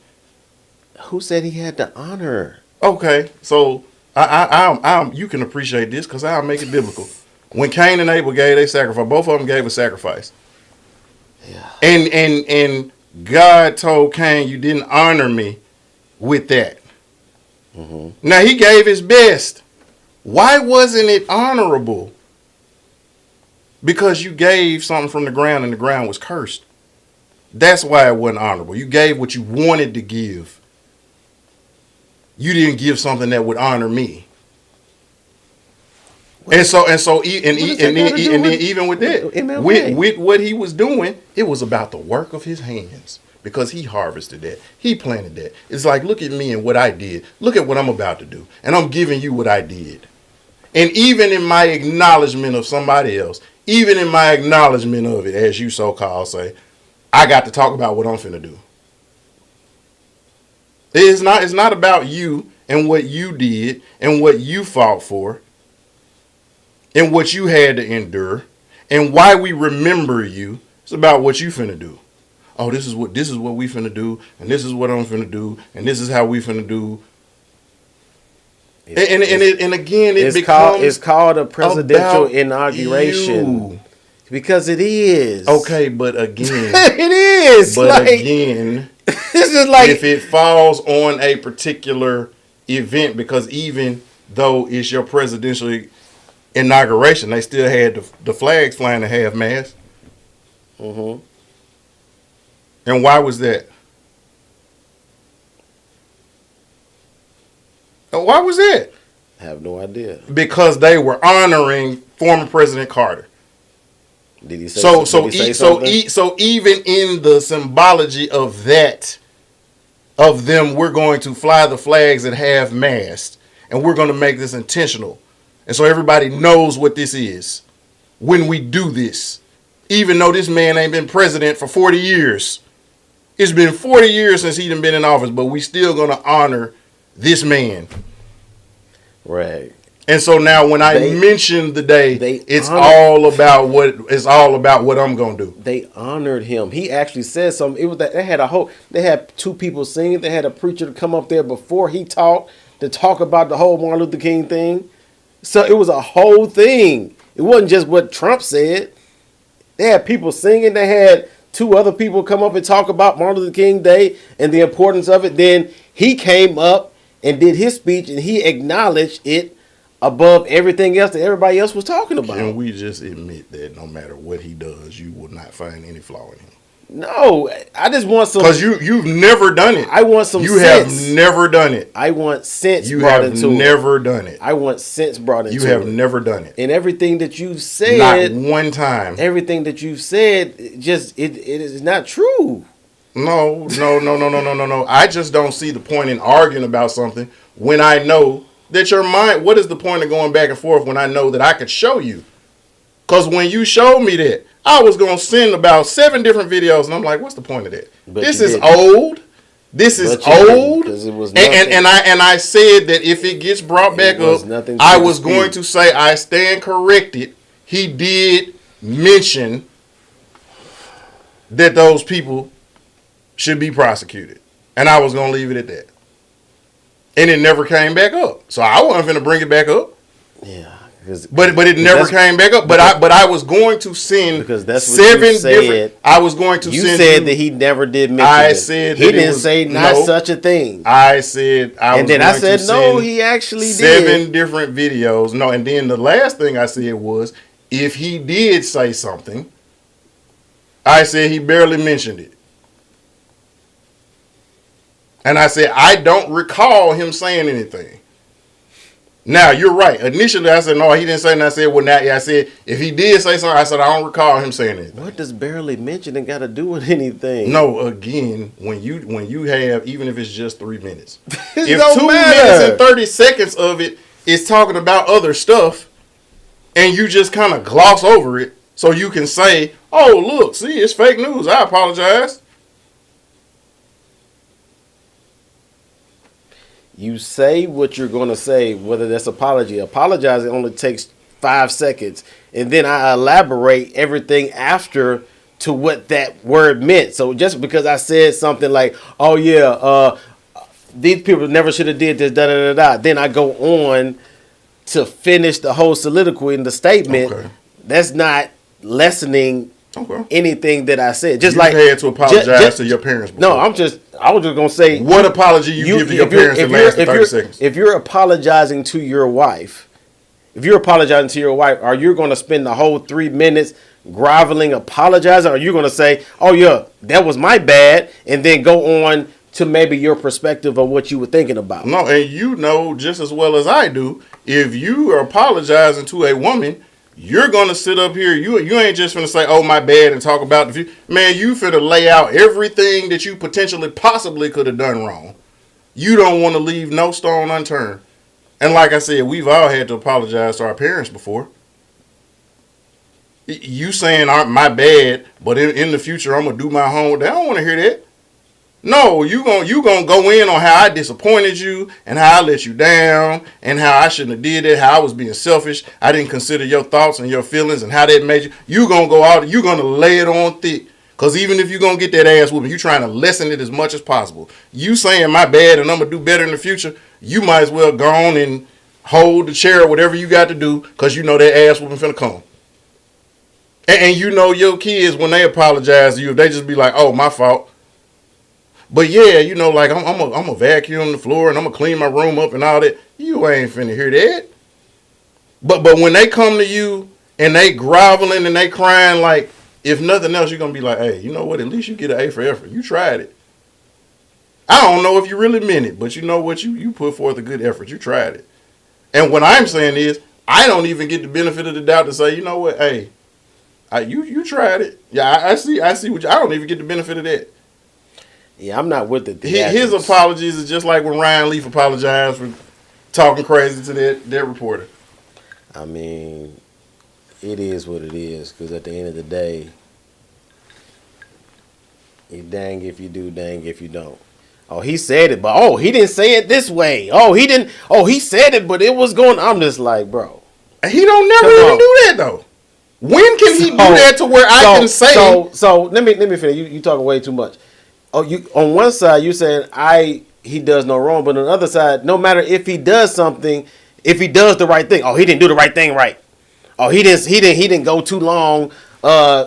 Who said he had to honor? Okay, so I you can appreciate this because I'll make it biblical. When Cain and Abel gave their sacrifice, both of them gave a sacrifice. Yeah. And God told Cain, you didn't honor me with that. Mm-hmm. Now he gave his best. Why wasn't it honorable? Because you gave something from the ground and the ground was cursed. That's why it wasn't honorable. You gave what you wanted to give. You didn't give something that would honor me. And even with that, with what he was doing, it was about the work of his hands. Because he harvested that. He planted that. It's like, look at me and what I did. Look at what I'm about to do. And I'm giving you what I did. And even in my acknowledgement of somebody else, even in my acknowledgement of it, as you so-called say, I got to talk about what I'm finna do. It's not about you and what you did and what you fought for and what you had to endure and why we remember you. It's about what you finna do. Oh, this is what we finna do, and this is what I'm finna do, and this is how we finna do. And again, it's called a presidential inauguration. Because it is. Okay, but again. It is. But again, this is like if it falls on a particular event, because even though it's your presidential inauguration, they still had the flags flying at half mast. Mm-hmm. And why was that? Why was that? I have no idea. Because they were honoring former President Carter. Did he say something? So even in the symbology of that, of them, we're going to fly the flags at half mast, and we're going to make this intentional. And so everybody knows what this is when we do this. Even though this man ain't been president for 40 years. It's been 40 years since he done been in office, but we still going to honor this man. Right. And so now when I mention the day, it's all about what I'm going to do. They honored him. He actually said something. It was that they had two people singing. They had a preacher to come up there before he talked to talk about the whole Martin Luther King thing. So it was a whole thing. It wasn't just what Trump said. They had people singing. They had two other people come up and talk about Martin Luther King Day and the importance of it. Then he came up and did his speech and he acknowledged it above everything else that everybody else was talking about. Can we just admit that no matter what he does, you will not find any flaw in him? No, I just want some. Because you've never done it. I want some You sense. have never done it. I want sense You brought have into it. never done it. I want sense brought into it. You have never done it. And everything that you said. Not one time. Everything that you said, it is not true. No. I just don't see the point in arguing about something when I know that your mind. What is the point of going back and forth when I know that I could show you? Because when you showed me that, I was going to send about 7 different videos, and I'm like, what's the point of that? But this is old. This is old. It was and I said that if it gets brought back up, I was going to say I stand corrected. He did mention that those people should be prosecuted. And I was going to leave it at that. And it never came back up. So I wasn't going to bring it back up. Yeah. But it never came back up. But I was going to send because that's what 7 you said. different. I was going to you send. Said that he never did mention. I it. said he didn't say not such a thing. I said I was. And then I said no. He actually 7 different videos. No, and then the last thing I said was if he did say something, I said he barely mentioned it. And I said I don't recall him saying anything. Now, you're right. Initially, I said, no, he didn't say nothing. I said, well, now, I said, if he did say something, I said, I don't recall him saying anything. What does barely mentioning got to do with anything? No, again, when you have, even if it's just 3 minutes, if 2 matter. minutes and 30 seconds of it is talking about other stuff, and you just kind of gloss over it, so you can say, oh, look, see, it's fake news. I apologize. You say what you're going to say, whether that's apology. Apologizing only takes 5 seconds. And then I elaborate everything after to what that word meant. So just because I said something like, oh, yeah, these people never should have did this, da-da-da-da. Then I go on to finish the whole soliloquy in the statement. Okay. That's not lessening anything that I said. Just you like had to apologize to your parents before. No, I was just gonna say what apology you give to your parents that lasted 30 seconds. If you're apologizing to your wife, are you gonna spend the whole 3 minutes groveling, apologizing, or are you gonna say, oh yeah, that was my bad, and then go on to maybe your perspective of what you were thinking about? No, and you know just as well as I do, if you are apologizing to a woman, you're gonna sit up here. You ain't just gonna say, "Oh, my bad," and talk about the future. Man, you finna lay out everything that you potentially, possibly could have done wrong. You don't want to leave no stone unturned. And like I said, we've all had to apologize to our parents before. You saying, "My bad," but in the future, I'm gonna do my homework. They don't want to hear that. No, you gonna go in on how I disappointed you and how I let you down and how I shouldn't have did it, how I was being selfish. I didn't consider your thoughts and your feelings and how that made you. You gonna go out. You gonna lay it on thick. Cause even if you gonna get that ass whooping, you trying to lessen it as much as possible. You saying my bad and I'm gonna do better in the future. You might as well go on and hold the chair or whatever you got to do. Cause you know that ass whooping finna come. And you know your kids when they apologize to you, if they just be like, "Oh, my fault." But yeah, you know, like I'm a vacuum the floor and I'm gonna clean my room up and all that. You ain't finna hear that. But when they come to you and they groveling and they crying, like if nothing else, you're gonna be like, hey, you know what? At least you get an A for effort. You tried it. I don't know if you really meant it, but you know what? You put forth a good effort. You tried it. And what I'm saying is, I don't even get the benefit of the doubt to say, you know what? Hey, you tried it. Yeah, I see what I don't even get the benefit of that. Yeah, I'm not with it. His apologies is just like when Ryan Leaf apologized for talking crazy to that reporter. I mean, it is what it is. Because at the end of the day, you dang if you do, dang if you don't. Oh, he said it, but he didn't say it this way. Oh, he didn't. Oh, he said it, but it was going. I'm just like, bro. He don't never even do that though. When can he do that to where I can say? So let me finish. You talking way too much. Oh, you on one side you saying he does no wrong, but on the other side, no matter if he does something, if he does the right thing, he didn't do the right thing right. Oh, he didn't go too long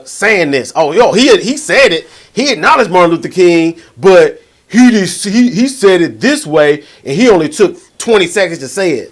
saying this. Oh, he said it. He acknowledged Martin Luther King, but he said it this way, and he only took 20 seconds to say it.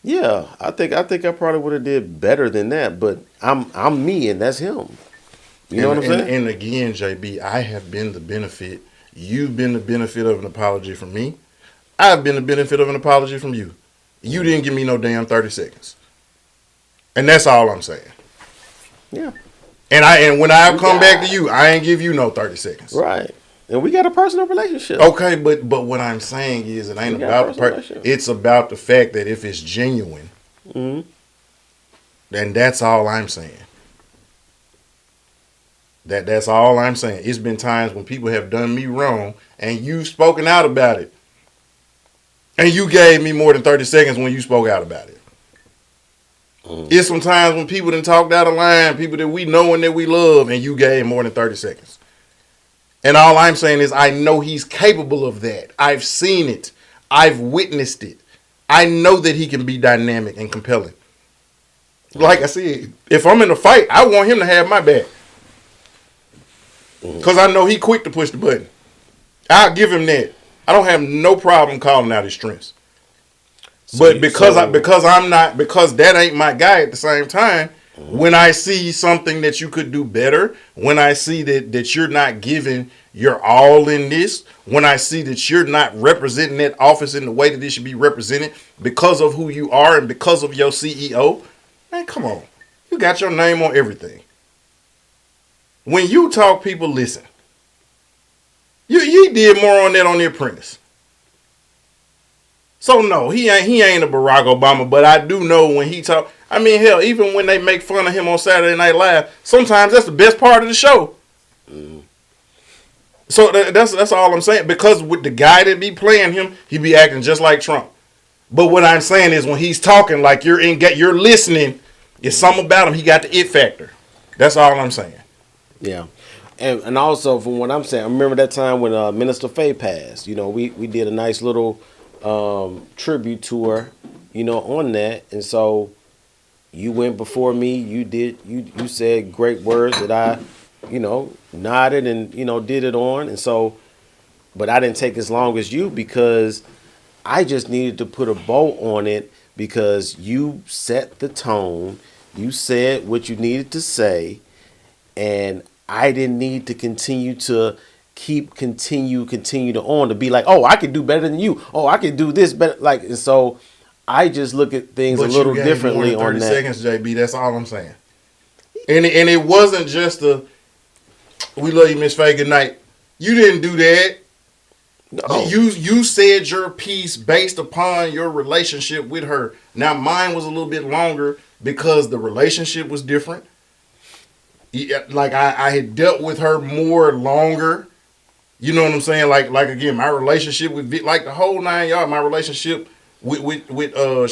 Yeah, I probably would have did better than that, but I'm me and that's him. You know what I'm saying? And again, JB, I have been the benefit. You've been the benefit of an apology from me. I've been the benefit of an apology from you. You didn't give me no damn 30 seconds. And that's all I'm saying. Yeah. And when I come back to you, I ain't give you no 30 seconds. Right. And we got a personal relationship. Okay, but what I'm saying is it ain't about the person. It's about the fact that if it's genuine, then that's all I'm saying. That's all I'm saying. It's been times when people have done me wrong and you've spoken out about it. And you gave me more than 30 seconds when you spoke out about it. It's some times when people done talked out of line, people that we know and that we love, and you gave more than 30 seconds. And all I'm saying is I know he's capable of that. I've seen it. I've witnessed it. I know that he can be dynamic and compelling. Like I said, if I'm in a fight, I want him to have my back. Because I know he quick to push the button. I'll give him that. I don't have no problem calling out his strengths. But because that ain't my guy at the same time, when I see something that you could do better, when I see that you're not giving your all in this, when I see that you're not representing that office in the way that it should be represented because of who you are and because of your CEO, man, come on. You got your name on everything. When you talk, people listen. You did more on that on The Apprentice. So no, he ain't a Barack Obama, but I do know when he talk. I mean, hell, even when they make fun of him on Saturday Night Live, sometimes that's the best part of the show. So that's all I'm saying. Because with the guy that be playing him, he be acting just like Trump. But what I'm saying is when he's talking, like you're listening, it's something about him. He got the it factor. That's all I'm saying. Yeah. And also from what I'm saying, I remember that time when Minister Faye passed. You know, we did a nice little tribute to her, you know, on that. And so you went before me, you said great words that I, you know, nodded and, you know, did it on. And so, but I didn't take as long as you because I just needed to put a bow on it because you set the tone, you said what you needed to say, and I didn't need to continue to continue to be like, oh, I can do better than you. Oh, I can do this better. Like, and so I just look at things a little differently on that. 30 seconds, JB. That's all I'm saying. And it wasn't just we love you, Miss Faye, good night. You didn't do that. No. You said your piece based upon your relationship with her. Now mine was a little bit longer because the relationship was different. Like I had dealt with her more longer. You know what I'm saying? Like again, my relationship with like the whole 9 yards, my relationship with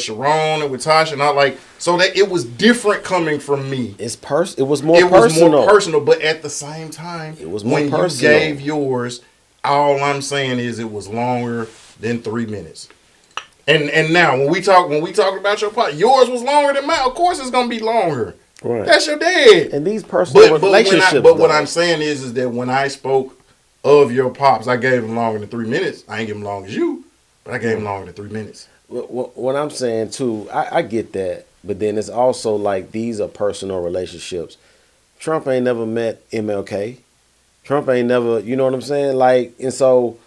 Sharon and with Tasha and all, like, so that it was different coming from me. It was more personal, but at the same time, it was more when personal. You gave yours, all I'm saying is it was longer than 3 minutes. And now when we talk about your part, yours was longer than mine. Of course, it's gonna be longer. Right. That's your dad. And these personal relationships. But what I'm saying is that when I spoke of your pops, I gave him longer than 3 minutes. I ain't give him long as you, but I gave him longer than 3 minutes. What I'm saying too, I get that, but then it's also like these are personal relationships. Trump ain't never met MLK. Trump ain't never, you know what I'm saying? Like, and so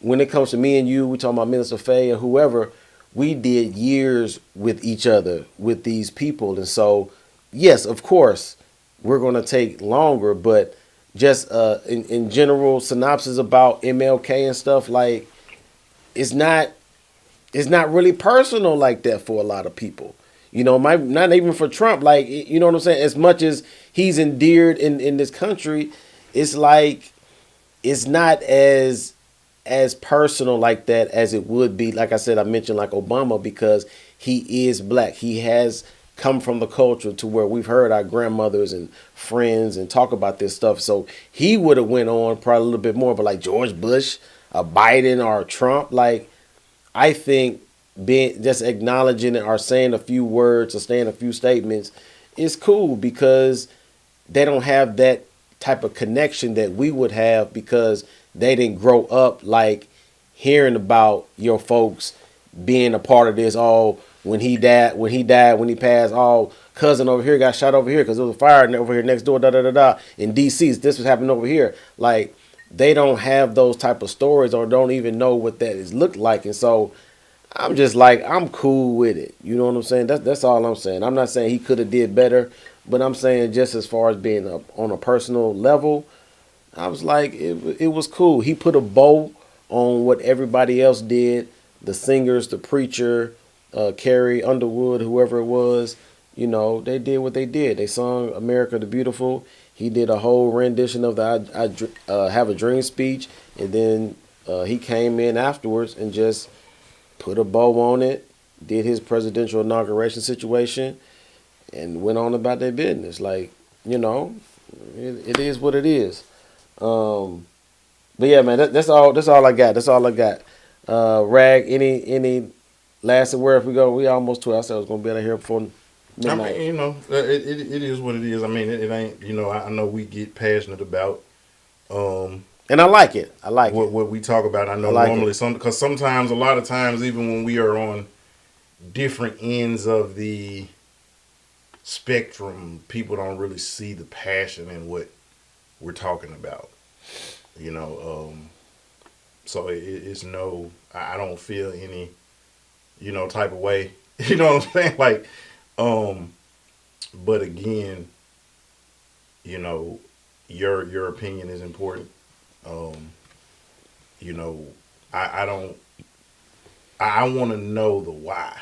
when it comes to me and you, we talking about Minister Faye or whoever, we did years with each other, with these people. And so, yes, of course, we're going to take longer, but just in general synopsis about MLK and stuff, like, it's not really personal like that for a lot of people. You know, not even for Trump. Like, you know what I'm saying? As much as he's endeared in this country, it's like it's not as personal like that as it would be. Like I said, I mentioned like Obama because he is black. He has come from the culture to where we've heard our grandmothers and friends and talk about this stuff. So he would have went on probably a little bit more. But like George Bush, Biden, or Trump, like, I think being just acknowledging it or saying a few words or saying a few statements is cool because they don't have that type of connection that we would have because they didn't grow up like hearing about your folks being a part of this. Oh, when he passed, all cousin over here got shot over here because there was a fire over here next door, in D.C. This was happening over here. Like, they don't have those type of stories or don't even know what that is looked like. And so I'm just like, I'm cool with it. You know what I'm saying? That's all I'm saying. I'm not saying he could have did better, but I'm saying just as far as being on a personal level, I was like, it was cool. He put a bow on what everybody else did. The singers, the preacher, Carrie Underwood, whoever it was, you know, they did what they did. They sung America the Beautiful. He did a whole rendition of the I Have a Dream speech. And then he came in afterwards and just put a bow on it, did his presidential inauguration situation, and went on about their business. Like, you know, it is what it is. But yeah, man, that's all I got. That's all I got. Rag, any last word if we go? We almost to ourselves gonna be out of here before midnight. I mean, you know, it is what it is. I mean, it ain't, you know, I know we get passionate about and I like it. I like what we talk about. I know like normally because sometimes, a lot of times, even when we are on different ends of the spectrum, people don't really see the passion in what we're talking about. You know, so it's no, I don't feel any, you know, type of way. You know what I'm saying? Like, but again, you know, your opinion is important. You know, I want to know the why.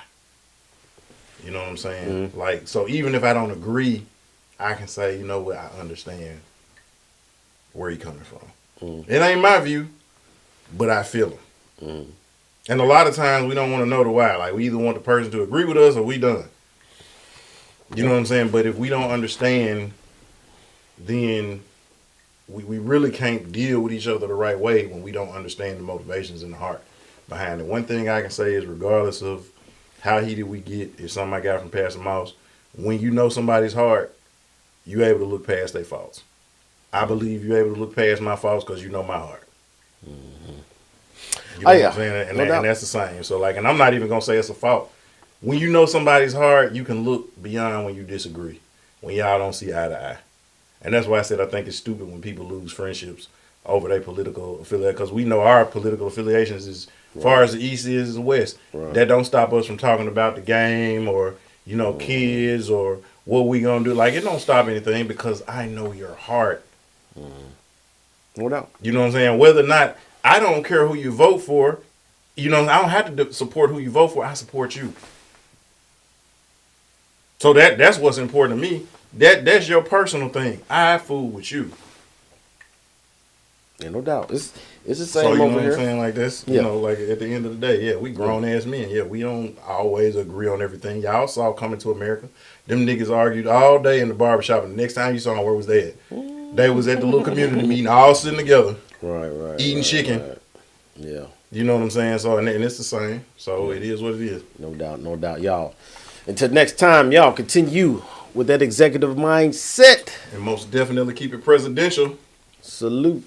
You know what I'm saying? Mm-hmm. Like, so even if I don't agree, I can say, you know what, I understand where you're coming from. Mm-hmm. It ain't my view, but I feel them. Mm-hmm. And a lot of times we don't want to know the why. Like, we either want the person to agree with us or we done. You know what I'm saying? But if we don't understand, then we really can't deal with each other the right way when we don't understand the motivations and the heart behind it. One thing I can say is, regardless of how heated we get, is something I got from Pastor Moss, when you know somebody's heart, you're able to look past their faults. I believe you're able to look past my faults because you know my heart. Mm-hmm. You know what I'm saying? And that's the same. So, like, and I'm not even going to say it's a fault. When you know somebody's heart, you can look beyond when you disagree, when y'all don't see eye to eye. And that's why I said I think it's stupid when people lose friendships over their political affiliation, because we know our political affiliations as far as the East is the West. Right. That don't stop us from talking about the game or, you know, kids or what we going to do. Like, it don't stop anything because I know your heart. No doubt. You know what I'm saying? Whether or not, I don't care who you vote for. You know, I don't have to support who you vote for. I support you. So that's what's important to me. That's your personal thing. I fool with you. Yeah, no doubt. It's the same so, you over know here. What I'm saying? Like this, you know, like at the end of the day, yeah, we grown ass men. Yeah, we don't always agree on everything. Y'all saw Coming to America. Them niggas argued all day in the barbershop, and the next time you saw them, where was they at? They was at the little community meeting, all sitting together. Right. Eating chicken. Right. Yeah. You know what I'm saying? So, and it's the same. So, it is what it is. No doubt, y'all. Until next time, y'all continue with that executive mindset. And most definitely keep it presidential. Salute.